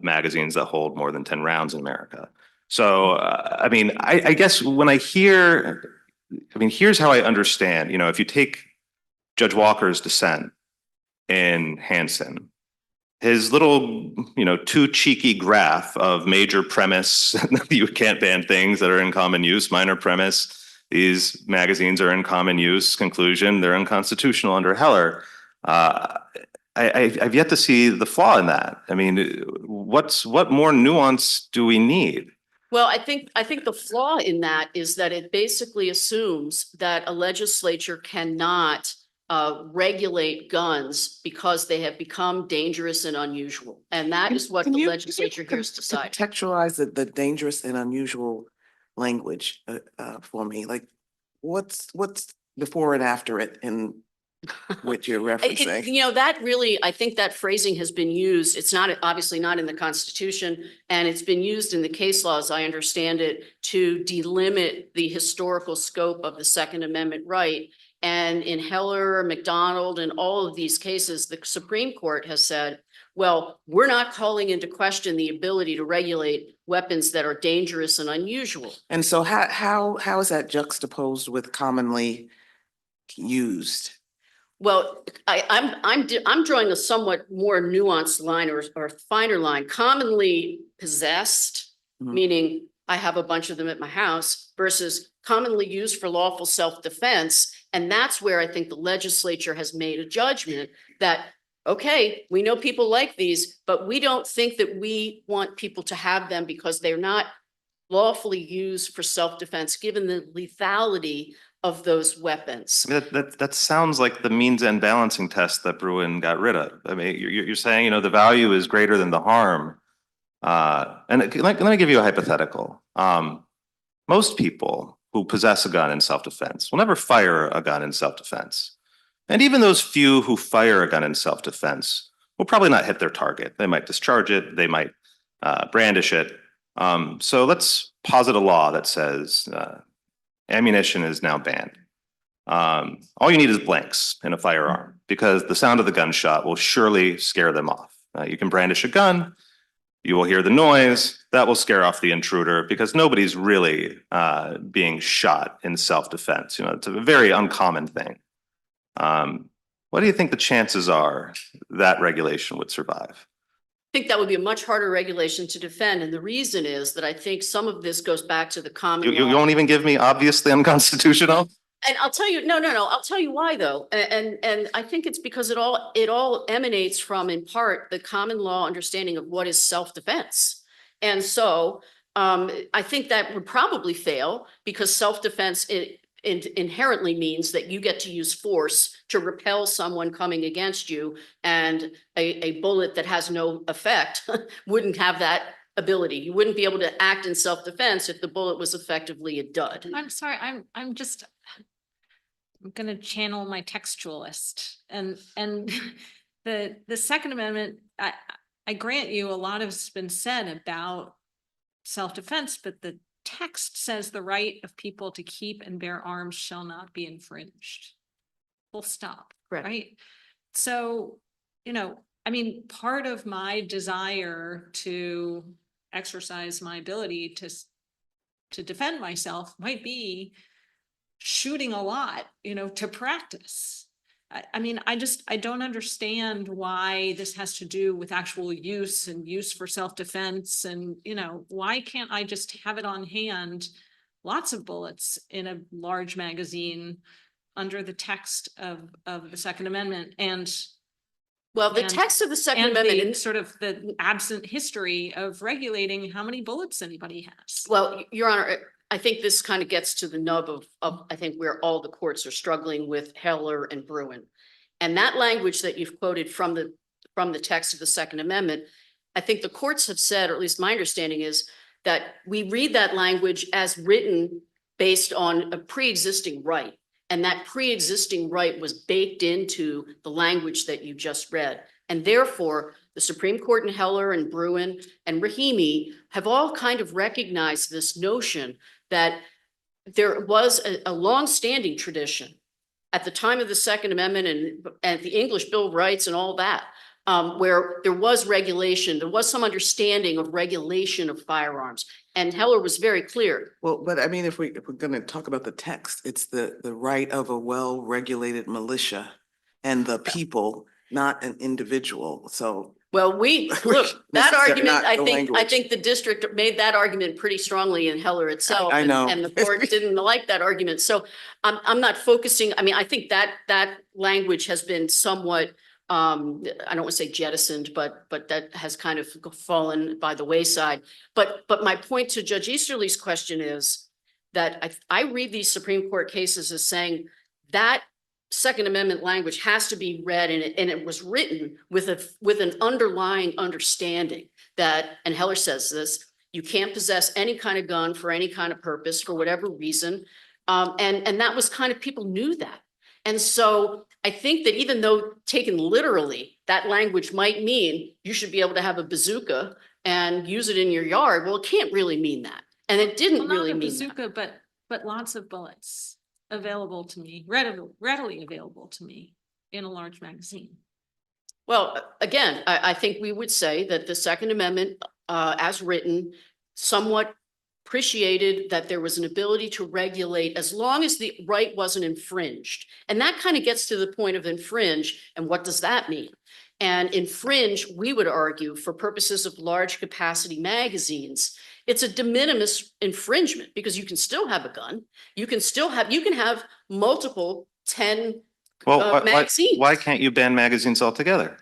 magazines that hold more than 10 rounds in America. So, I mean, I guess when I hear, I mean, here's how I understand, you know, if you take Judge Walker's dissent in Hansen, his little, you know, too cheeky graph of major premise, you can't ban things that are in common use, minor premise, these magazines are in common use, conclusion, they're unconstitutional under Heller. I've yet to see the flaw in that. I mean, what more nuance do we need? Well, I think the flaw in that is that it basically assumes that a legislature cannot regulate guns because they have become dangerous and unusual. And that is what Can the you- legislature here has decided. Contextualize the dangerous and unusual language for me, like what's before and after it and what you're referencing? You know, that really, I think that phrasing has been used. It's not, obviously not in the Constitution, and it's been used in the case law, as I understand it, to delimit the historical scope of the Second Amendment right. And in Heller, McDonald, and all of these cases, the Supreme Court has said, well, we're not calling into question the ability to regulate weapons that are dangerous and unusual. And so how is that juxtaposed with commonly used? Well, I'm drawing a somewhat more nuanced line or finer line. Commonly possessed, Mhm. meaning I have a bunch of them at my house, versus commonly used for lawful self-defense. And that's where I think the legislature has made a judgment that, okay, we know people like these, but we don't think that we want people to have them because they're not lawfully used for self-defense, given the lethality of those weapons. I mean, that sounds like the means and balancing test that Bruin got rid of. I mean, you're saying, you know, the value is greater than the harm. And let me give you a hypothetical. Most people who possess a gun in self-defense will never fire a gun in self-defense. And even those few who fire a gun in self-defense will probably not hit their target. They might discharge it, they might brandish it. So let's posit a law that says ammunition is now banned. All you need is blanks in a firearm because the sound of the gunshot will surely scare them off. You can brandish a gun, you will hear the noise, that will scare off the intruder because nobody's really being shot in self-defense. You know, it's a very uncommon thing. What do you think the chances are that regulation would survive? I think that would be a much harder regulation to defend. And the reason is that I think some of this goes back to the common You law. won't even give me obviously unconstitutional? And I'll tell you, no, I'll tell you why though. And I think it's because it all emanates from, in part, the common law understanding of what is self-defense. And so I think that would probably fail because self-defense inherently means that you get to use force to repel someone coming against you, and a bullet that has no effect wouldn't have that ability. You wouldn't be able to act in self-defense if the bullet was effectively a dud. I'm sorry, I'm gonna channel my textualist and the Second Amendment, I grant you a lot has been said about self-defense, but the text says the right of people to keep and bear arms shall not be infringed. Full stop, Correct. right? So, you know, I mean, part of my desire to exercise my ability to defend myself might be shooting a lot, to practice. I mean, I don't understand why this has to do with actual use and use for self-defense and, why can't I just have it on hand? Lots of bullets in a large magazine under the text of the Second Amendment Well, the and- text of the Second and Amendment, the and sort of the absent history of regulating how many bullets anybody has. well, Your Honor, I think this kind of gets to the nub of, I think where all the courts are struggling with Heller and Bruin. And that language that you've quoted from the text of the Second Amendment, I think the courts have said, or at least my understanding is that we read that language as written based on a pre-existing right. And that pre-existing right was baked into the language that you just read. And therefore, the Supreme Court in Heller and Bruin and Rahimi have all kind of recognized this notion that there was a longstanding tradition at the time of the Second Amendment and the English Bill of Rights and all that, where there was regulation, there was some understanding of regulation of firearms. And Heller was very clear. Well, but I mean, if we're gonna talk about the text, it's the right of a well-regulated militia and the people, not an individual. So Well, look, that Not argument, I the think language. the district made that argument pretty strongly in Heller itself. I know. And the court didn't like that argument. So I'm not focusing, I mean, I think that language has been somewhat, I don't want to say jettisoned, but that has kind of fallen by the wayside. But my point to Judge Easterly's question is that I read these Supreme Court cases as saying that Second Amendment language has to be read and it was written with an underlying understanding that, and Heller says this, you can't possess any kind of gun for any kind of purpose for whatever reason. And that was kind of, people knew that. And so I think that even though taken literally, that language might mean you should be able to have a bazooka and use it in your yard. Well, it can't really mean that. And it didn't Well, not really a mean bazooka, but lots of bullets available to me, readily available to me in a large magazine. Well, again, I think we would say that the Second Amendment, as written, somewhat appreciated that there was an ability to regulate as long as the right wasn't infringed. And that kind of gets to the point of infringe. And what does that mean? And infringe, we would argue, for purposes of large capacity magazines, it's a de minimis infringement because you can still have a gun. You can have multiple 10 magazines. Why can't you ban magazines altogether?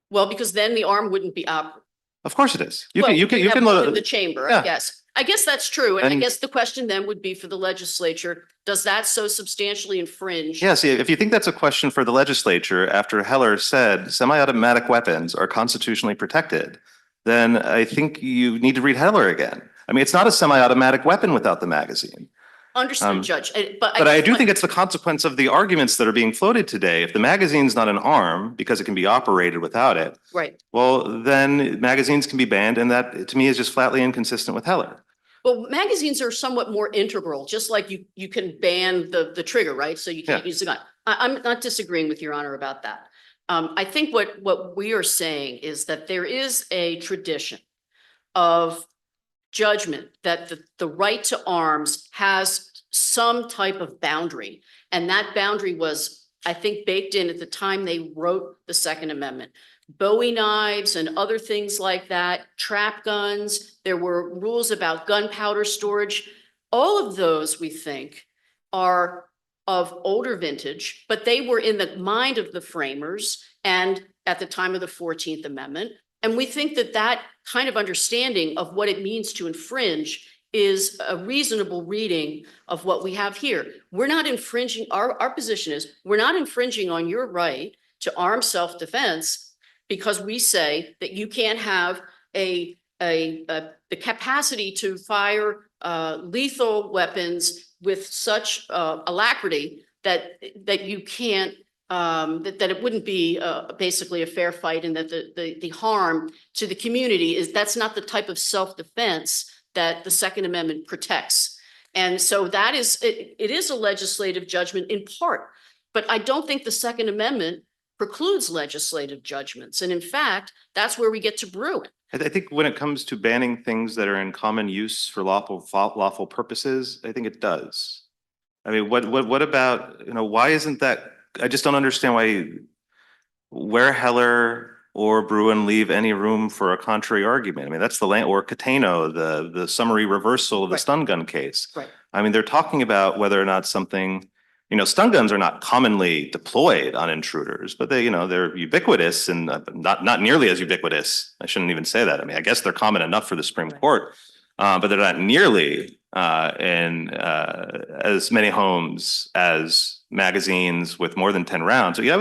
Well, because then the arm wouldn't be up. Of course it is. You Well, can, you have can one load in the it. chamber, Yeah. I guess. I guess that's true. And I And- guess the question then would be for the legislature, does that so substantially infringe? Yeah, see, if you think that's a question for the legislature, after Heller said semi-automatic weapons are constitutionally protected, then I think you need to read Heller again. I mean, it's not a semi-automatic weapon without the magazine. Understood, Judge. But I do think it's the consequence of the arguments that are being floated today. If the magazine's not an arm because it can be operated without it, Right. well, then magazines can be banned, and that to me is just flatly inconsistent with Heller. Well, magazines are somewhat more integral, just like you can ban the trigger, right? So you can't Yeah. use the gun. I'm not disagreeing with Your Honor about that. I think what we are saying is that there is a tradition of judgment that the right to arms has some type of boundary. And that boundary was, I think, baked in at the time they wrote the Second Amendment. Bowie knives and other things like that, trap guns, there were rules about gunpowder storage. All of those, we think, are of older vintage, but they were in the mind of the framers and at the time of the 14th Amendment. And we think that that kind of understanding of what it means to infringe is a reasonable reading of what we have here. We're not infringing, our position is, we're not infringing on your right to armed self-defense because we say that you can't have the capacity to fire lethal weapons with such alacrity that you can't, that it wouldn't be basically a fair fight, and that the harm to the community is, that's not the type of self-defense that the Second Amendment protects. And so that is, it is a legislative judgment in part, but I don't think the Second Amendment precludes legislative judgments. And in fact, that's where we get to Bruin. I think when it comes to banning things that are in common use for lawful purposes, I think it does. I mean, what about, why isn't that, I just don't understand where Heller or Bruin leave any room for a contrary argument. I mean, that's or Cateno, the summary reversal of the Right. stun gun case. Right. I mean, they're talking about whether or not something, stun guns are not commonly deployed on intruders, but they're ubiquitous and not nearly as ubiquitous. I shouldn't even say that. I mean, I guess they're common enough for the Supreme Court, but they're not nearly in as many homes as magazines with more than 10 rounds. So yeah,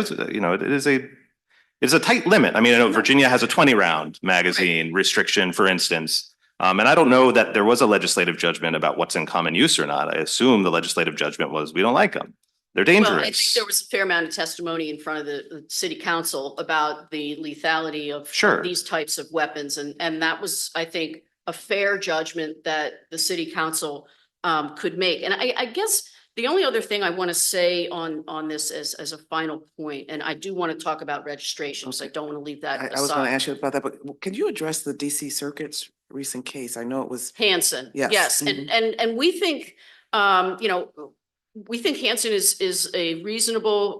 it's a tight limit. I mean, I know Virginia has a 20-round magazine restriction, for instance. And I don't know that there was a legislative judgment about what's in common use or not. I assume the legislative judgment was, we don't like them. They're Well, I think dangerous. there was a fair amount of testimony in front of the city council about the lethality of Sure. these types of weapons. And that was, I think, a fair judgment that the city council could make. And I guess the only other thing I want to say on this as a final point, and I do want to talk about registration, because I don't want to leave that I was going to aside. ask you about that, but can you address the DC Circuit's recent case? I know it was, Hanson. Yes. Yes, Mhm. and we think, we think Hanson is a reasonable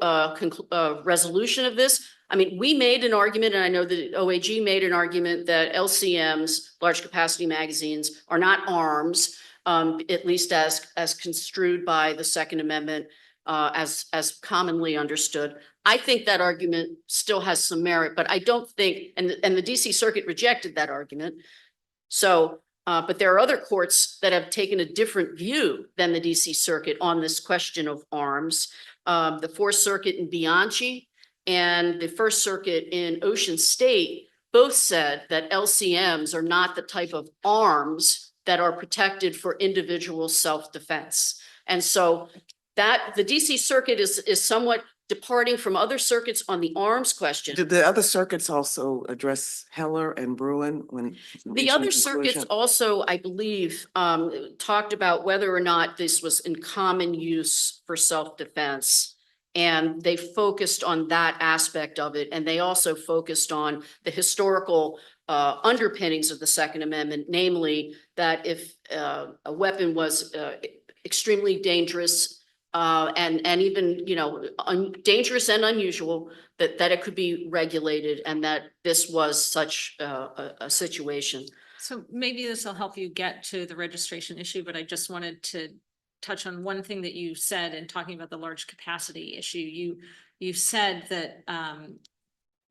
resolution of this. I mean, we made an argument, and I know that OAG made an argument that LCMs, large capacity magazines, are not arms, at least as construed by the Second Amendment, as commonly understood. I think that argument still has some merit, but I don't think, and the DC Circuit rejected that argument. So, but there are other courts that have taken a different view than the DC Circuit on this question of arms. The Fourth Circuit in Bianchi and the First Circuit in Ocean State both said that LCMs are not the type of arms that are protected for individual self-defense. And so that the DC Circuit is somewhat departing from other circuits on the arms question. did the other circuits also address Heller and Bruin when? The reaching other conclusion? circuits also, I believe, talked about whether or not this was in common use for self-defense. And they focused on that aspect of it. And they also focused on the historical underpinnings of the Second Amendment, namely that if a weapon was extremely dangerous, and even, dangerous and unusual, that it could be regulated, and that this was such a situation. So maybe this will help you get to the registration issue, but I just wanted to touch on one thing that you said in talking about the large capacity issue. You said that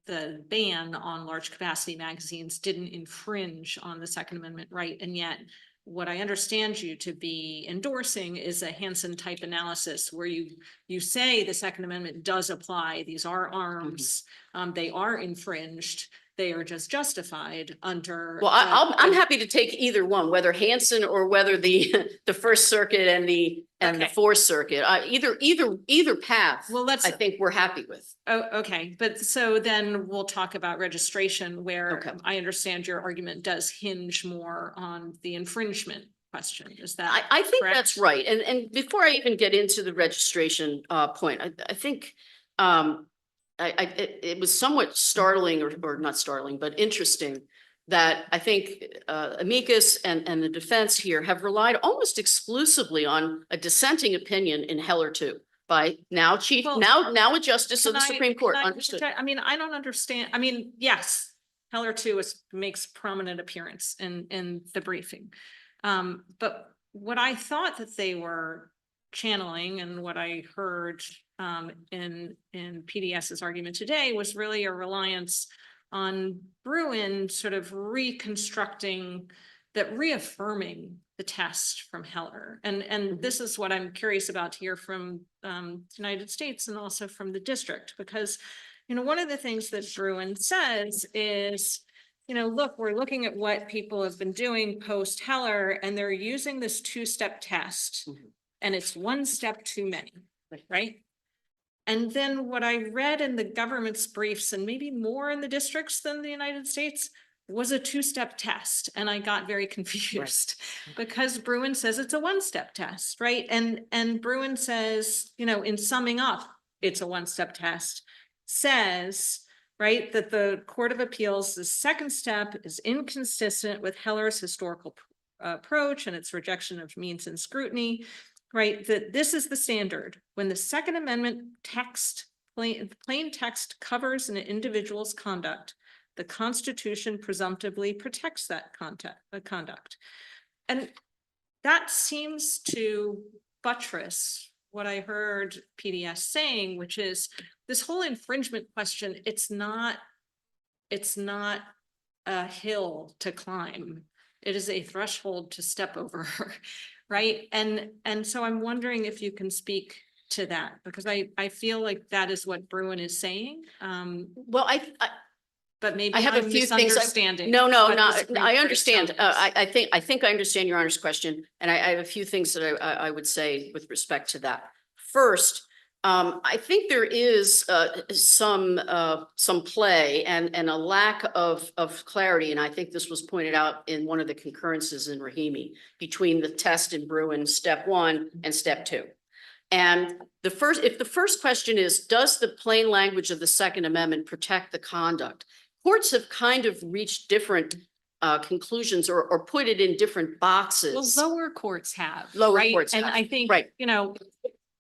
the ban on large capacity magazines didn't infringe on the Second Amendment right, and yet what I understand you to be endorsing is a Hansen type analysis where you say the Second Amendment does apply. These are arms. They are infringed. They are just justified under. Well, I'm happy to take either one, whether Hansen or whether the First Circuit and the Okay. Fourth Circuit. Either path. Well, I think we're happy with. Oh, okay. But so then we'll talk about registration where Okay. I understand your argument does hinge more on the infringement question. Is that? I think correct? that's right. And before I even get into the registration point, I think it was somewhat startling or not startling, but interesting that I think amicus and the defense here have relied almost exclusively on a dissenting opinion in Heller 2 by now now a justice of the Supreme Court. Can I Understood. interject? I mean, I don't understand. I mean, yes, Heller 2 makes prominent appearance in the briefing. But what I thought that they were channeling and what I heard in PDS's argument today was really a reliance on Bruin sort of reconstructing that, reaffirming the test from Heller. And this is what I'm curious about to hear from the United States and also from the district, because, one of the things that Bruin says is, look, we're looking at what people have been doing post Heller, and they're using this two-step test, and it's one step too many, right? And then what I read in the government's briefs, and maybe more in the districts than the United States, was a two-step test. And I got very confused because Bruin says it's a one-step test, right? And Bruin says, in summing up, it's a one-step test. says, right, that the Court of Appeals, the second step is inconsistent with Heller's historical approach and its rejection of means and scrutiny, right? That this is the standard. When the Second Amendment text, plain text covers an individual's conduct, the Constitution presumptively protects that conduct. And that seems to buttress what I heard PDS saying, which is this whole infringement question, it's not a hill to climb. It is a threshold to step over, right? And so I'm wondering if you can speak to that, because I feel like that is what Bruin is saying. Well, But maybe I have a I'm few things. misunderstanding. No, what the no, Supreme I Court understand. is telling us. I think I understand Your Honor's question, and I have a few things that I would say with respect to that. First, I think there is some play and a lack of clarity, and I think this was pointed out in one of the concurrences in Rahimi between the test in Bruin, step 1 and step 2. And if the first question is, does the plain language of the Second Amendment protect the conduct? Courts have kind of reached different conclusions or put it in different boxes. Well, lower courts have. Lower right? courts And have, I think, right. you know,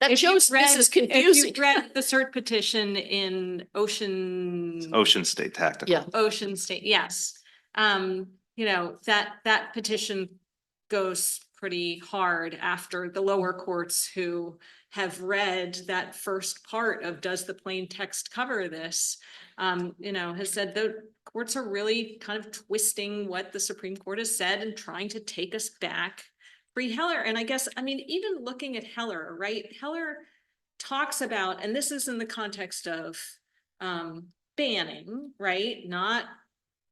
That if you've shows this is If confusing. you read the cert petition in Ocean State Tactical. Yeah. Ocean State, yes. You know, that petition goes pretty hard after the lower courts who have read that first part of does the plain text cover this, you know, has said the courts are really kind of twisting what the Supreme Court has said and trying to take us back pre-Heller. And I guess, I mean, even looking at Heller, right? Heller talks about, and this is in the context of banning, right? Not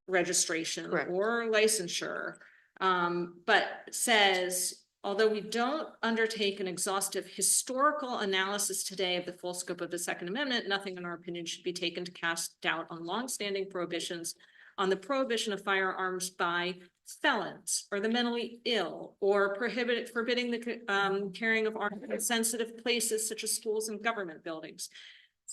registration Correct. or licensure, but says, although we don't undertake an exhaustive historical analysis today of the full scope of the Second Amendment, nothing in our opinion should be taken to cast doubt on longstanding prohibitions on the prohibition of firearms by felons or the mentally ill, or forbidding the carrying of arms in sensitive places such as schools and government buildings.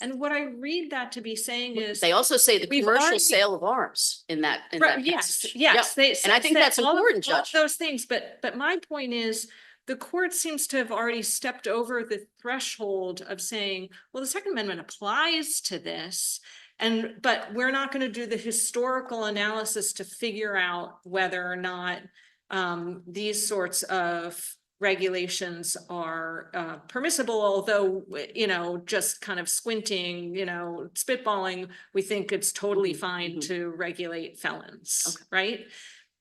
And what I read that to be saying is, They also say the We've commercial already- sale of arms in that. right, that yes, passage. yes. Yep. And I think that's important, all of Judge. those things, but my point is, the court seems to have already stepped over the threshold of saying, well, the Second Amendment applies to this. But we're not going to do the historical analysis to figure out whether or not these sorts of regulations are permissible, although, you know, just kind of squinting, you know, spitballing, we think it's totally fine to regulate felons, right?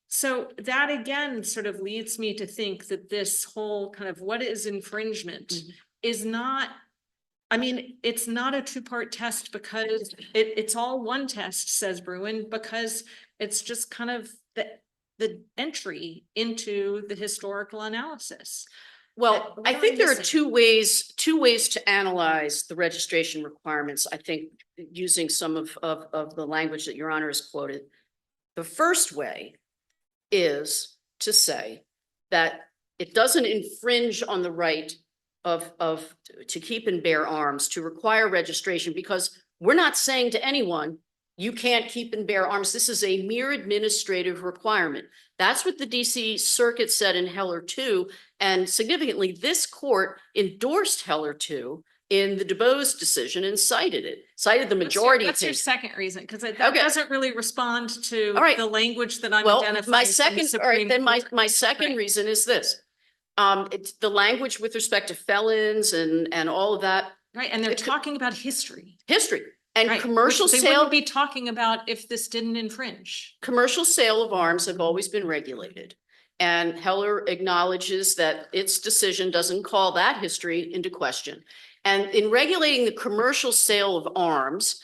So that again sort of leads me to think that this whole kind of what is infringement is not, I mean, it's not a two-part test because it's all one test, says Bruin, because it's just kind of the entry into the historical analysis. Well, What I am think there are missing? two ways to analyze the registration requirements. I think using some of the language that Your Honor has quoted. The first way is to say that it doesn't infringe on the right to keep and bear arms, to require registration, because we're not saying to anyone, you can't keep and bear arms. This is a mere administrative requirement. That's what the DC Circuit said in Heller 2. And significantly, this court endorsed Heller 2 in the DuBose decision and cited the majority. What's your opinion. second reason? Because that Okay. doesn't really respond to All right. the language that I'm Well, identifying. my from the second, all right, Supreme then Court. my second Right. reason is this. It's the language with respect to felons and all of that Right, and they're it could- talking about history. history and Right, commercial which they sale. wouldn't be talking about if this didn't infringe. Commercial sale of arms have always been regulated. And Heller acknowledges that its decision doesn't call that history into question. And in regulating the commercial sale of arms,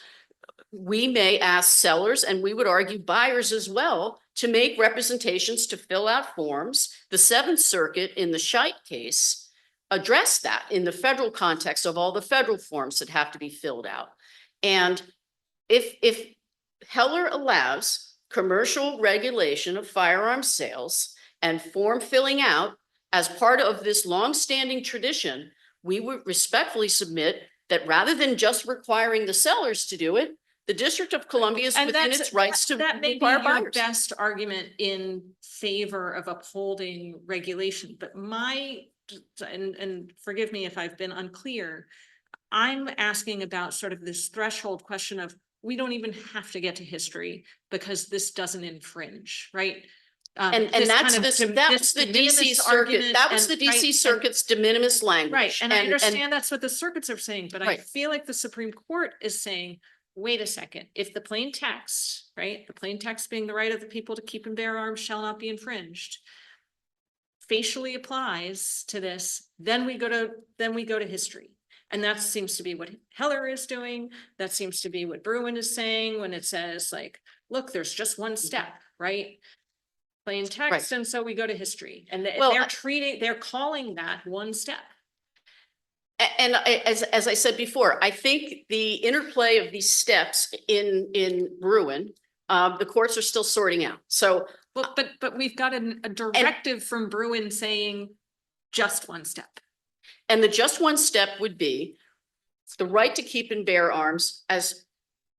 we may ask sellers, and we would argue buyers as well, to make representations to fill out forms. The Seventh Circuit in the Scheit case addressed that in the federal context of all the federal forms that have to be filled out. And if Heller allows commercial regulation of firearms sales and form filling out as part of this longstanding tradition, we would respectfully submit that rather than just requiring the sellers to do it, the District of Columbia is And within that's- its rights to That may be require your buyers. best argument in favor of upholding regulation, but and forgive me if I've been unclear. I'm asking about sort of this threshold question of, we don't even have to get to history because this doesn't infringe, right? And This that's kind of this, de- that this was the de DC minimis circuit, argument that was the and- DC right, and- circuit's de minimis language. Right, and I understand that's what the circuits are saying, but I Right. feel like the Supreme Court is saying, wait a second, if the plain text, right, the plain text being the right of the people to keep and bear arms shall not be infringed, facially applies to this, then we go to history. And that seems to be what Heller is doing. That seems to be what Bruin is saying when it says like, look, there's just one step, right? Plain text, and so we go to history. And Well, they're calling that one step. And as I said before, I think the interplay of these steps in Bruin, the courts are still sorting out. So, Well, but we've got a directive from Bruin saying just one step. and the just one step would be the right to keep and bear arms as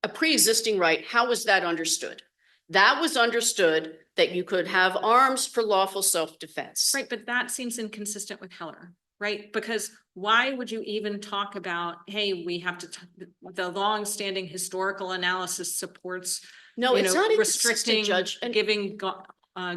a pre-existing right. How was that understood? That was understood that you could have arms for lawful self-defense. Right, but that seems inconsistent with Heller, right? Because why would you even talk about, hey, we have to, the long-standing historical analysis supports, No, you it's know, not inconsistent, restricting, Judge. And giving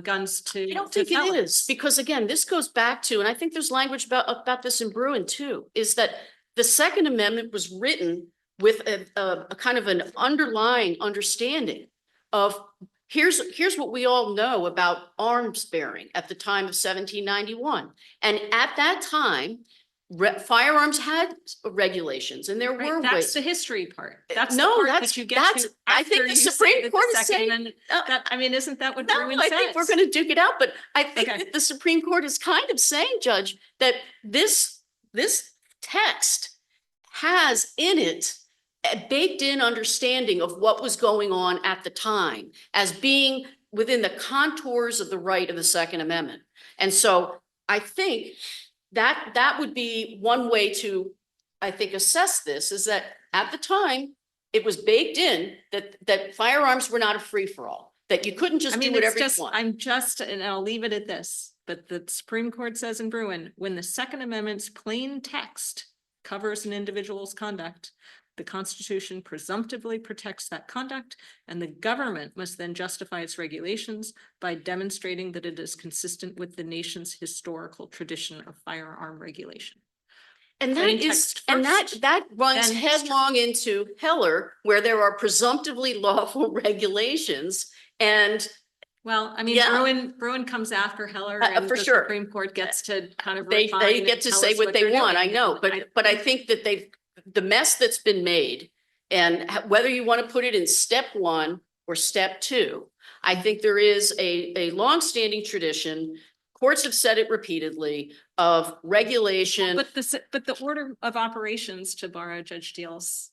guns to I don't think it felons. is, because again, this goes back to, and I think there's language about this in Bruin too, is that the Second Amendment was written with a kind of an underlying understanding of here's what we all know about arms bearing at the time of 1791. And at that time, firearms had regulations and there Right, were that's ways. the history part. That's the No, part that's- that you get that's- to I think after the you say Supreme that the Court is Second saying- Amendment- uh, that, I mean, isn't that what No, Bruin I says? think we're gonna duke it out, but I think Okay. that the Supreme Court is kind of saying, Judge, that this text has in it a baked-in understanding of what was going on at the time as being within the contours of the right of the Second Amendment. And so I think that would be one way to, I think, assess this, is that at the time, it was baked in that firearms were not a free-for-all, that you couldn't just I do mean, whatever it's you just, want. and I'll leave it at this, but the Supreme Court says in Bruin, when the Second Amendment's plain text covers an individual's conduct, the Constitution presumptively protects that conduct, and the government must then justify its regulations by demonstrating that it is consistent with the nation's historical tradition of firearm regulation. And that plain is, text and first, that runs then history. headlong into Heller, where there are presumptively lawful regulations. And Well, I mean, Yeah. Bruin comes after Heller Uh, and for the sure. Supreme Court gets to kind of they refine and get to tell say us what they they're want, I doing. know, but I think that the mess that's been made, and whether you want to put it in step one or step two, I think there is a longstanding tradition, courts have said it repeatedly, of regulation. But the order of operations, to borrow Judge Steele's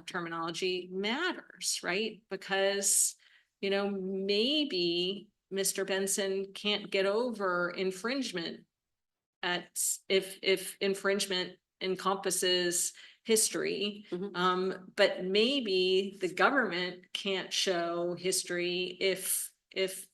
terminology, matters, right? Because, you know, maybe Mr. Benson can't get over infringement if infringement encompasses history. Mhm. But maybe the government can't show history if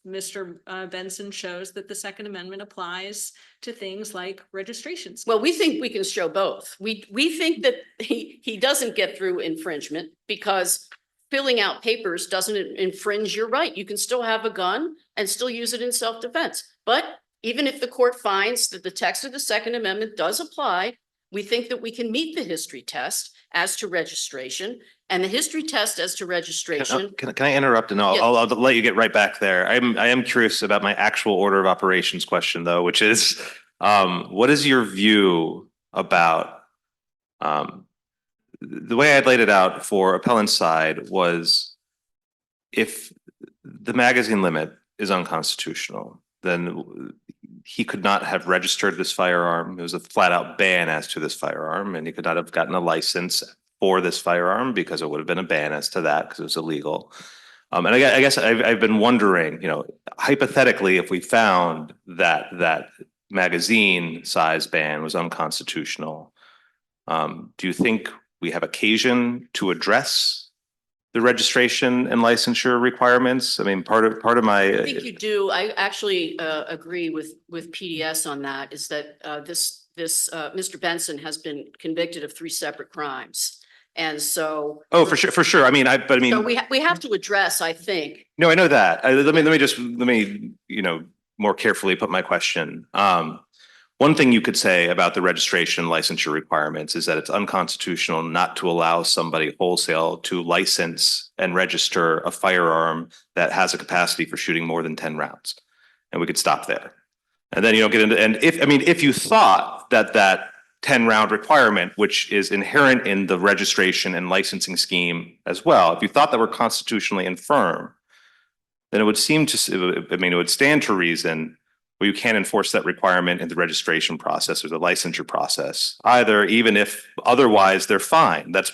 Mr. Benson shows that the Second Amendment applies to things like registrations. Well, we think we can show both. We think that he doesn't get through infringement because filling out papers doesn't infringe your right. You can still have a gun and still use it in self-defense. But even if the court finds that the text of the Second Amendment does apply, we think that we can meet the history test as to registration, and the history test as to registration. Can I interrupt? And Yes. I'll let you get right back there. I am curious about my actual order of operations question though, which is, what is your view about, the way I laid it out for appellant's side was if the magazine limit is unconstitutional, then he could not have registered this firearm. It was a flat out ban as to this firearm, and he could not have gotten a license for this firearm because it would have been a ban as to that because it was illegal. And I guess I've been wondering, you know, hypothetically, if we found that magazine size ban was unconstitutional, do you think we have occasion to address the registration and licensure requirements? I mean, part of my. I think you do. I actually agree with PDS on that, is that Mr. Benson has been convicted of 3 separate crimes. And so. Oh, for sure. I mean, So we have to address, I think. No, I know that. Let me, more carefully put my question. One thing you could say about the registration licensure requirements is that it's unconstitutional not to allow somebody wholesale to license and register a firearm that has a capacity for shooting more than 10 rounds. And we could stop there. And then you don't get into, and if you thought that 10-round requirement, which is inherent in the registration and licensing scheme as well, if you thought that were constitutionally infirm, then it would seem to, it would stand to reason where you can't enforce that requirement in the registration process or the licensure process either, even if otherwise they're fine. That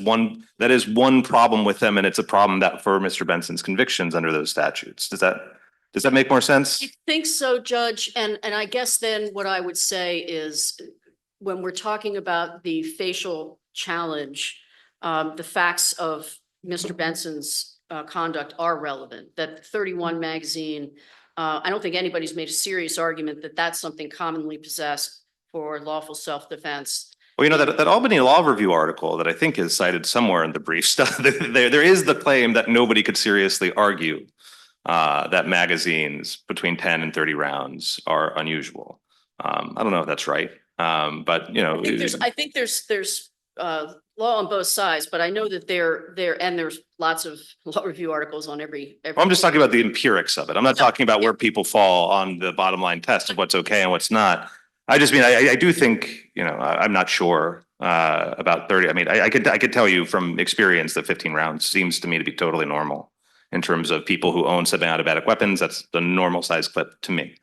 is one problem with them, and it's a problem that for Mr. Benson's convictions under those statutes. Does that make more sense? I think so, Judge. And I guess then what I would say is, when we're talking about the facial challenge, the facts of Mr. Benson's conduct are relevant. That 31 magazine, I don't think anybody's made a serious argument that that's something commonly possessed for lawful self-defense. Well, that Albany Law Review article that I think is cited somewhere in the brief stuff, there is the claim that nobody could seriously argue that magazines between 10 and 30 rounds are unusual. I don't know if that's right. But I think there's law on both sides, but I know that there's lots of law review articles on every. I'm just talking about the empirics of it. I'm not talking about where people fall on the bottom line test of what's okay and what's not. I just mean, I do think, I'm not sure about 30. I mean, I could tell you from experience that 15 rounds seems to me to be totally normal in terms of people who own semi-automatic weapons. That's the normal size clip to me.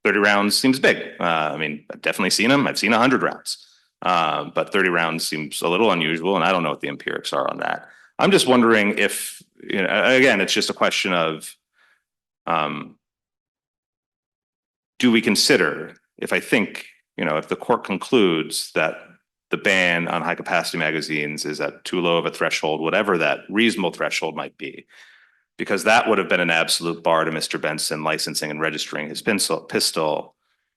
30 rounds seems big. I've definitely seen them. I've seen 100 rounds. But 30 rounds seems a little unusual, and I don't know what the empirics are on that. I'm just wondering if, again, it's just a question of, do we consider, if the court concludes that the ban on high capacity magazines is at too low of a threshold, whatever that reasonable threshold might be, because that would have been an absolute bar to Mr. Benson licensing and registering his pistol,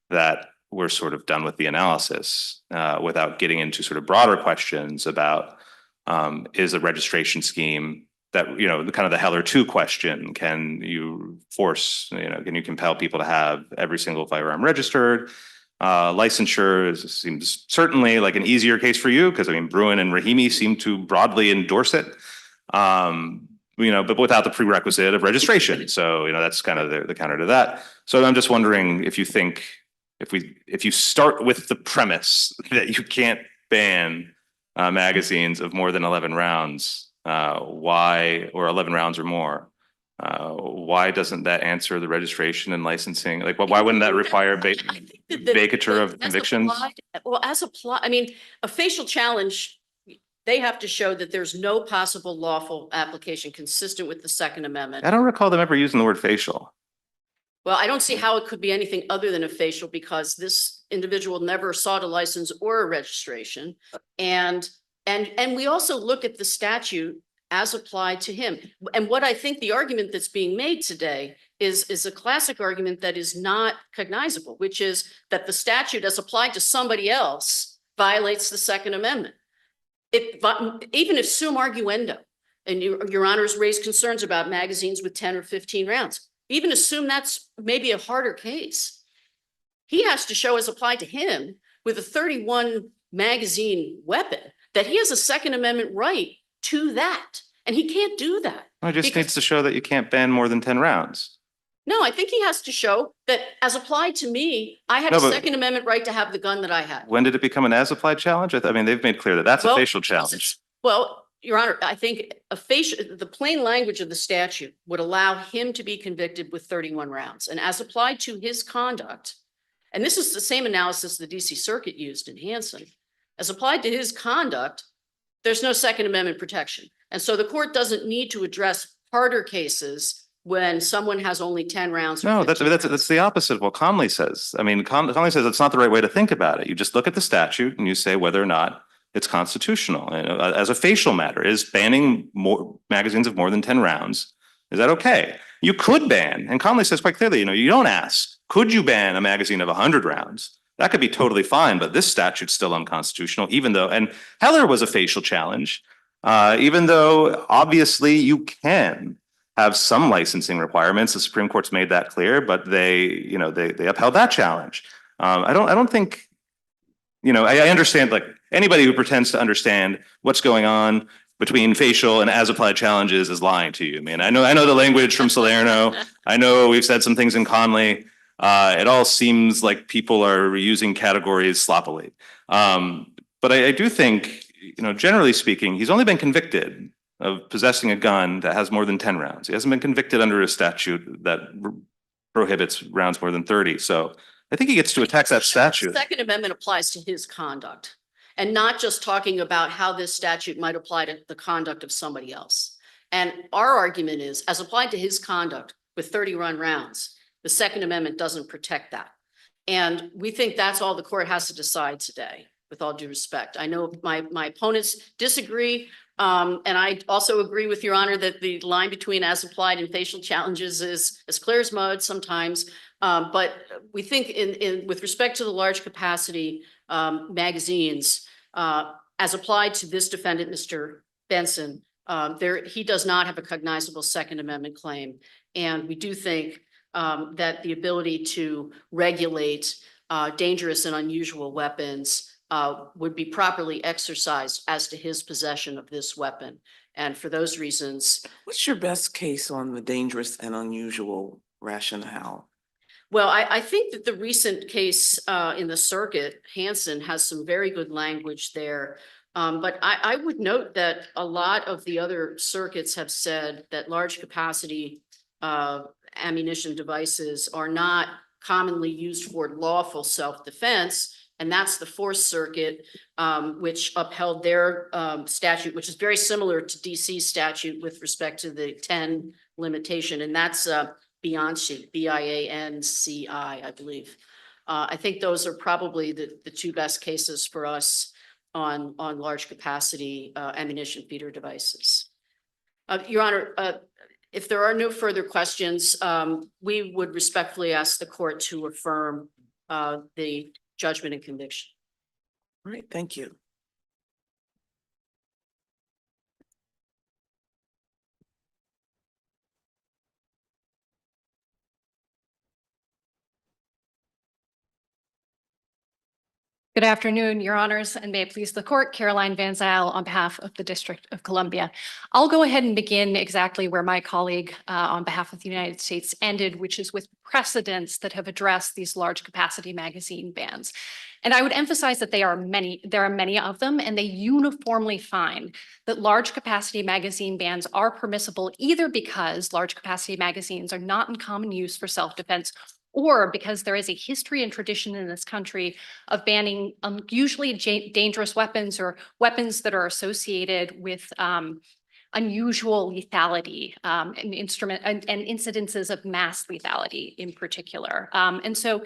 that we're sort of done with the analysis without getting into sort of broader questions about is the registration scheme that, the kind of the Heller 2 question, can you force, can you compel people to have every single firearm registered? Licensure seems certainly like an easier case for you because Bruin and Rahimi seem to broadly endorse it. But without the prerequisite of registration. So, that's kind of the counter to that. So I'm just wondering if you think, if you start with the premise that you can't ban magazines of more than 11 rounds, or 11 rounds or more, why doesn't that answer the registration and licensing? Like, why wouldn't that require vacatur of convictions? A facial challenge, they have to show that there's no possible lawful application consistent with the Second Amendment. I don't recall them ever using the word facial. Well, I don't see how it could be anything other than a facial, because this individual never sought a license or a registration. And we also look at the statute as applied to him. And what I think the argument that's being made today is a classic argument that is not cognizable, which is that the statute as applied to somebody else violates the Second Amendment. Even if sum arguendo, and your honors raised concerns about magazines with 10 or 15 rounds, even assume that's maybe a harder case, he has to show as applied to him with a 31 magazine weapon that he has a Second Amendment right to that. And he can't do that. It just needs to show that you can't ban more than 10 rounds. No, I think he has to show that as applied to me, I had a Second Amendment right to have the gun that I had. When did it become an as applied challenge? They've made clear that that's a facial challenge. Well, Your Honor, I think the plain language of the statute would allow him to be convicted with 31 rounds. And as applied to his conduct, and this is the same analysis the DC Circuit used in Hansen, as applied to his conduct, there's no Second Amendment protection. And so the court doesn't need to address harder cases when someone has only 10 rounds. No, that's the opposite of what Conley says. Conley says it's not the right way to think about it. You just look at the statute and you say whether or not it's constitutional. And as a facial matter, is banning more magazines of more than 10 rounds, is that okay? You could ban, and Conley says quite clearly, you don't ask, could you ban a magazine of 100 rounds? That could be totally fine, but this statute's still unconstitutional, even though, and Heller was a facial challenge, even though obviously you can have some licensing requirements. The Supreme Court's made that clear, but they upheld that challenge. I don't think, I understand, like, anybody who pretends to understand what's going on between facial and as applied challenges is lying to you. I mean, I know the language from Salerno. I know we've said some things in Conley. It all seems like people are using categories sloppily. But I do think, generally speaking, he's only been convicted of possessing a gun that has more than 10 rounds. He hasn't been convicted under a statute that prohibits rounds more than 30. So I think he gets to attack that statute. Second Amendment applies to his conduct and not just talking about how this statute might apply to the conduct of somebody else. And our argument is, as applied to his conduct with 30-run rounds, the Second Amendment doesn't protect that. And we think that's all the court has to decide today, with all due respect. I know my opponents disagree. And I also agree with Your Honor that the line between as applied and facial challenges is as clear as mud sometimes. But we think with respect to the large capacity magazines, as applied to this defendant, Mr. Benson, he does not have a cognizable Second Amendment claim. And we do think that the ability to regulate dangerous and unusual weapons would be properly exercised as to his possession of this weapon. And for those reasons. What's your best case on the dangerous and unusual rationale? Well, I think that the recent case in the circuit, Hansen, has some very good language there. But I would note that a lot of the other circuits have said that large capacity ammunition devices are not commonly used for lawful self-defense. And that's the Fourth Circuit, which upheld their statute, which is very similar to DC statute with respect to the 10 limitation. And that's Bianchi, B-I-A-N-C-I, I believe. I think those are probably the two best cases for us on large capacity ammunition feeder devices. Your Honor, if there are no further questions, we would respectfully ask the court to affirm the judgment and conviction. All right, thank you. Good afternoon, Your Honors, and may it please the court, Caroline Van Zyl on behalf of the District of Columbia. I'll go ahead and begin exactly where my colleague on behalf of the United States ended, which is with precedents that have addressed these large capacity magazine bans. And I would emphasize that there are many of them, and they uniformly find that large capacity magazine bans are permissible either because large capacity magazines are not in common use for self-defense, or because there is a history and tradition in this country of banning unusually dangerous weapons or weapons that are associated with unusual lethality and incidences of mass lethality in particular. And so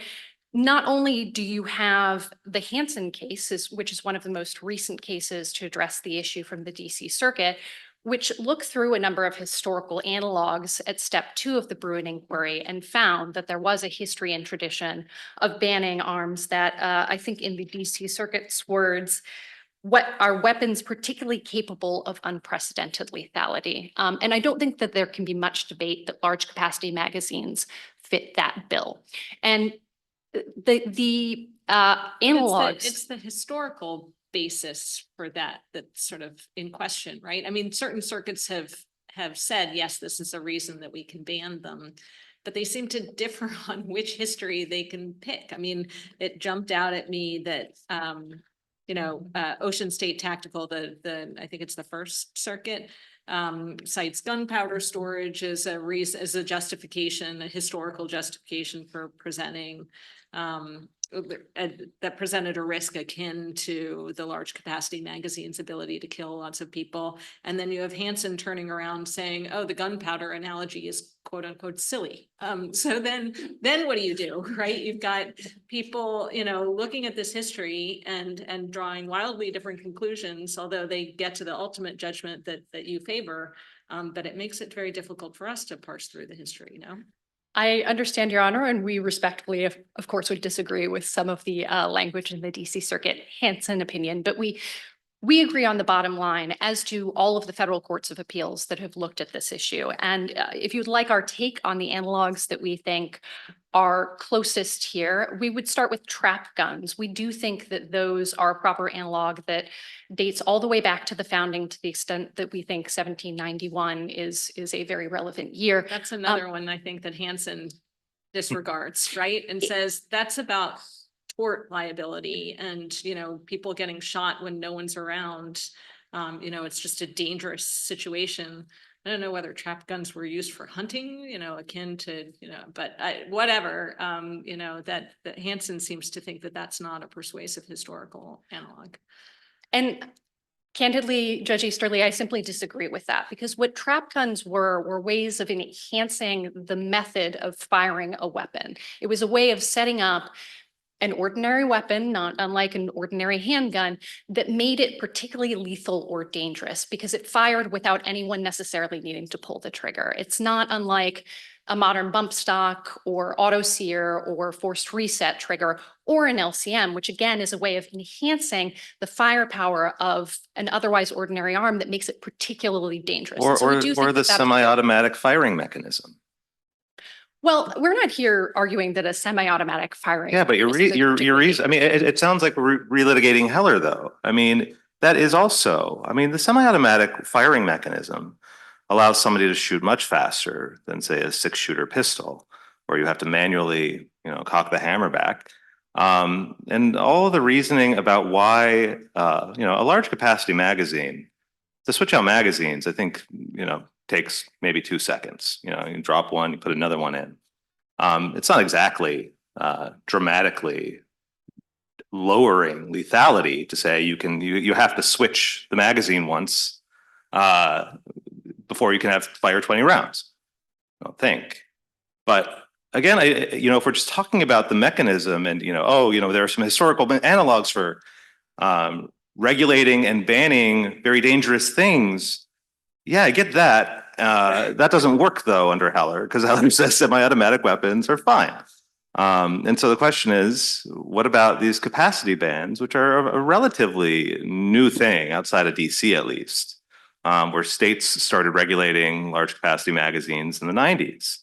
not only do you have the Hansen case, which is one of the most recent cases to address the issue from the DC Circuit, which looked through a number of historical analogs at step 2 of the Bruin inquiry and found that there was a history and tradition of banning arms that I think in the DC Circuit's words, what are weapons particularly capable of unprecedented lethality. And I don't think that there can be much debate that large capacity magazines fit that bill. And the analogs. It's the historical basis for that's sort of in question, right? I mean, certain circuits have said, yes, this is a reason that we can ban them, but they seem to differ on which history they can pick. I mean, it jumped out at me that, Ocean State Tactical, I think it's the First Circuit, cites gunpowder storage as a reason, as a justification, a historical justification for presenting that presented a risk akin to the large capacity magazine's ability to kill lots of people. And then you have Hansen turning around saying, oh, the gunpowder analogy is quote unquote silly. So then what do you do, right? You've got people, looking at this history and drawing wildly different conclusions, although they get to the ultimate judgment that you favor. But it makes it very difficult for us to parse through the history, I understand, Your Honor, and we respectfully, of course, would disagree with some of the language in the DC Circuit Hansen opinion, but we agree on the bottom line, as do all of the federal courts of appeals that have looked at this issue. And if you'd like our take on the analogs that we think are closest here, we would start with trap guns. We do think that those are a proper analog that dates all the way back to the founding, to the extent that we think 1791 is a very relevant year. That's another one I think that Hansen disregards, right? And says that's about tort liability and, people getting shot when no one's around. It's just a dangerous situation. I don't know whether trap guns were used for hunting, akin to, but whatever, that Hansen seems to think that that's not a persuasive historical analog. And candidly, Judge Easterly, I simply disagree with that, because what trap guns were ways of enhancing the method of firing a weapon. It was a way of setting up an ordinary weapon, not unlike an ordinary handgun, that made it particularly lethal or dangerous because it fired without anyone necessarily needing to pull the trigger. It's not unlike a modern bump stock or auto sear or forced reset trigger or an LCM, which again is a way of enhancing the firepower of an otherwise ordinary arm that makes it particularly dangerous. Or, And so we or, do or think the that that's- semi-automatic firing mechanism. Well, we're not here arguing that a semi-automatic firing. Yeah, but is a your particularly- reason, I mean, it sounds like we're relitigating Heller though. I mean, that is also, the semi-automatic firing mechanism allows somebody to shoot much faster than say a 6-shooter pistol, where you have to manually, cock the hammer back. And all of the reasoning about why, a large capacity magazine, to switch out magazines, I think, takes maybe 2 seconds. You drop one, you put another one in. It's not exactly dramatically lowering lethality to say you have to switch the magazine once before you can fire 20 rounds. I don't think. But again, if we're just talking about the mechanism and, there are some historical analogs for regulating and banning very dangerous things. Yeah, I get that. That doesn't work though under Heller, because Heller says semi-automatic weapons are fine. And so the question is, what about these capacity bans, which are a relatively new thing outside of DC at least, where states started regulating large capacity magazines in the 90s.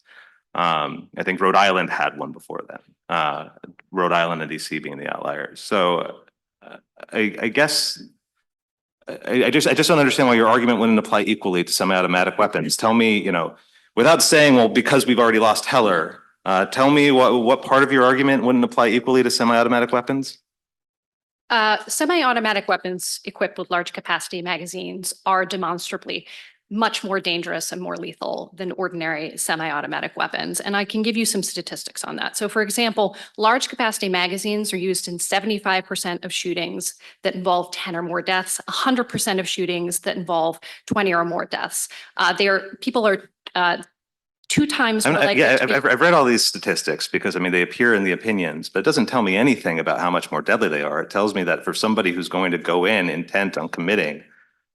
I think Rhode Island had one before then. Rhode Island and DC being the outliers. So I guess I just don't understand why your argument wouldn't apply equally to semi-automatic weapons. Tell me, without saying, well, because we've already lost Heller, tell me what part of your argument wouldn't apply equally to semi-automatic weapons? Semi-automatic weapons equipped with large capacity magazines are demonstrably much more dangerous and more lethal than ordinary semi-automatic weapons. And I can give you some statistics on that. So for example, large capacity magazines are used in 75% of shootings that involve 10 or more deaths, 100% of shootings that involve 20 or more deaths. People are 2 times more likely to be- I've read all these statistics because they appear in the opinions, but it doesn't tell me anything about how much more deadly they are. It tells me that for somebody who's going to go in intent on committing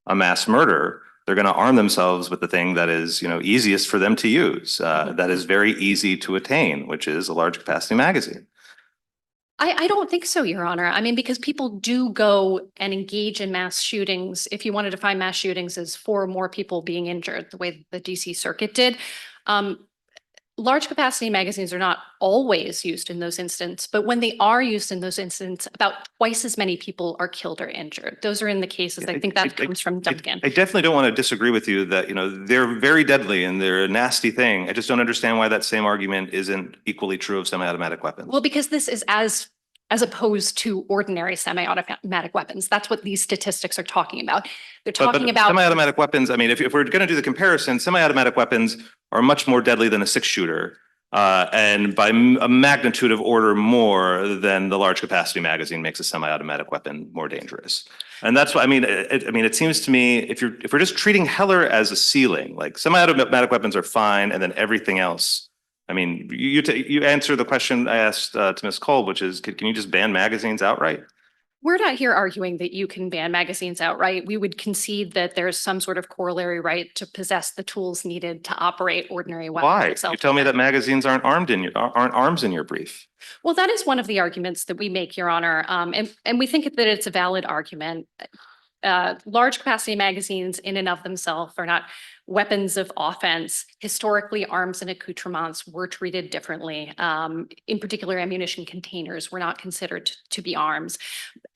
a mass murder, they're going to arm themselves with the thing that is, easiest for them to use, that is very easy to attain, which is a large capacity magazine. I don't think so, Your Honor. Because people do go and engage in mass shootings. If you want to define mass shootings as 4 or more people being injured, the way the DC Circuit did, large capacity magazines are not always used in those instances, but when they are used in those instances, about twice as many people are killed or injured. Those are in the cases. I think that comes from Duncan. I definitely don't want to disagree with you that, they're very deadly and they're a nasty thing. I just don't understand why that same argument isn't equally true of semi-automatic weapons. Well, because this is as opposed to ordinary semi-automatic weapons. That's what these statistics are talking about. They're talking about semi-automatic weapons. If we're going to do the comparison, semi-automatic weapons are much more deadly than a 6-shooter. And by a magnitude of order more than the large capacity magazine makes a semi-automatic weapon more dangerous. And that's what, I mean, it seems to me, if we're just treating Heller as a ceiling, like semi-automatic weapons are fine and then everything else. I mean, you answer the question I asked to Ms. Kolb, which is, can you just ban magazines outright? We're not here arguing that you can ban magazines outright. We would concede that there's some sort of corollary right to possess the tools needed to operate ordinary weapons. Why? of You tell me that self-defense. magazines aren't arms in your brief. Well, that is one of the arguments that we make, Your Honor. And we think that it's a valid argument. Large capacity magazines in and of themselves are not weapons of offense. Historically, arms and accoutrements were treated differently. In particular, ammunition containers were not considered to be arms.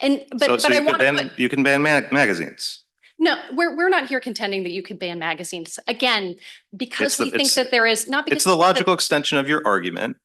And So but I you want can to ban, you can ban magazines. no, we're not here contending that you could ban magazines. Again, because we think it's- that there is not because It's the logical extension of your argument.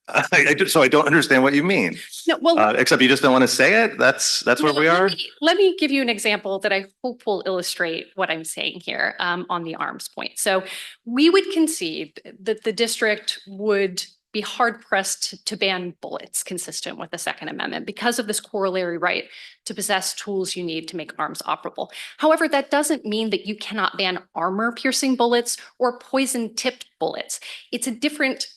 So I don't understand what you mean. No, well, Except you just don't want to say it. That's where we are. Let me give you an example that I hope will illustrate what I'm saying here on the arms point. So we would concede that the district would be hard pressed to ban bullets consistent with the Second Amendment because of this corollary right to possess tools you need to make arms operable. However, that doesn't mean that you cannot ban armor piercing bullets or poison tipped bullets. It's a different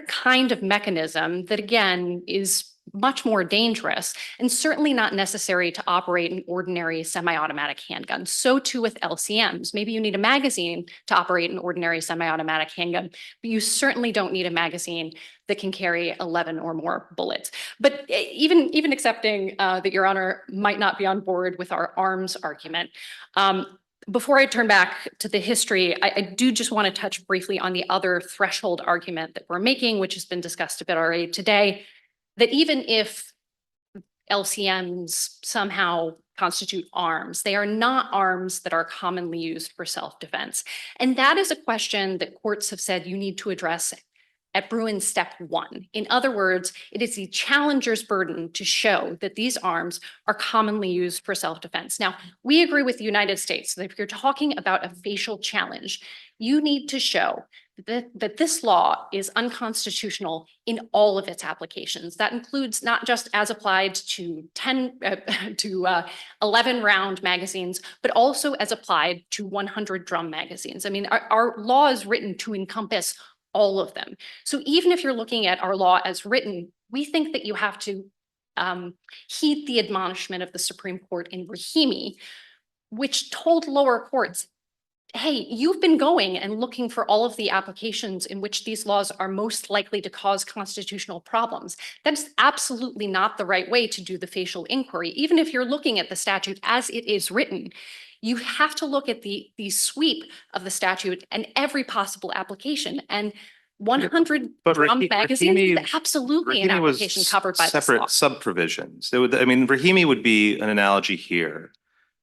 kind of mechanism that again is much more dangerous and certainly not necessary to operate an ordinary semi-automatic handgun. So too with LCMs. Maybe you need a magazine to operate an ordinary semi-automatic handgun, but you certainly don't need a magazine that can carry 11 or more bullets. But even accepting that Your Honor might not be on board with our arms argument, before I turn back to the history, I do just want to touch briefly on the other threshold argument that we're making, which has been discussed a bit already today, that even if LCMs somehow constitute arms, they are not arms that are commonly used for self-defense. And that is a question that courts have said you need to address at Bruin step 1. In other words, it is the challenger's burden to show that these arms are commonly used for self-defense. Now, we agree with the United States that if you're talking about a facial challenge, you need to show that this law is unconstitutional in all of its applications. That includes not just as applied to 11 round magazines, but also as applied to 100 drum magazines. I mean, our law is written to encompass all of them. So even if you're looking at our law as written, we think that you have to heed the admonishment of the Supreme Court in Rahimi, which told lower courts, hey, you've been going and looking for all of the applications in which these laws are most likely to cause constitutional problems. That's absolutely not the right way to do the facial inquiry. Even if you're looking at the statute as it is written, you have to look at the sweep of the statute and every possible application. And 100 But drum magazines Rahimi- is absolutely an Rahimi was application covered by this separate law. sub-provisions. Rahimi would be an analogy here.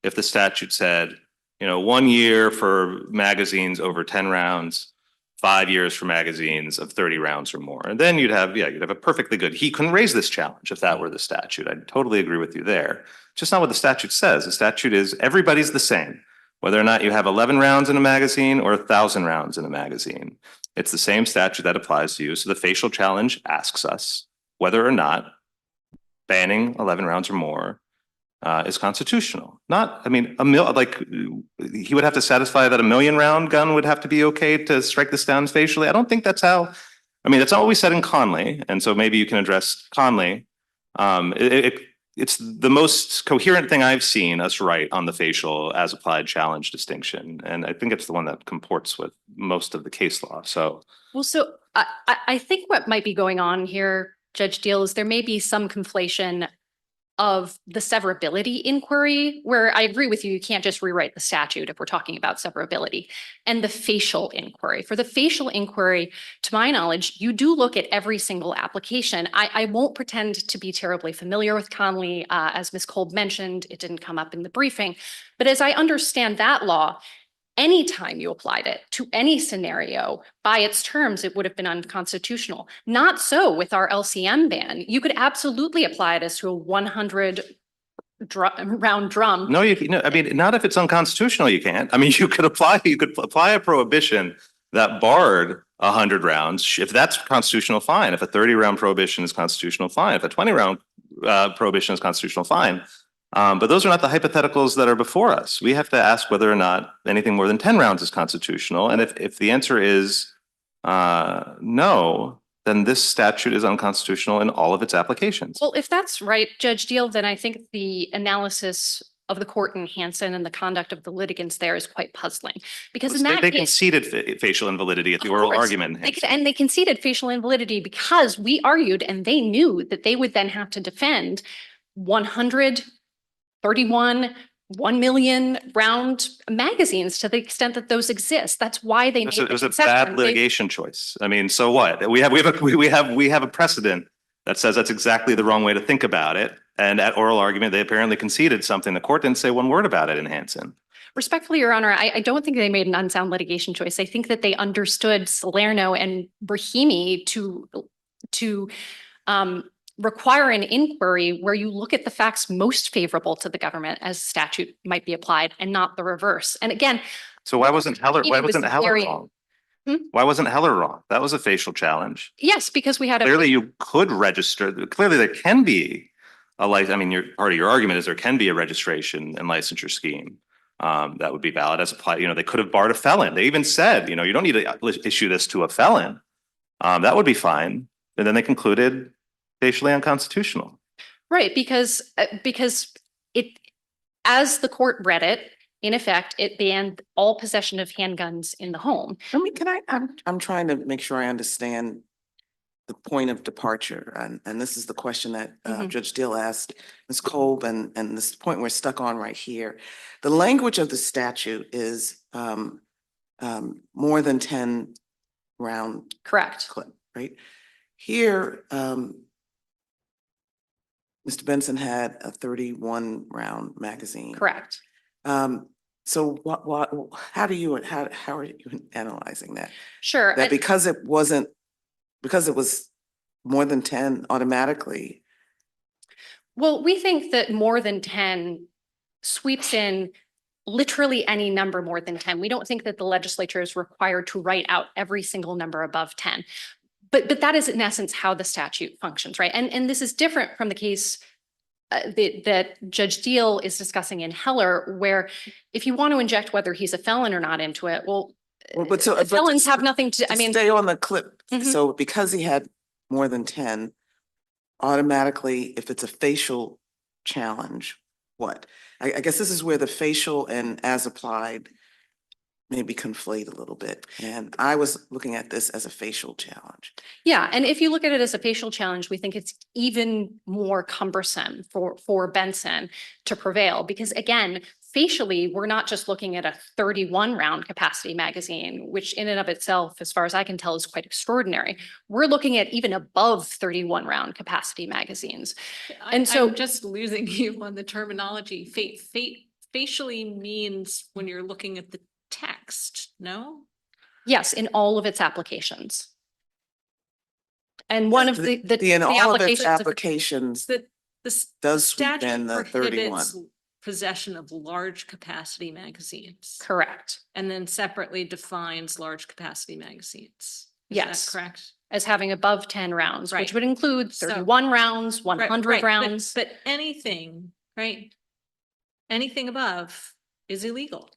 If the statute said, 1 year for magazines over 10 rounds, 5 years for magazines of 30 rounds or more. And then you'd have a perfectly good, he couldn't raise this challenge if that were the statute. I totally agree with you there. Just not what the statute says. The statute is everybody's the same, whether or not you have 11 rounds in a magazine or 1,000 rounds in a magazine. It's the same statute that applies to you. So the facial challenge asks us whether or not banning 11 rounds or more is constitutional. He would have to satisfy that a 1,000,000 round gun would have to be okay to strike this down facially. I don't think that's how, that's not what we said in Conley. And so maybe you can address Conley. It's the most coherent thing I've seen us write on the facial as applied challenge distinction. And I think it's the one that comports with most of the case law. So. Well, so I think what might be going on here, Judge Deal, is there may be some conflation of the severability inquiry, where I agree with you, you can't just rewrite the statute if we're talking about severability, and the facial inquiry. For the facial inquiry, to my knowledge, you do look at every single application. I won't pretend to be terribly familiar with Conley. As Ms. Kolb mentioned, it didn't come up in the briefing. But as I understand that law, anytime you applied it to any scenario, by its terms, it would have been unconstitutional. Not so with our LCM ban. You could absolutely apply it as to a 100 round drum. No, not if it's unconstitutional, you can't. You could apply a prohibition that barred 100 rounds. If that's constitutional, fine. If a 30-round prohibition is constitutional, fine. If a 20-round prohibition is constitutional, fine. But those are not the hypotheticals that are before us. We have to ask whether or not anything more than 10 rounds is constitutional. And if the answer is no, then this statute is unconstitutional in all of its applications. Well, if that's right, Judge Deal, then I think the analysis of the court in Hansen and the conduct of the litigants there is quite puzzling. Because in that They case, conceded facial invalidity at the Of oral course. argument. They could- and they conceded facial invalidity because we argued and they knew that they would then have to defend 100, 31, 1 million round magazines to the extent that those exist. That's why they made It the was a concession. bad They- litigation choice. I mean, so what? We have a precedent that says that's exactly the wrong way to think about it. And at oral argument, they apparently conceded something. The court didn't say one word about it in Hansen. Respectfully, Your Honor, I don't think they made an unsound litigation choice. I think that they understood Salerno and Brahimi to require an inquiry where you look at the facts most favorable to the government as statute might be applied and not the reverse. And again, So why wasn't Heller It was very- wrong? Hmm? Why wasn't Heller wrong? That was a facial challenge. yes, because we had a. Clearly, you could register. Clearly, there can be I mean, part of your argument is there can be a registration and licensure scheme that would be valid as applied. They could have barred a felon. They even said, you don't need to issue this to a felon. That would be fine. And then they concluded facially unconstitutional. Right, because it, as the court read it, in effect, it banned all possession of handguns in the home. I'm trying to make sure I understand the point of departure, and this is the question that Judge Deal asked Ms. Kolb, and this point we're stuck on right here. The language of the statute is more than 10 round Correct. clip, right? Here, Mr. Benson had a 31 round magazine. Correct. So how are you analyzing that? Sure. That because it was more than 10 automatically. Well, we think that more than 10 sweeps in literally any number more than 10. We don't think that the legislature is required to write out every single number above 10. But that is in essence how the statute functions, right? And this is different from the case that Judge Deal is discussing in Heller, where if you want to inject whether he's a felon or not into it, felons have nothing to, I mean. Stay on the clip. Mhm. So because he had more than 10, automatically, if it's a facial challenge, what? I guess this is where the facial and as applied maybe conflate a little bit. And I was looking at this as a facial challenge. Yeah, and if you look at it as a facial challenge, we think it's even more cumbersome for Benson to prevail. Because again, facially, we're not just looking at a 31 round capacity magazine, which in and of itself, as far as I can tell, is quite extraordinary. We're looking at even above 31 round capacity magazines. And so- I'm just losing you on the terminology. Facially means when you're looking at the text, no? Yes, in all of its applications. And one of the In all of its applications applications, The does sweep statute in the 31. prohibits possession of large capacity magazines. correct, And then separately defines large capacity magazines. Is Yes. that correct? as having above 10 rounds, which Right. would include So- 31 rounds, 100 Right, but- rounds. But anything, right? Anything above is illegal.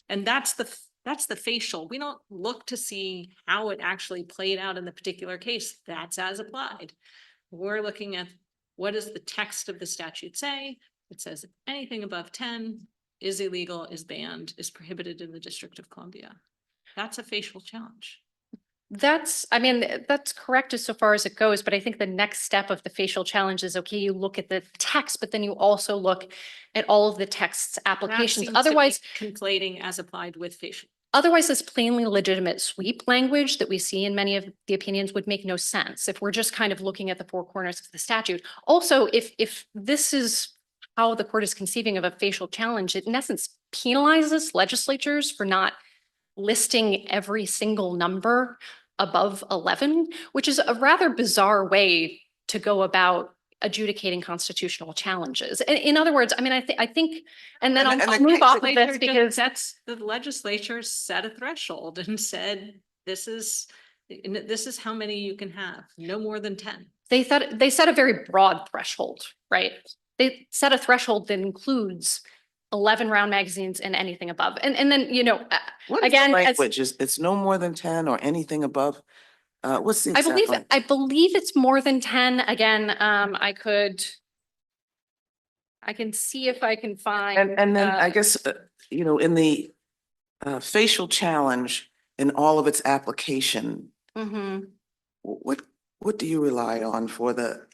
And that's the facial. We don't look to see how it actually played out in the particular case. That's as applied. We're looking at what does the text of the statute say? It says anything above 10 is illegal, is banned, is prohibited in the District of Columbia. That's a facial challenge. That's correct as so far as it goes, but I think the next step of the facial challenge is, okay, you look at the text, but then you also look at all of the text's That applications. seems to be Otherwise, conflating as applied with facial. Otherwise, this plainly legitimate sweep language that we see in many of the opinions would make no sense if we're just kind of looking at the four corners of the statute. Also, if this is how the court is conceiving of a facial challenge, it in essence penalizes legislatures for not listing every single number above 11, which is a rather bizarre way to go about adjudicating constitutional challenges. In other words, I mean, I think, and then And I'll the move off of Legislature this just because That's the legislature set a threshold and said this is how many you can have, no more than 10. They set a very broad threshold, right? They set a threshold that includes 11 round magazines and anything above. And then, What is the again, as- language? It's no more than 10 or anything above? What's the I exact believe, language? I believe it's more than 10. Again, I can see if I can find. And then I uh, guess, in the facial challenge in all of its application, mhm. what do you rely on for the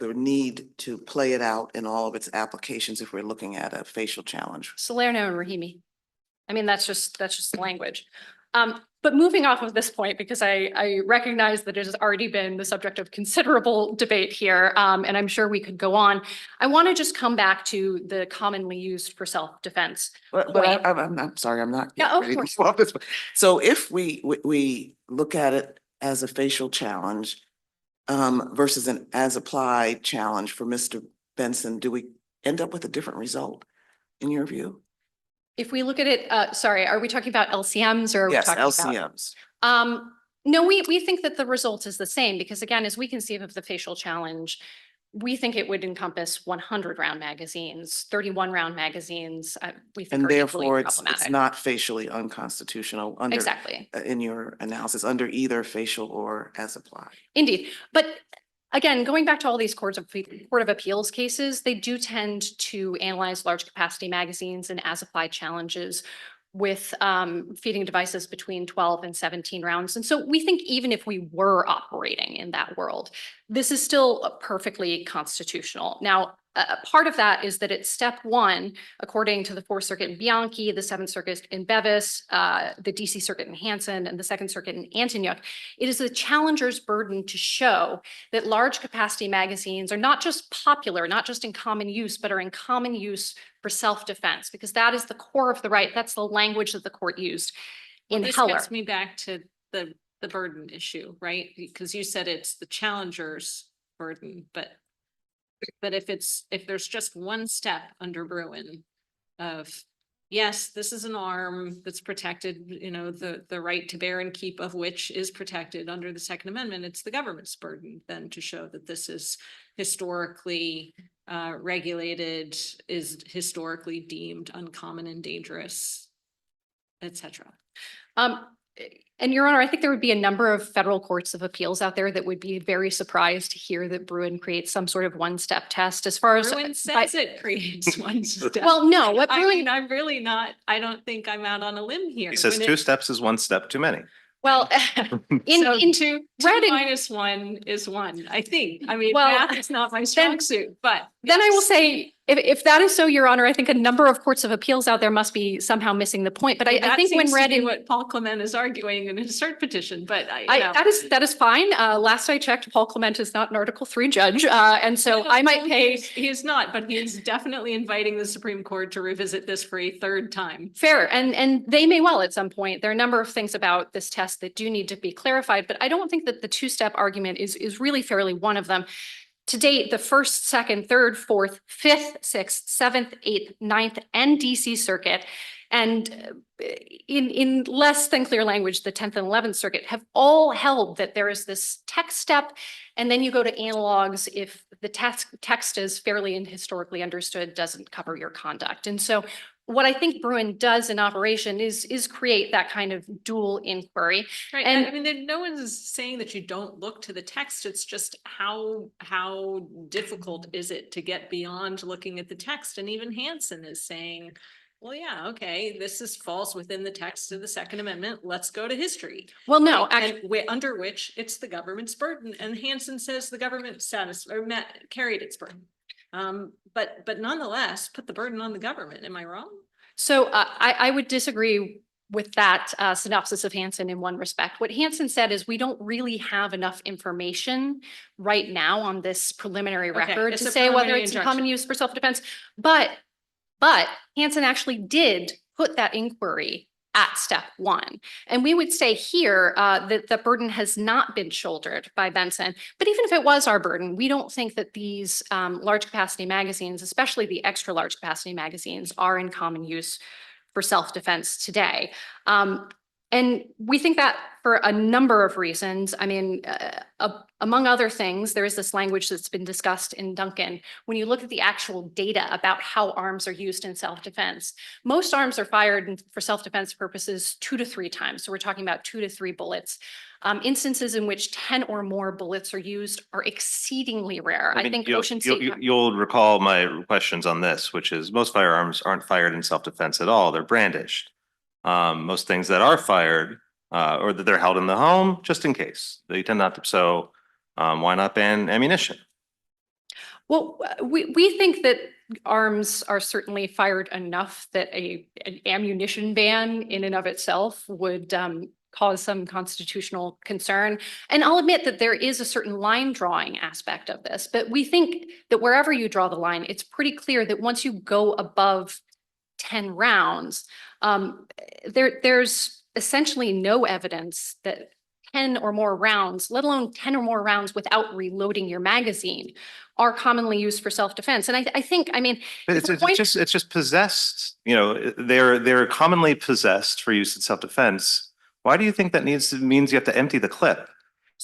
need to play it out in all of its applications if we're looking at a facial challenge? Salerno and Rahimi. I mean, that's just the language. But moving off of this point, because I recognize that it has already been the subject of considerable debate here, and I'm sure we could go on. I want to just come back to the commonly used for self-defense. But Point. I'm sorry, I'm not. Yeah, of ready to course. move off this one. So if we look at it as a facial challenge versus an as applied challenge for Mr. Benson, do we end up with a different result in your view? If we look at it, sorry, are we talking about LCMs or are we Yes, talking about? LCMs. No, we think that the result is the same because again, as we conceive of the facial challenge, we think it would encompass 100 round magazines, 31 round magazines. We think And are equally therefore, it's problematic. not facially unconstitutional under, Exactly. in your analysis, under either facial or as applied. Indeed. But again, going back to all these Court of Appeals cases, they do tend to analyze large capacity magazines and as applied challenges with feeding devices between 12 and 17 rounds. And so we think even if we were operating in that world, this is still perfectly constitutional. Now, part of that is that it's step one, according to the Fourth Circuit in Bianchi, the Seventh Circuit in Bevis, the DC Circuit in Hansen, and the Second Circuit in Antonyuk. It is the challenger's burden to show that large capacity magazines are not just popular, not just in common use, but are in common use for self-defense, because that is the core of the right. That's the language that the court used in This Heller. gets me back to the burden issue, right? Because you said it's the challenger's burden, but if there's just one step under Bruin of, yes, this is an arm that's protected, the right to bear and keep of which is protected under the Second Amendment, it's the government's burden then to show that this is historically regulated, is historically deemed uncommon and dangerous, etc. And Your Honor, I think there would be a number of federal courts of appeals out there that would be very surprised to hear that Bruin creates some sort of one-step test as far as. Bruin says it creates one step. Well, no, what I Bruin, mean, I'm really not, I don't think I'm out on a limb here. He says When 2 it- steps is 1 step too many. well, So in two read in- minus 1 is 1, I think. I mean, Well, math is not my strong suit, but. then I will yes. say, if that is so, Your Honor, I think a number of courts of appeals out there must be somehow missing the point. But I That think when seems to read be in. what Paul Clement is arguing in his cert petition, but you know. That is fine. Last I checked, Paul Clement is not an Article 3 judge. And so I might pay. He is not, but he is definitely inviting the Supreme Court to revisit this for a 3rd time. Fair, and they may well at some point. There are a number of things about this test that do need to be clarified, but I don't think that the 2-step argument is really fairly one of them. To date, the 1st, 2nd, 3rd, 4th, 5th, 6th, 7th, 8th, 9th, and DC Circuit, and in less than clear language, the 10th and 11th Circuit have all held that there is this text step, and then you go to analogs if the text is fairly and historically understood, doesn't cover your conduct. And so what I think Bruin does in operation is create that kind of dual inquiry. Right, And- I mean, no one's saying that you don't look to the text, it's just how difficult is it to get beyond looking at the text? And even Hansen is saying, well, yeah, okay, this falls within the text of the Second Amendment, let's go to history. Well, no, Right, actually, and under which it's the government's burden, and Hansen says the government carried its burden. But nonetheless, put the burden on the government, am I wrong? so I would disagree with that synopsis of Hansen in one respect. What Hansen said is we don't really have enough information right now on this preliminary Okay, record it's to a say whether preliminary it's in common injunction. use for self-defense. But Hansen actually did put that inquiry at step 1. And we would say here that the burden has not been shouldered by Benson. But even if it was our burden, we don't think that these large capacity magazines, especially the extra large capacity magazines, are in common use for self-defense today. And And we think that for a number of reasons. I mean, among other things, there is this language that's been discussed in Duncan. When you look at the actual data about how arms are used in self-defense, most arms are fired for self-defense purposes 2 to 3 times. So we're talking about 2 to 3 bullets. Instances in which 10 or more bullets are used are exceedingly rare. I mean, think you'll- Ocean State. You'll recall my questions on this, which is most firearms aren't fired in self-defense at all. They're brandished. Most things that are fired, or that they're held in the home, just in case. They tend not to, so, why not ban ammunition? Well, we think that arms are certainly fired enough that an ammunition ban in and of itself would cause some constitutional concern. And I'll admit that there is a certain line drawing aspect of this, but we think that wherever you draw the line, it's pretty clear that once you go above 10 rounds, there's essentially no evidence that 10 or more rounds, let alone 10 or more rounds without reloading your magazine, are commonly used for self-defense. And I think, I mean, But if the point- it's just possessed, you know, they're commonly possessed for use in self-defense. Why do you think that means you have to empty the clip?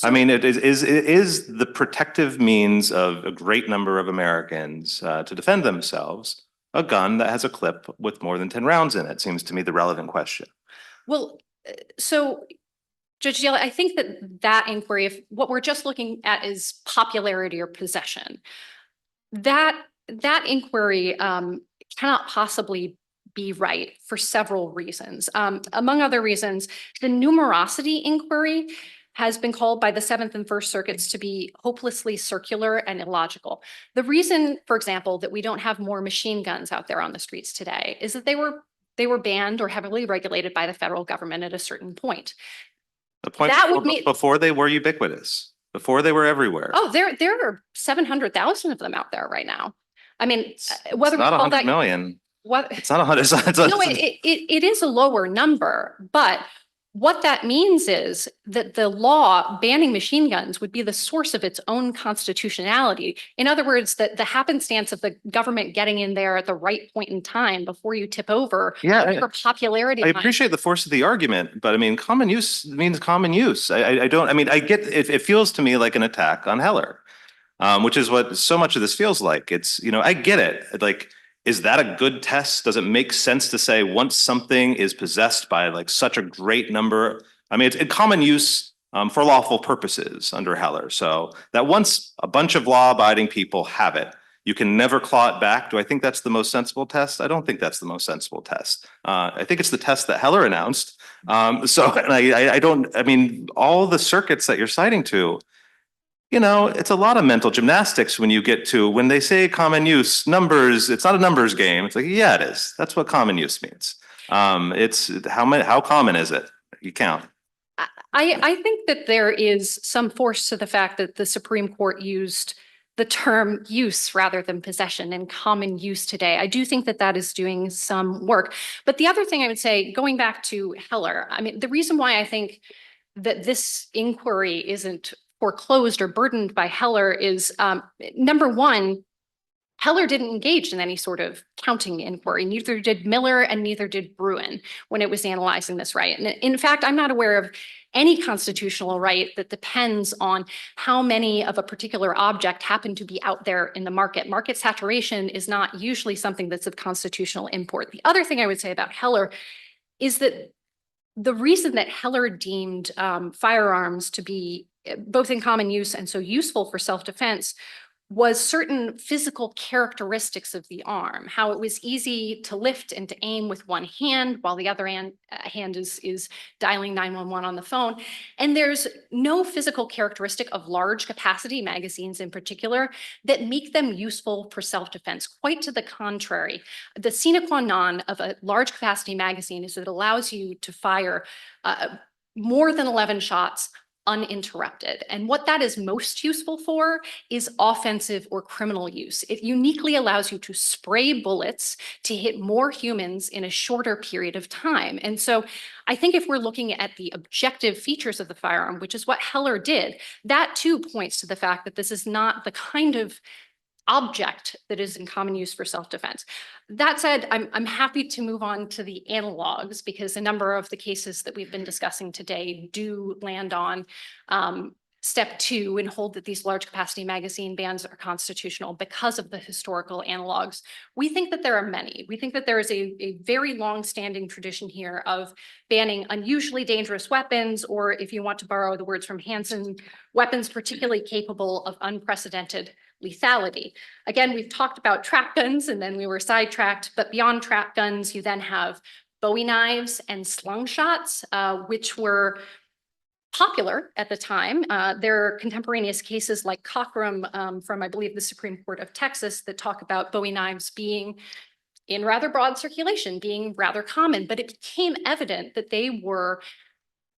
I mean, it is the protective means of a great number of Americans to defend themselves, a gun that has a clip with more than 10 rounds in it, seems to me the relevant question. Well, so Judge Yell, I think that inquiry, if what we're just looking at is popularity or possession, that inquiry cannot possibly be right for several reasons. Among other reasons, the numerosity inquiry has been called by the Seventh and First Circuits to be hopelessly circular and illogical. The reason, for example, that we don't have more machine guns out there on the streets today is that they were banned or heavily regulated by the federal government at a certain point. The point That would mean- before they were ubiquitous, before they were everywhere. Oh, there are 700,000 of them out there right now. I mean, whether It's we not call 100 that million. what It's not 100. no, it is a lower number, but what that means is that the law banning machine guns would be the source of its own constitutionality. In other words, that the happenstance of the government getting in there at the right point in time before you tip over. Yeah, For popularity. I line. appreciate the force of the argument, but I mean, common use means common use. I don't, I mean, I get, it feels to me like an attack on Heller, which is what so much of this feels like. It's, you know, I get it. Like, is that a good test? Does it make sense to say once something is possessed by like such a great number? I mean, it's common use for lawful purposes under Heller. So that once a bunch of law-abiding people have it, you can never claw it back. Do I think that's the most sensible test? I don't think that's the most sensible test. I think it's the test that Heller announced. So and I don't, I mean, all the circuits that you're citing to, you know, it's a lot of mental gymnastics when you get to, when they say common use numbers, it's not a numbers game. It's like, yeah, it is. That's what common use means. It's how common is it? You count. I think that there is some force to the fact that the Supreme Court used the term use rather than possession and common use today. I do think that that is doing some work. But the other thing I would say, going back to Heller, I mean, the reason why I think that this inquiry isn't foreclosed or burdened by Heller is, number one, Heller didn't engage in any sort of counting inquiry. Neither did Miller and neither did Bruin when it was analyzing this right. And in fact, I'm not aware of any constitutional right that depends on how many of a particular object happen to be out there in the market. Market saturation is not usually something that's of constitutional import. The other thing I would say about Heller is that the reason that Heller deemed firearms to be both in common use and so useful for self-defense was certain physical characteristics of the arm, how it was easy to lift and to aim with one hand while the other hand is dialing 911 on the phone. And there's no physical characteristic of large capacity magazines in particular that make them useful for self-defense. Quite to the contrary, the sine qua non of a large capacity magazine is that it allows you to fire more than 11 shots uninterrupted. And what that is most useful for is offensive or criminal use. It uniquely allows you to spray bullets to hit more humans in a shorter period of time. And so I think if we're looking at the objective features of the firearm, which is what Heller did, that too points to the fact that this is not the kind of object that is in common use for self-defense. That said, I'm happy to move on to the analogs because a number of the cases that we've been discussing today do land on step 2 and hold that these large capacity magazine bans are constitutional because of the historical analogs. We think that there are many. We think that there is a very long-standing tradition here of banning unusually dangerous weapons, or if you want to borrow the words from Hansen, weapons particularly capable of unprecedented lethality. Again, we've talked about trap guns and then we were sidetracked, but beyond trap guns, you then have Bowie knives and slung shots, which were popular at the time. There are contemporaneous cases like Cockrum from, I believe, the Supreme Court of Texas that talk about Bowie knives being in rather broad circulation, being rather common, but it became evident that they were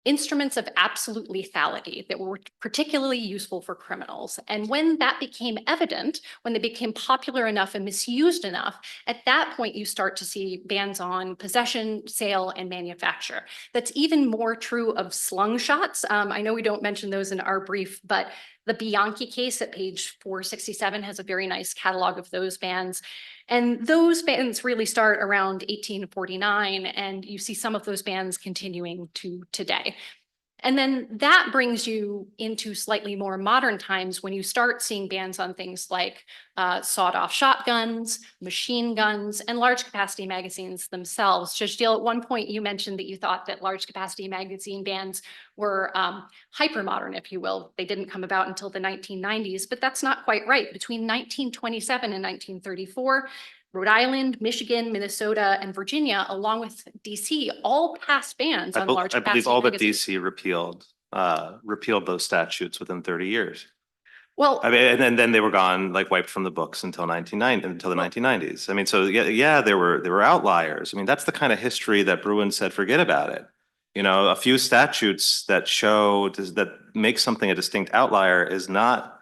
instruments of absolute lethality that were particularly useful for criminals. And when that became evident, when they became popular enough and misused enough, at that point you start to see bans on possession, sale, and manufacture. That's even more true of slung shots. I know we don't mention those in our brief, but the Bianchi case at page 467 has a very nice catalog of those bans. And those bans really start around 1849, and you see some of those bans continuing to today. And then that brings you into slightly more modern times when you start seeing bans on things like sawed-off shotguns, machine guns, and large capacity magazines themselves. Judge Deal, at one point you mentioned that you thought that large capacity magazine bans were hyper-modern, if you will. They didn't come about until the 1990s, but that's not quite right. Between 1927 and 1934, Rhode Island, Michigan, Minnesota, and Virginia, along with DC, all passed bans on large I capacity believe all but magazines. DC repealed those statutes within 30 years. Well, I mean, and then they were gone, like wiped from the books until the 1990s. I mean, so yeah, there were outliers. I mean, that's the kind of history that Bruin said, forget about it. You know, a few statutes that that make something a distinct outlier is not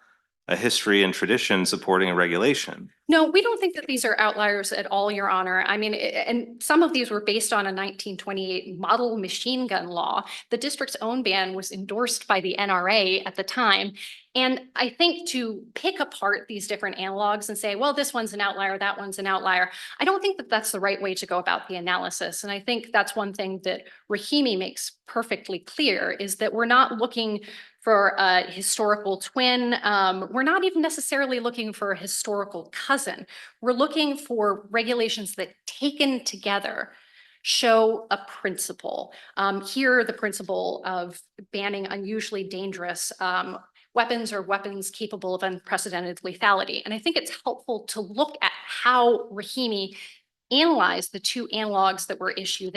a history and tradition supporting a regulation. no, we don't think that these are outliers at all, Your Honor. I mean, and some of these were based on a 1928 model machine gun law. The district's own ban was endorsed by the NRA at the time. And I think to pick apart these different analogs and say, well, this one's an outlier, that one's an outlier, I don't think that that's the right way to go about the analysis. And I think that's one thing that Rahimi makes perfectly clear is that we're not looking for a historical twin. We're not even necessarily looking for a historical cousin. We're looking for regulations that taken together show a principle. Here, the principle of banning unusually dangerous weapons or weapons capable of unprecedented lethality. And I think it's helpful to look at how Rahimi analyzed the two analogs that were at issue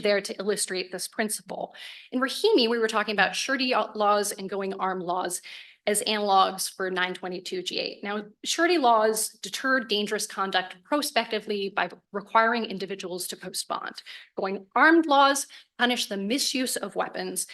there to illustrate this principle. In Rahimi, we were talking about surety laws and going armed laws as analogs for 922 G8. Now, surety laws deter dangerous conduct prospectively by requiring individuals to post bond. Going armed laws punish the misuse of weapons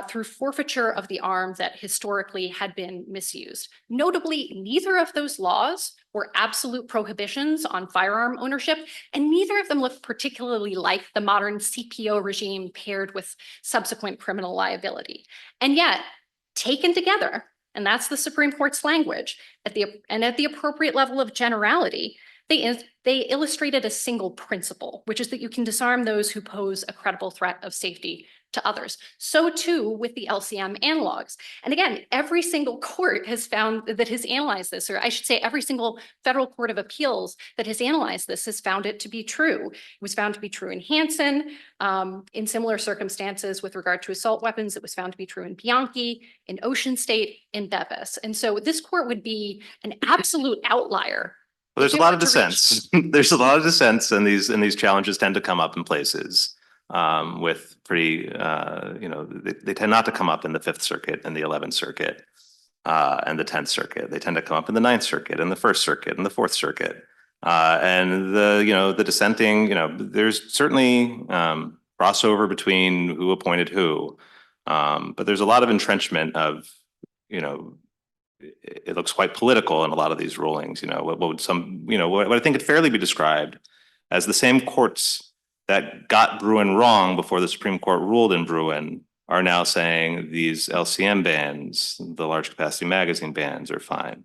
through forfeiture of the arm that historically had been misused. Notably, neither of those laws were absolute prohibitions on firearm ownership, and neither of them look particularly like the modern CPO regime paired with subsequent criminal liability. And yet, taken together, and that's the Supreme Court's language, at the appropriate level of generality, they illustrated a single principle, which is that you can disarm those who pose a credible threat of safety to others. So too with the LCM analogs. And again, every single court has found that has analyzed this, or I should say every single federal court of appeals that has analyzed this has found it to be true. It was found to be true in Hansen, in similar circumstances with regard to assault weapons. It was found to be true in Bianchi, in Ocean State, in Bevis. And so this court would be an absolute outlier. Well, there's a lot of dissents. There's a lot of dissents, and these challenges tend to come up in places with pretty, they tend not to come up in the Fifth Circuit and the 11th Circuit and the 10th Circuit. They tend to come up in the 9th Circuit and the First Circuit and the Fourth Circuit. And the dissenting, there's certainly crossover between who appointed who, but there's a lot of entrenchment of, it looks quite political in a lot of these rulings. What I think could fairly be described as the same courts that got Bruin wrong before the Supreme Court ruled in Bruin are now saying these LCM bans, the large capacity magazine bans, are fine.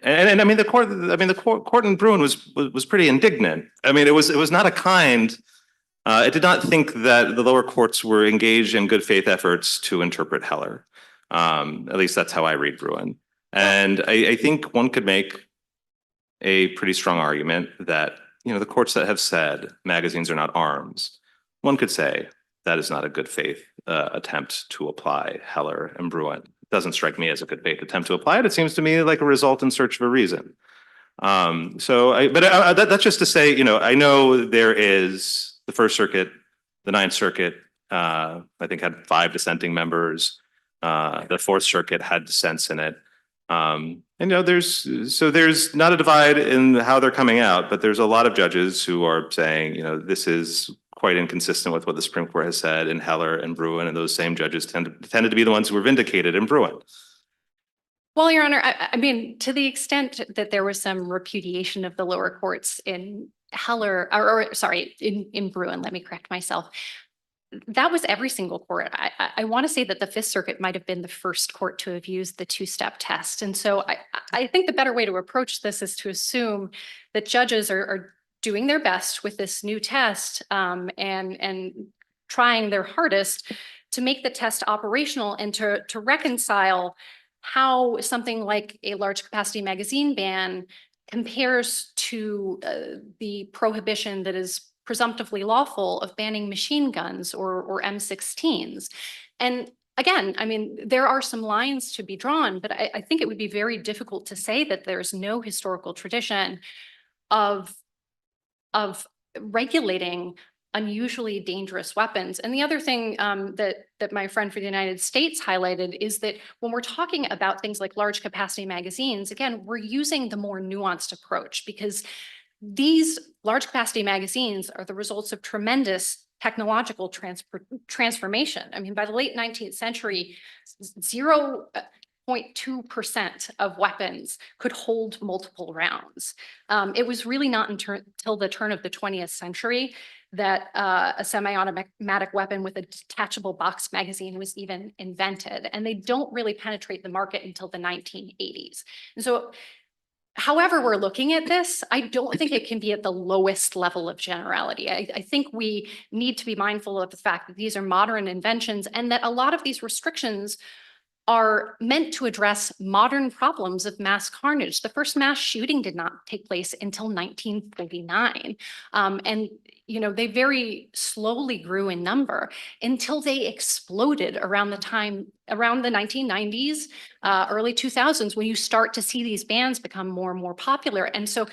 And I mean, the court in Bruin was pretty indignant. I mean, it was not a kind, it did not think that the lower courts were engaged in good faith efforts to interpret Heller. At least that's how I read Bruin. And I think one could make a pretty strong argument that, the courts that have said magazines are not arms, one could say that is not a good faith attempt to apply Heller and Bruin. It doesn't strike me as a good faith attempt to apply it. It seems to me like a result in search of a reason. That's just to say, I know there is the First Circuit, the Ninth Circuit, I think had 5 dissenting members. The Fourth Circuit had dissents in it. There's not a divide in how they're coming out, but there's a lot of judges who are saying, this is quite inconsistent with what the Supreme Court has said in Heller and Bruin, and those same judges tended to be the ones who were vindicated in Bruin. Well, Your Honor, I mean, to the extent that there was some repudiation of the lower courts in Heller, in Bruin, let me correct myself. That was every single court. I want to say that the Fifth Circuit might have been the first court to have used the two-step test. And so I think the better way to approach this is to assume that judges are doing their best with this new test and trying their hardest to make the test operational and to reconcile how something like a large capacity magazine ban compares to the prohibition that is presumptively lawful of banning machine guns or M16s. And again, I mean, there are some lines to be drawn, but I think it would be very difficult to say that there's no historical tradition of regulating unusually dangerous weapons. And the other thing that my friend for the United States highlighted is that when we're talking about things like large capacity magazines, again, we're using the more nuanced approach because these large capacity magazines are the results of tremendous technological transformation. I mean, by the late 19th century, 0.2% of weapons could hold multiple rounds. It was really not until the turn of the 20th century that a semi-automatic weapon with a detachable box magazine was even invented. And they don't really penetrate the market until the 1980s. And so however we're looking at this, I don't think it can be at the lowest level of generality. I think we need to be mindful of the fact that these are modern inventions and that a lot of these restrictions are meant to address modern problems of mass carnage. The first mass shooting did not take place until 1949. And they very slowly grew in number until they exploded around the 1990s, early 2000s, when you start to see these bans become more and more popular. And so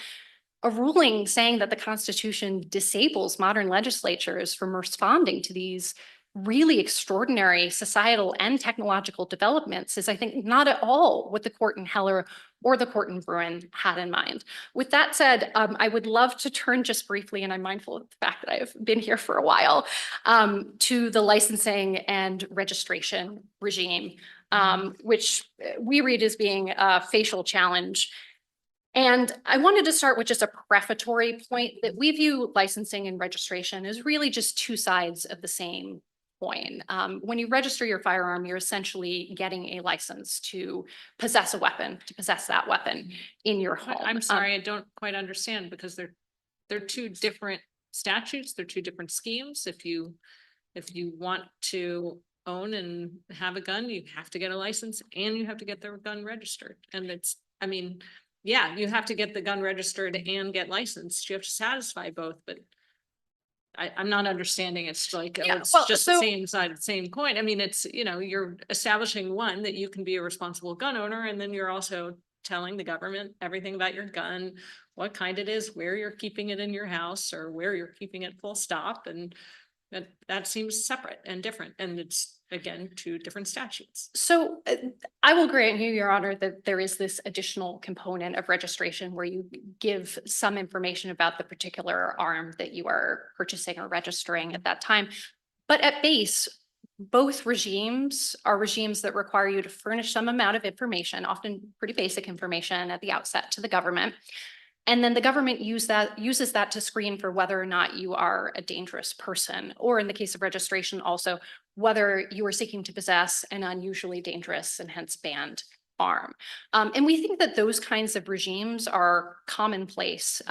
a ruling saying that the Constitution disables modern legislatures from responding to these really extraordinary societal and technological developments is, I think, not at all what the court in Heller or the court in Bruin had in mind. With that said, I would love to turn just briefly, and I'm mindful of the fact that I've been here for a while, to the licensing and registration regime, which we read as being a facial challenge. And I wanted to start with just a prefatory point that we view licensing and registration as really just two sides of the same coin. When you register your firearm, you're essentially getting a license to possess a weapon, to possess that weapon in your home. I'm sorry, I don't quite understand because they're two different statutes. They're two different schemes. If you want to own and have a gun, you have to get a license and you have to get the gun registered. And yeah, you have to get the gun registered and get licensed. You have to satisfy both, but I'm not understanding. It's like, it's just the same side of the same coin. I mean, it's, you're establishing one that you can be a responsible gun owner. And then you're also telling the government everything about your gun, what kind it is, where you're keeping it in your house or where you're keeping it full stop. And that seems separate and different. And it's, again, two different statutes. So I will grant you, Your Honor, that there is this additional component of registration where you give some information about the particular arm that you are purchasing or registering at that time. But at base, both regimes are regimes that require you to furnish some amount of information, often pretty basic information at the outset to the government. And then the government uses that to screen for whether or not you are a dangerous person, or in the case of registration, also whether you are seeking to possess an unusually dangerous and hence banned disarm. And we think that those kinds of regimes are commonplace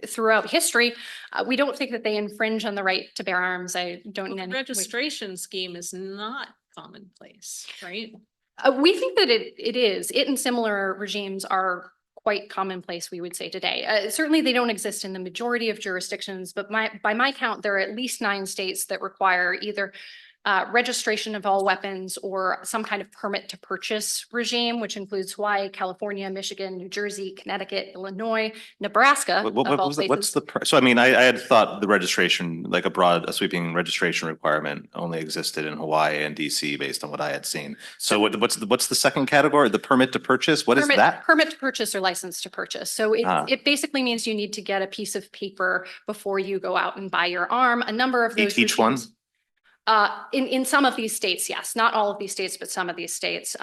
throughout history. We don't think that they infringe on the right to bear arms. I don't in The any way. registration scheme is not commonplace, right? We think that it is. It and similar regimes are quite commonplace, we would say today. Certainly, they don't exist in the majority of jurisdictions, but by my count, there are at least 9 states that require either registration of all weapons or some kind of permit to purchase regime, which includes Hawaii, California, Michigan, New Jersey, Connecticut, Illinois, Nebraska, What of all was the, what's places. the, so I mean, I had thought the registration, like a sweeping registration requirement only existed in Hawaii and DC based on what I had seen. So what's the second category? The permit to purchase? What is Permit- that? Permit to purchase or license to purchase. So Ah. it basically means you need to get a piece of paper before you go out and buy your arm. A number of those Each one? regimes- in some of these states, yes, not all of these states, but some of these states.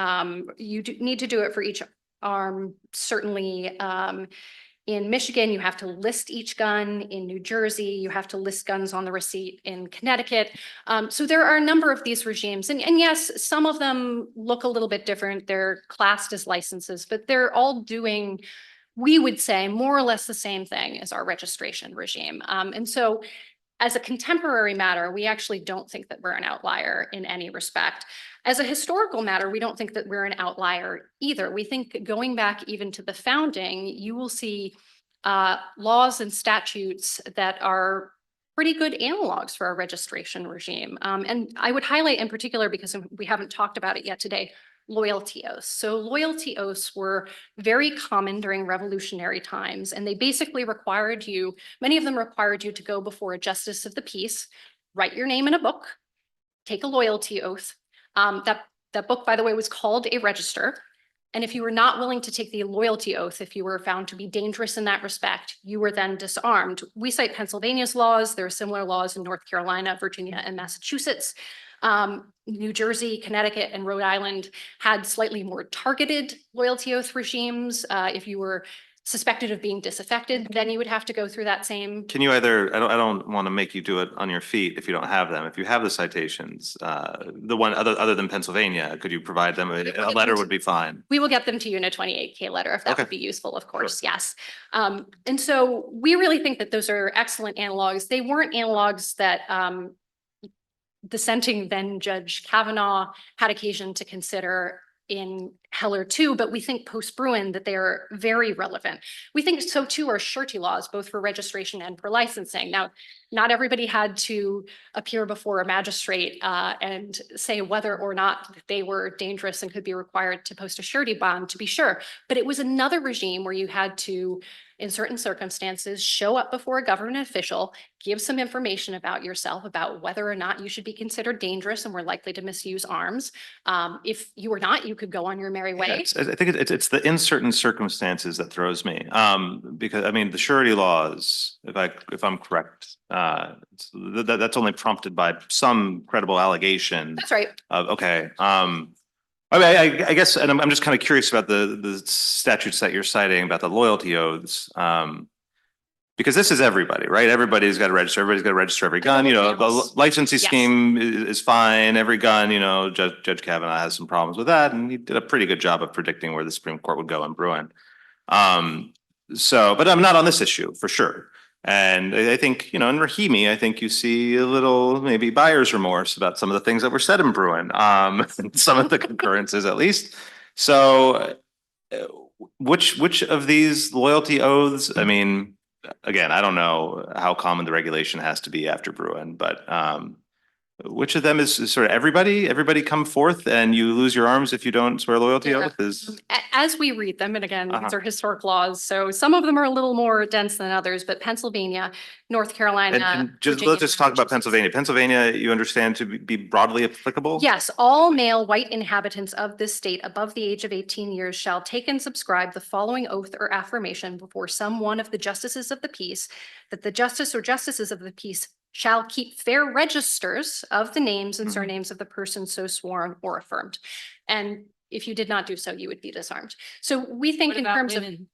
You do need to do it for each arm. Certainly, in Michigan, you have to list each gun. In New Jersey, you have to list guns on the receipt. In Connecticut, so there are a number of these regimes, and yes, some of them look a little bit different. They're classed as licenses, but they're all doing, we would say, more or less the same thing as our registration regime. And so, as a contemporary matter, we actually don't think that we're an outlier in any respect. As a historical matter, we don't think that we're an outlier either. We think going back even to the founding, you will see laws and statutes that are pretty good analogs for our registration regime. And I would highlight in particular, because we haven't talked about it yet today, loyalty oaths. So loyalty oaths were very common during revolutionary times, and they basically required you, many of them required you to go before a justice of the peace, write your name in a book, take a loyalty oath. That book, by the way, was called a register. And if you were not willing to take the loyalty oath, if you were found to be dangerous in that respect, you were then disarmed. We cite Pennsylvania's laws. There are similar laws in North Carolina, Virginia, and Massachusetts. New Jersey, Connecticut, and Rhode Island had slightly more targeted loyalty oath regimes. If you were suspected of being disaffected, then you would have to go through that same. Can you either, I don't want to make you do it on your feet if you don't have them. If you have the citations, the one other than Pennsylvania, could you provide them? A letter would be fine. We will get them to you in a 28K letter if that Okay. would be useful, of course, yes. And so we really think that those are excellent analogs. They weren't analogs that dissenting then Judge Kavanaugh had occasion to consider in Heller too, but we think post-Bruin that they are very relevant. We think so too are surety laws, both for registration and for licensing. Now, not everybody had to appear before a magistrate and say whether or not they were dangerous and could be required to post a surety bond, to be sure. But it was another regime where you had to, in certain circumstances, show up before a government official, give some information about yourself, about whether or not you should be considered dangerous and were likely to misuse arms. If you were not, you could go on your merry way. I think it's the in certain circumstances that throws me. Because I mean, the surety laws, if I'm correct, that's only prompted by some credible allegation. That's right. Okay. I mean, I guess, and I'm just kind of curious about the statutes that you're citing about the loyalty oaths. Because this is everybody, right? Everybody's got to register. Everybody's got to register every gun. You know, the licensing Yes. scheme is fine. Every gun, you know, Judge Kavanaugh has some problems with that, and he did a pretty good job of predicting where the Supreme Court would go in Bruin. So, but I'm not on this issue for sure. And I think, you know, in Rahimi, I think you see a little maybe buyer's remorse about some of the things that were said in Bruin, some of the concurrences at least. So, which of these loyalty oaths? I mean, again, I don't know how common the regulation has to be after Bruin, but which of them is sort of everybody come forth and you lose your arms if you don't swear loyalty Yeah. oath is. As we read them, and again, these are historic laws, so some of them are a little more dense than others, but Pennsylvania, North Carolina. And just, Virginia, let's just talk about Massachusetts. Pennsylvania. Pennsylvania, you understand to be broadly applicable? Yes, all male white inhabitants of this state above the age of 18 years shall take and subscribe the following oath or affirmation before some one of the justices of the peace, that the justice or justices of the peace shall keep fair registers of the names and surnames of the person so sworn or affirmed. And if you did not do so, you would be disarmed. So we think What in about terms women?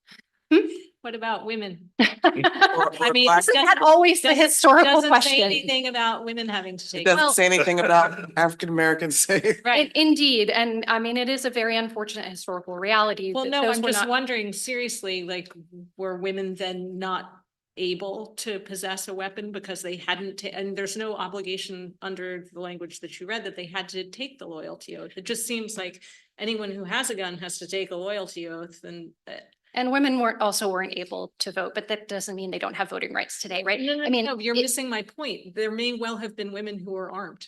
of. What about women? Or- I or mean, black- it Isn't that always the historical doesn't say question? anything about women having to It take. doesn't Well- say anything about African Americans saying. Right. Indeed, and I mean, it is a very unfortunate historical reality. Well, that no, those I'm were just not- wondering seriously, like, were women then not able to possess a weapon because they hadn't, and there's no obligation under the language that you read that they had to take the loyalty oath. It just seems like anyone who has a gun has to take a loyalty oath and. And women weren't able to vote, but that doesn't mean they don't have voting rights today, right? I mean, No, you're it- missing my point. There may well have been women who were armed.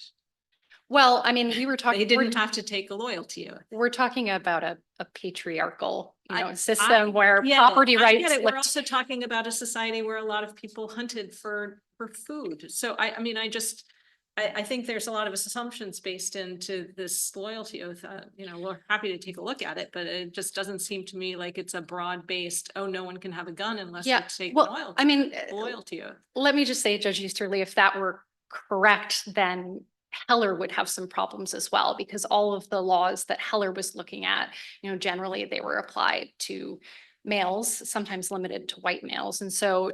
well, I mean, we were talking. They we're- didn't have to take a loyalty oath. We're talking about a patriarchal, I system where get it. property I rights. get it. We're slipped- also talking about a society where a lot of people hunted for food. So I mean, I think there's a lot of assumptions based into this loyalty oath. We're happy to take a look at it, but it just doesn't seem to me like it's a broad based, oh, no one can have a gun unless you Yeah, take well, loyalty. I mean, Loyalty oath. let me just say, Judge Easterly, if that were correct, then Heller would have some problems as well, because all of the laws that Heller was looking at, generally they were applied to males, sometimes limited to white males. And so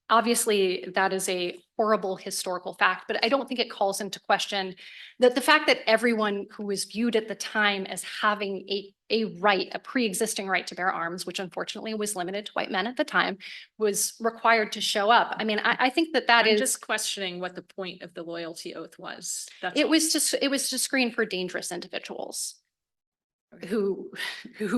obviously that is a horrible historical fact, but I don't think it calls into question that the fact that everyone who was viewed at the time as having a right, a pre-existing right to bear arms, which unfortunately was limited to white men at the time, was required to show up. I mean, I think that I'm is. just questioning what the point of the loyalty oath was. That's It all. was to screen for dangerous individuals who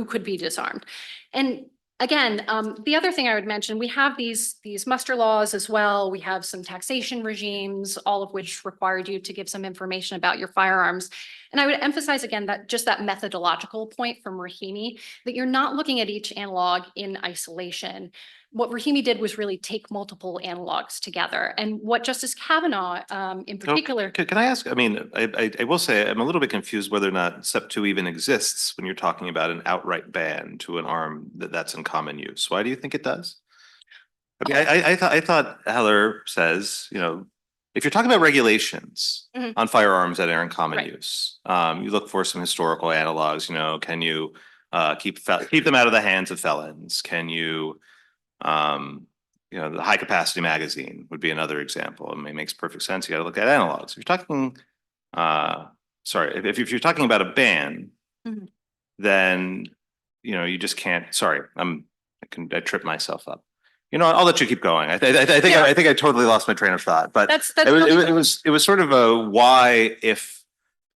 could be disarmed. And again, the other thing I would mention, we have these muster laws as well. We have some taxation regimes, all of which required you to give some information about your firearms. And I would emphasize again that just that methodological point from Rahimi, that you're not looking at each analog in isolation. What Rahimi did was really take multiple analogs together. And what Justice Kavanaugh in So, particular. Can I ask, I mean, I will say, I'm a little bit confused whether or not step two even exists when you're talking about an outright ban to an arm that's in common use. Why do you think it does? I mean, I thought Heller says, if you're talking about regulations Mhm. on firearms that are in common Right. use, you look for some historical analogs, can you keep them out of the hands of felons? Can you the high capacity magazine would be another example. I mean, it makes perfect sense. You got to look at analogs. If you're talking, if you're talking about a ban, Mhm. then, you just can't, sorry, I tripped myself up. I'll let you keep going. I think I totally lost my train of thought, but That's it was sort of a why if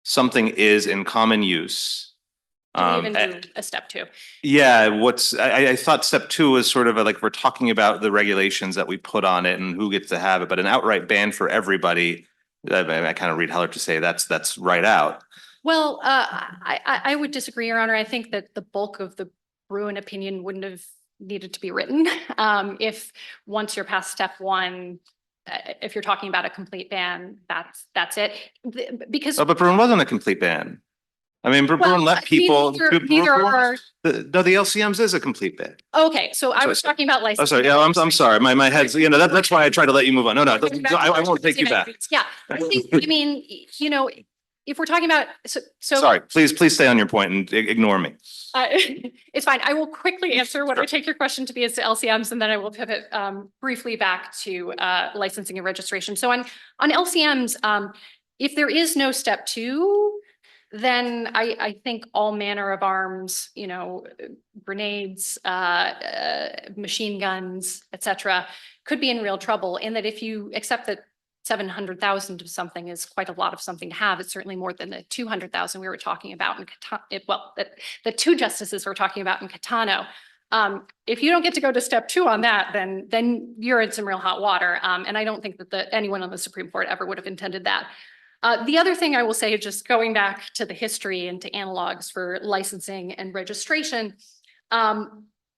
something is in common use. Do we even do a step two? Yeah, I thought step two was sort of like, we're talking about the regulations that we put on it and who gets to have it, but an outright ban for everybody, I kind of read Heller to say that's right out. Well, I would disagree, Your Honor. I think that the bulk of the Bruin opinion wouldn't have needed to be written. If once you're past step one, if you're talking about a complete ban, that's it. Because. Oh, but Bruin wasn't a complete ban. I mean, Bruin Well, let people. neither are. No, the LCMs is a complete ban. Okay, so I was Sorry. talking about Oh, license. sorry. Yeah, I'm sorry. My head's, that's why I tried to let you move on. No, I won't take you back. Yeah, I mean, if we're talking about, so. Sorry, please stay on your point and ignore me. It's fine. I will quickly answer what I take your question to be as to LCMs, and then I will pivot briefly back to licensing and registration. So on LCMs, if there is no step two, then I think all manner of arms, grenades, machine guns, etc., could be in real trouble. In that, if you accept that 700,000 of something is quite a lot of something to have, it's certainly more than the 200,000 we were talking about in that the two justices were talking about in Catano. If you don't get to go to step two on that, then you're in some real hot water. And I don't think that anyone on the Supreme Court ever would have intended that. The other thing I will say, just going back to the history and to analogs for licensing and registration,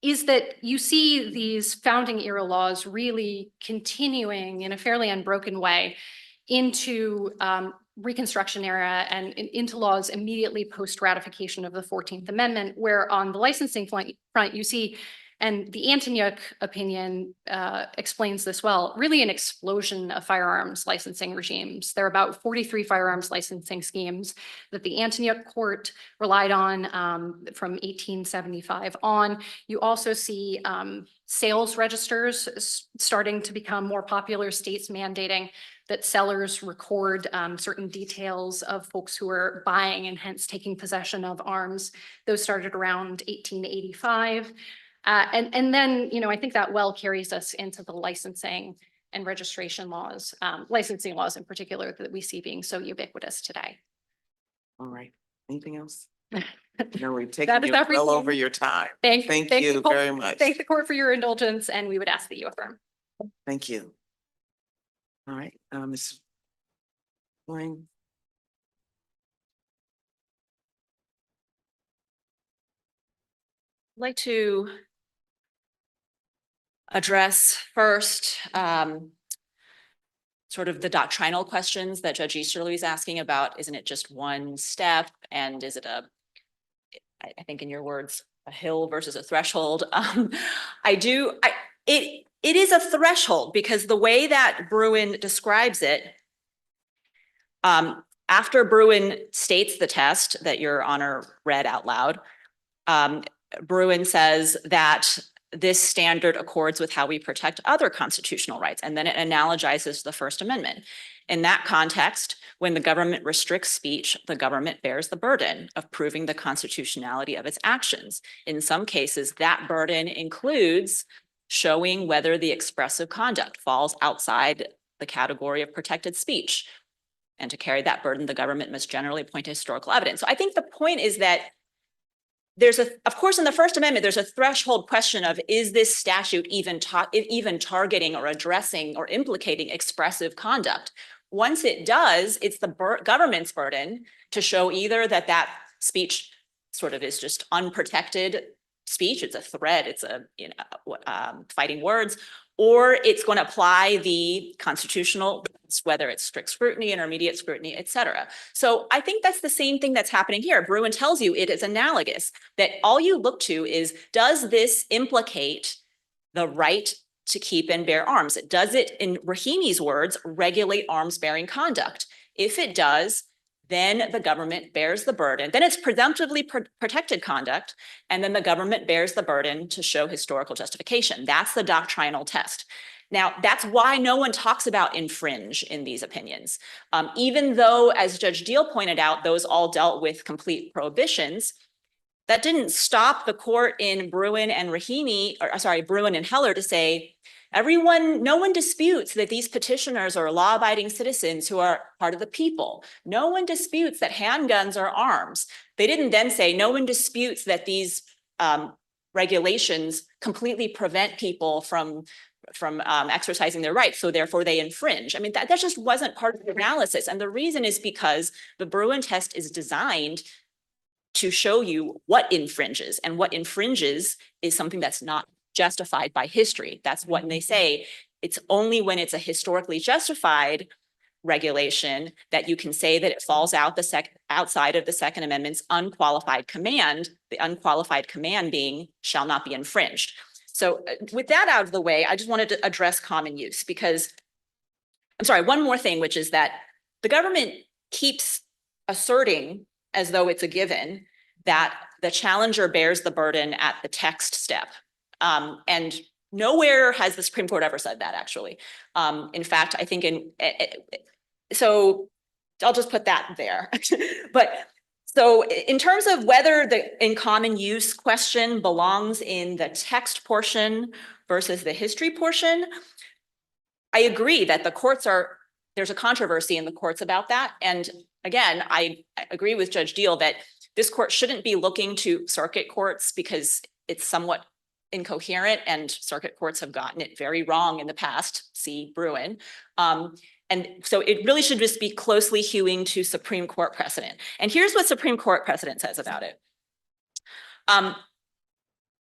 is that you see these founding era laws really continuing in a fairly unbroken way into Reconstruction era and into laws immediately post ratification of the 14th Amendment, where on the licensing front, you see And the Antonyuk opinion explains this well, really an explosion of firearms licensing regimes. There are about 43 firearms licensing schemes that the Antonyuk court relied on from 1875 on. You also see sales registers starting to become more popular, states mandating that sellers record certain details of folks who are buying and hence taking possession of arms. Those started around 1885. And then, you know, I think that well carries us into the licensing and registration laws, licensing laws in particular that we see being so ubiquitous today. All right. Anything else? No, we've That taken is you well everything. over your time. Thank you very much. Thank the court for your indulgence, and we would ask that you affirm. Thank you. All right, Ms. Wayne. I'd like to address first sort of the doctrinal questions that Judge Easterly is asking about. Isn't it just one step? And is it I think in your words, a hill versus a threshold? It is a threshold because the way that Bruen describes it, after Bruen states the test that Your Honor read out loud, Bruen says that this standard accords with how we protect other constitutional rights, and then it analogizes the First Amendment. In that context, when the government restricts speech, the government bears the burden of proving the constitutionality of its actions. In some cases, that burden includes showing whether the expressive conduct falls outside the category of protected speech. And to carry that burden, the government must generally point to historical evidence. So I think the point is that of course, in the First Amendment, there's a threshold question of, is this statute even targeting or addressing or implicating expressive conduct? Once it does, it's the government's burden to show either that speech sort of is just unprotected speech, it's a threat, it's fighting words, or it's going to apply the constitutional, whether it's strict scrutiny, intermediate scrutiny, et cetera. So I think that's the same thing that's happening here. Bruen tells you it is analogous, that all you look to is, does this implicate the right to keep and bear arms? Does it, in Rahimi's words, regulate arms bearing conduct? If it does, then the government bears the burden. Then it's presumptively protected conduct, and then the government bears the burden to show historical justification. That's the doctrinal test. Now, that's why no one talks about infringe in these opinions. Even though, as Judge Deal pointed out, those all dealt with complete prohibitions, that didn't stop the court in Bruen and Bruen and Heller to say, no one disputes that these petitioners are law-abiding citizens who are part of the people. No one disputes that handguns are arms. They didn't then say, no one disputes that these regulations completely prevent people from exercising their rights, so therefore they infringe. I mean, that just wasn't part of the analysis. And the reason is because the Bruen test is designed to show you what infringes, and what infringes is something that's not justified by history. That's what they say. It's only when it's a historically justified regulation that you can say that it falls outside of the Second Amendment's unqualified command, the unqualified command being shall not be infringed. So with that out of the way, I just wanted to address common use because, one more thing, which is that the government keeps asserting as though it's a given that the challenger bears the burden at the text step. And nowhere has the Supreme Court ever said that, actually. In fact, I think so I'll just put that there. But so in terms of whether the in common use question belongs in the text portion versus the history portion, I agree that there's a controversy in the courts about that. And again, I agree with Judge Deal that this court shouldn't be looking to circuit courts because it's somewhat incoherent, and circuit courts have gotten it very wrong in the past, see Bruen. And so it really should just be closely hewing to Supreme Court precedent. And here's what Supreme Court precedent says about it.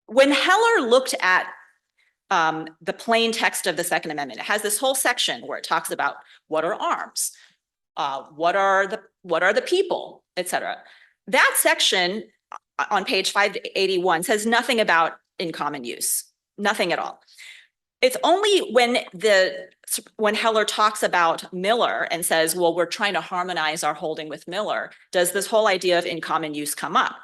When Heller looked at the plain text of the Second Amendment, it has this whole section where it talks about what are arms, what are the people, et cetera. That section on page 581 says nothing about in common use. nothing at all. It's only when Heller talks about Miller and says, well, we're trying to harmonize our holding with Miller, does this whole idea of in common use come up.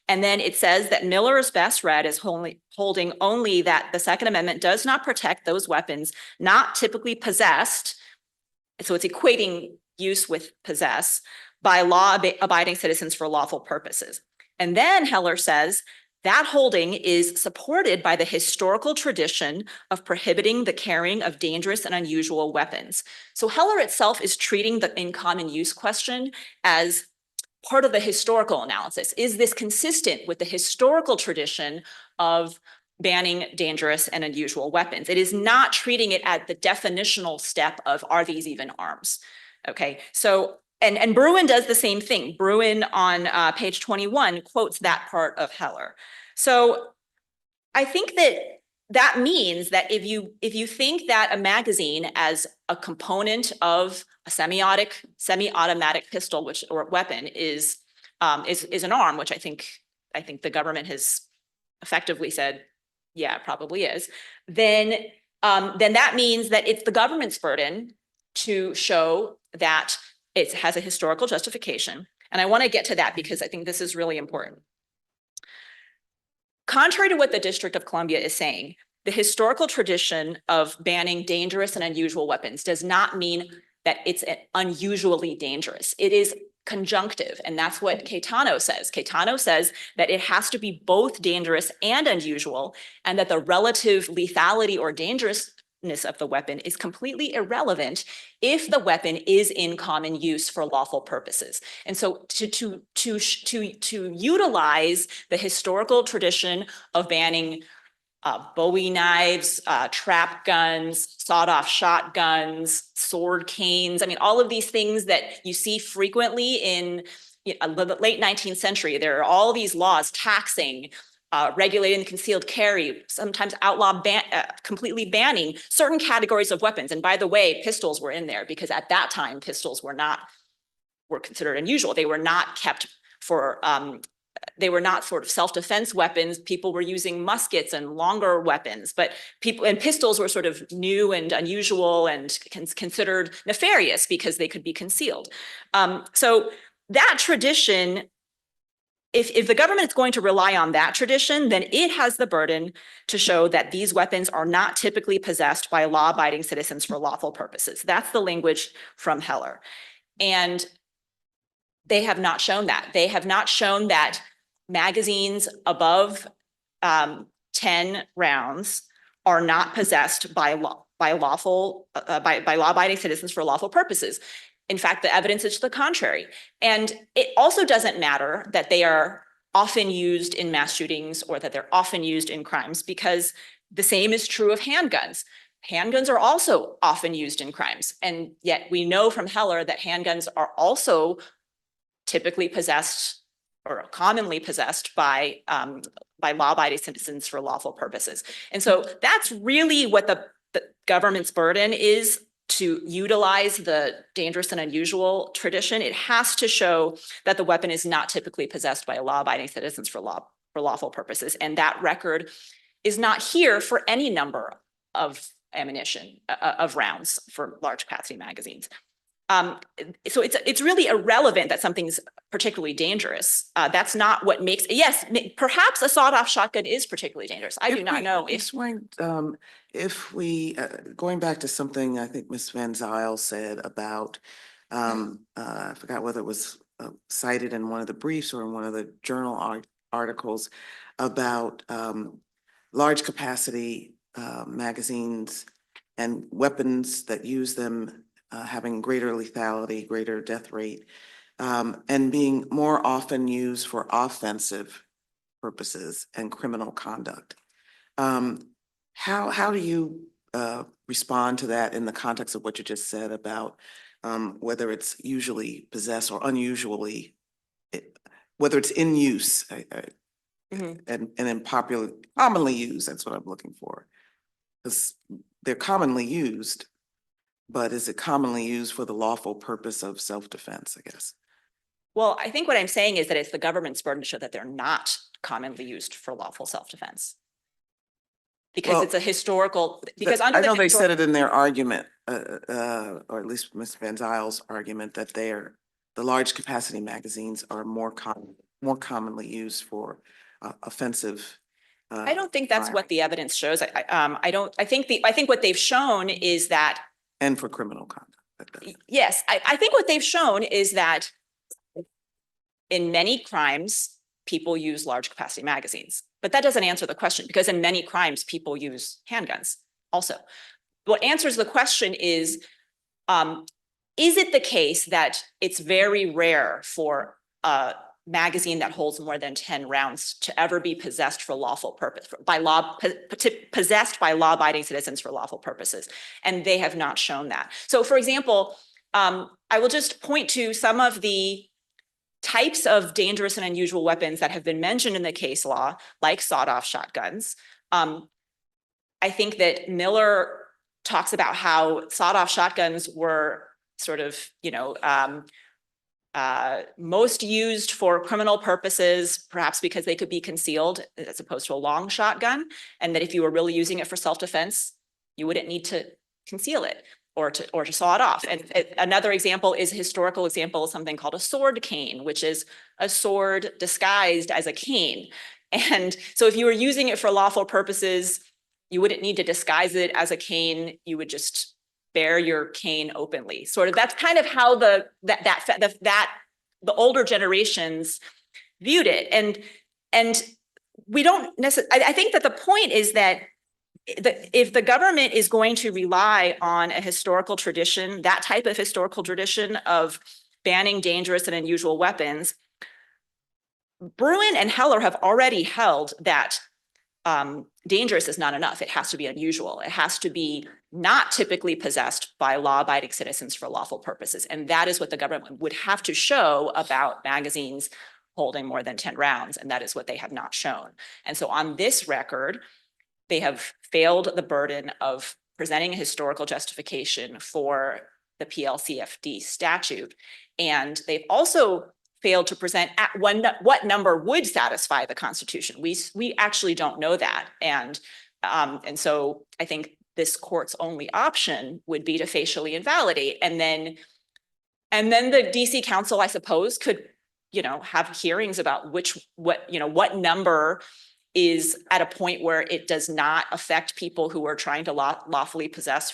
And then it says that Miller is best read as holding only that the Second Amendment does not protect those weapons not typically possessed. So it's equating use with possess by law-abiding citizens for lawful purposes. And then Heller says that holding is supported by the historical tradition of prohibiting the carrying of dangerous and unusual weapons. So Heller itself is treating the in common use question as part of the historical analysis. Is this consistent with the historical tradition of banning dangerous and unusual weapons? It is not treating it at the definitional step of, are these even arms? Okay, so, and Bruin does the same thing. Bruin on page 21 quotes that part of Heller. So I think that means that if you think that a magazine as a component of a semi-automatic pistol, or weapon is an arm, which I think the government has effectively said, yeah, it probably is, then that means that it's the government's burden to show that it has a historical justification. And I want to get to that because I think this is really important. Contrary to what the District of Columbia is saying, the historical tradition of banning dangerous and unusual weapons does not mean that it's unusually dangerous. It is conjunctive, and that's what Caetano says. Caetano says that it has to be both dangerous and unusual, and that the relative lethality or dangerousness of the weapon is completely irrelevant if the weapon is in common use for lawful purposes. And so to utilize the historical tradition of banning Bowie knives, trap guns, sawed-off shotguns, sword canes. I mean, all of these things that you see frequently in the late 19th century. There are all these laws taxing, regulating concealed carry, sometimes completely banning certain categories of weapons. And by the way, pistols were in there because at that time, pistols were considered unusual. They were not kept for they were not sort of self-defense weapons. People were using muskets and longer weapons, but pistols were sort of new and unusual and considered nefarious because they could be concealed. So that tradition, if the government is going to rely on that tradition, then it has the burden to show that these weapons are not typically possessed by law-abiding citizens for lawful purposes. That's the language from Heller. And they have not shown that. They have not shown that magazines above 10 rounds are not possessed by law-abiding citizens for lawful purposes. In fact, the evidence is to the contrary. And it also doesn't matter that they are often used in mass shootings or that they're often used in crimes, because the same is true of handguns. Handguns are also often used in crimes. And yet we know from Heller that handguns are also typically possessed or commonly possessed by law-abiding citizens for lawful purposes. And so that's really what the government's burden is, to utilize the dangerous and unusual tradition. It has to show that the weapon is not typically possessed by law-abiding citizens for lawful purposes. And that record is not here for any number of ammunition, of rounds for large capacity magazines. So it's really irrelevant that something's particularly dangerous. That's not what makes, yes, perhaps a sawed-off shotgun is particularly dangerous. I do not know. If we, going back to something I think Ms. Van Zyl said about, I forgot whether it was cited in one of the briefs or in one of the journal articles about large capacity magazines and weapons that use them having greater lethality, greater death rate, and being more often used for offensive purposes and criminal conduct. How do you respond to that in the context of what you just said about whether it's usually possessed or unusually, whether it's in use and in commonly used? That's what I'm looking for. Because they're commonly used, but is it commonly used for the lawful purpose of self-defense, I guess? Well, I think what I'm saying is that it's the government's burden to show that they're not commonly used for lawful self-defense. because Well, it's a historical, because under I the know they said histor- it in their argument, or at least Ms. Van Zyle's argument, that the large capacity magazines are more commonly used for offensive. I don't think that's what firing the evidence shows. I think what they've shown is that, And for criminal conduct. yes, I think what they've shown is that in many crimes, people use large capacity magazines, but that doesn't answer the question, because in many crimes, people use handguns also. What answers the question is it the case that it's very rare for a magazine that holds more than 10 rounds to ever be possessed for lawful purpose, possessed by law-abiding citizens for lawful purposes? And they have not shown that. So for example, I will just point to some of the types of dangerous and unusual weapons that have been mentioned in the case law, like sawed-off shotguns. I think that Miller talks about how sawed-off shotguns were sort of, most used for criminal purposes, perhaps because they could be concealed as opposed to a long shotgun, and that if you were really using it for self-defense, you wouldn't need to conceal it or to saw it off. And another example is a historical example of something called a sword cane, which is a sword disguised as a cane. And so if you were using it for lawful purposes, you wouldn't need to disguise it as a cane. You would just bear your cane openly. Sort of, that's kind of how the older generations viewed it. And we don't necessarily, I think that the point is that if the government is going to rely on a historical tradition, that type of historical tradition of banning dangerous and unusual weapons, Bruin and Heller have already held that dangerous is not enough. It has to be unusual. It has to be not typically possessed by law-abiding citizens for lawful purposes. And that is what the government would have to show about magazines holding more than 10 rounds. And that is what they have not shown. And so on this record, they have failed the burden of presenting a historical justification for the PLCFD statute. And they've also failed to present at what number would satisfy the Constitution. We actually don't know that. And so I think this court's only option would be to facially invalidate. And then the DC Council, I suppose, could, have hearings about what number is at a point where it does not affect people who are trying to lawfully possess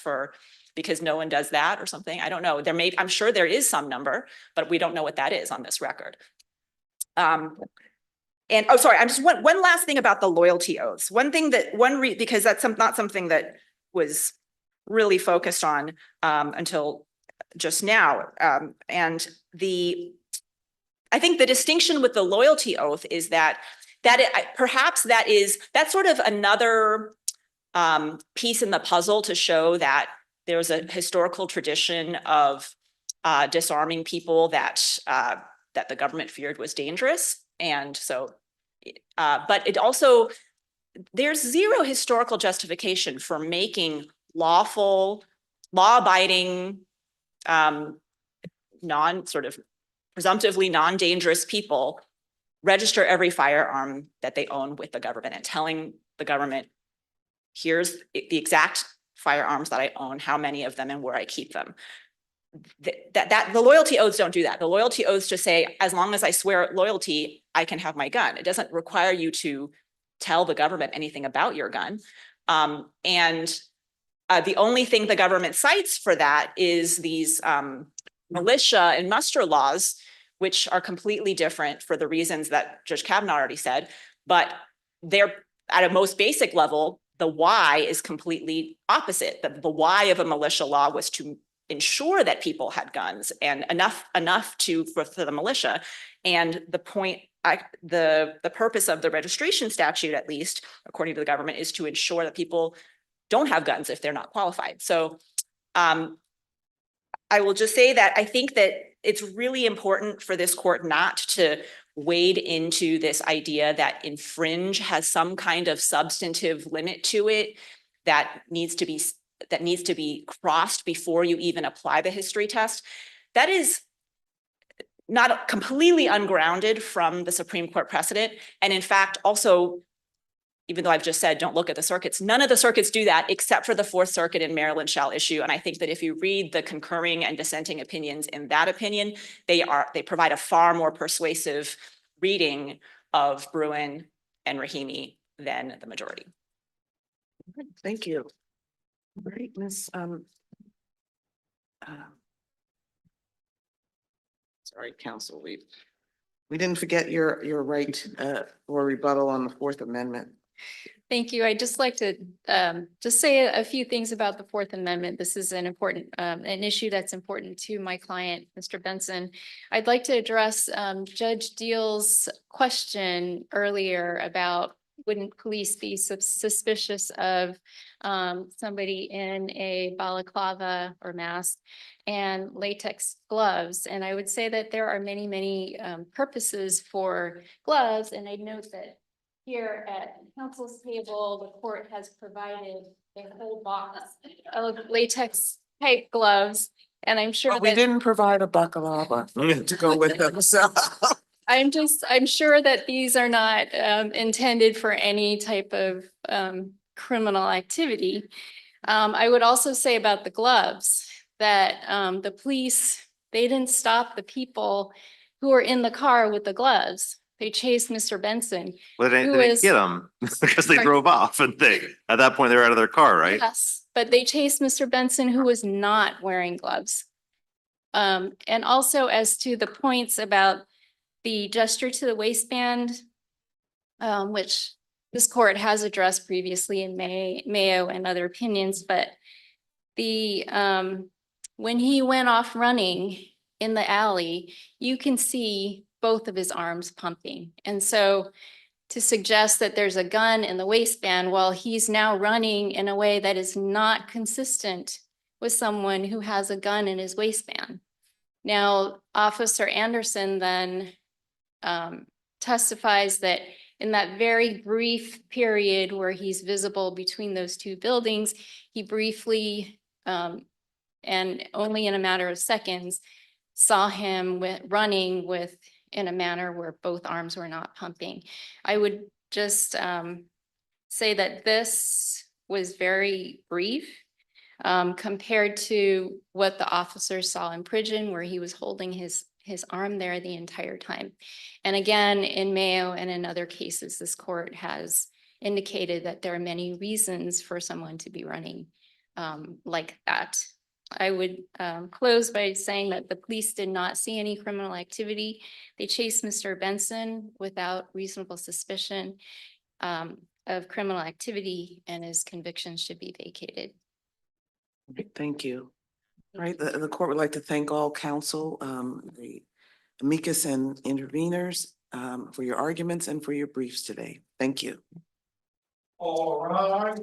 because no one does that or something. I don't know. I'm sure there is some number, but we don't know what that is on this record. I'm just one last thing about the loyalty oaths. Because that's not something that was really focused on until just now. And I think the distinction with the loyalty oath is that's sort of another piece in the puzzle to show that there's a historical tradition of disarming people that the government feared was dangerous. And so, but it also, there's zero historical justification for making law-abiding, presumptively non-dangerous people register every firearm that they own with the government and telling the government, here's the exact firearms that I own, how many of them and where I keep them. The loyalty oaths don't do that. The loyalty oaths just say, as long as I swear loyalty, I can have my gun. It doesn't require you to tell the government anything about your gun. The only thing the government cites for that is these militia and muster laws, which are completely different for the reasons that Judge Kavanaugh already said, but they're at a most basic level, the why is completely opposite. The why of a militia law was to ensure that people had guns and enough for the militia. And the purpose of the registration statute, at least according to the government, is to ensure that people don't have guns if they're not qualified. So I will just say that I think that it's really important for this court not to wade into this idea that infringe has some kind of substantive limit to it that needs to be crossed before you even apply the history test. That is not completely ungrounded from the Supreme Court precedent. And in fact, also even though I've just said, don't look at the circuits, none of the circuits do that except for the Fourth Circuit in Maryland shall issue. And I think that if you read the concurring and dissenting opinions in that opinion, they provide a far more persuasive reading of Bruin and Rahimi than the majority. Thank you. All right, Ms. Sorry, counsel, we didn't forget your right for rebuttal on the Fourth Amendment. Thank you. I'd just like to just say a few things about the Fourth Amendment. This is an important, an issue that's important to my client, Mr. Benson. I'd like to address Judge Deal's question earlier about wouldn't police be suspicious of somebody in a balaclava or mask and latex gloves. And I would say that there are many, many purposes for gloves. And I note that here at council's table, the court has provided a whole box of latex type gloves. And I'm sure But we that didn't provide a baklava to go with them, so. I'm sure that these are not intended for any type of criminal activity. I would also say about the gloves that the police, they didn't stop the people who were in the car with the gloves. They chased Mr. Benson. Well, they Who didn't is- get them because they Sorry. drove off and at that point, they were out of their car, right? Yes, but they chased Mr. Benson, who was not wearing gloves. And also as to the points about the gesture to the waistband, which this court has addressed previously in Mayo and other opinions, but the when he went off running in the alley, you can see both of his arms pumping. And so to suggest that there's a gun in the waistband while he's now running in a way that is not consistent with someone who has a gun in his waistband. Now, Officer Anderson then testifies that in that very brief period where he's visible between those two buildings, he briefly and only in a matter of seconds saw him running in a manner where both arms were not pumping. I would just say that this was very brief compared to what the officers saw in Pridgeon, where he was holding his arm there the entire time. And again, in Mayo and in other cases, this court has indicated that there are many reasons for someone to be running like that. I would close by saying that the police did not see any criminal activity. They chased Mr. Benson without reasonable suspicion of criminal activity, and his conviction should be vacated. Thank you. All right, the court would like to thank all counsel, the amicus and interveners for your arguments and for your briefs today. Thank you. All right.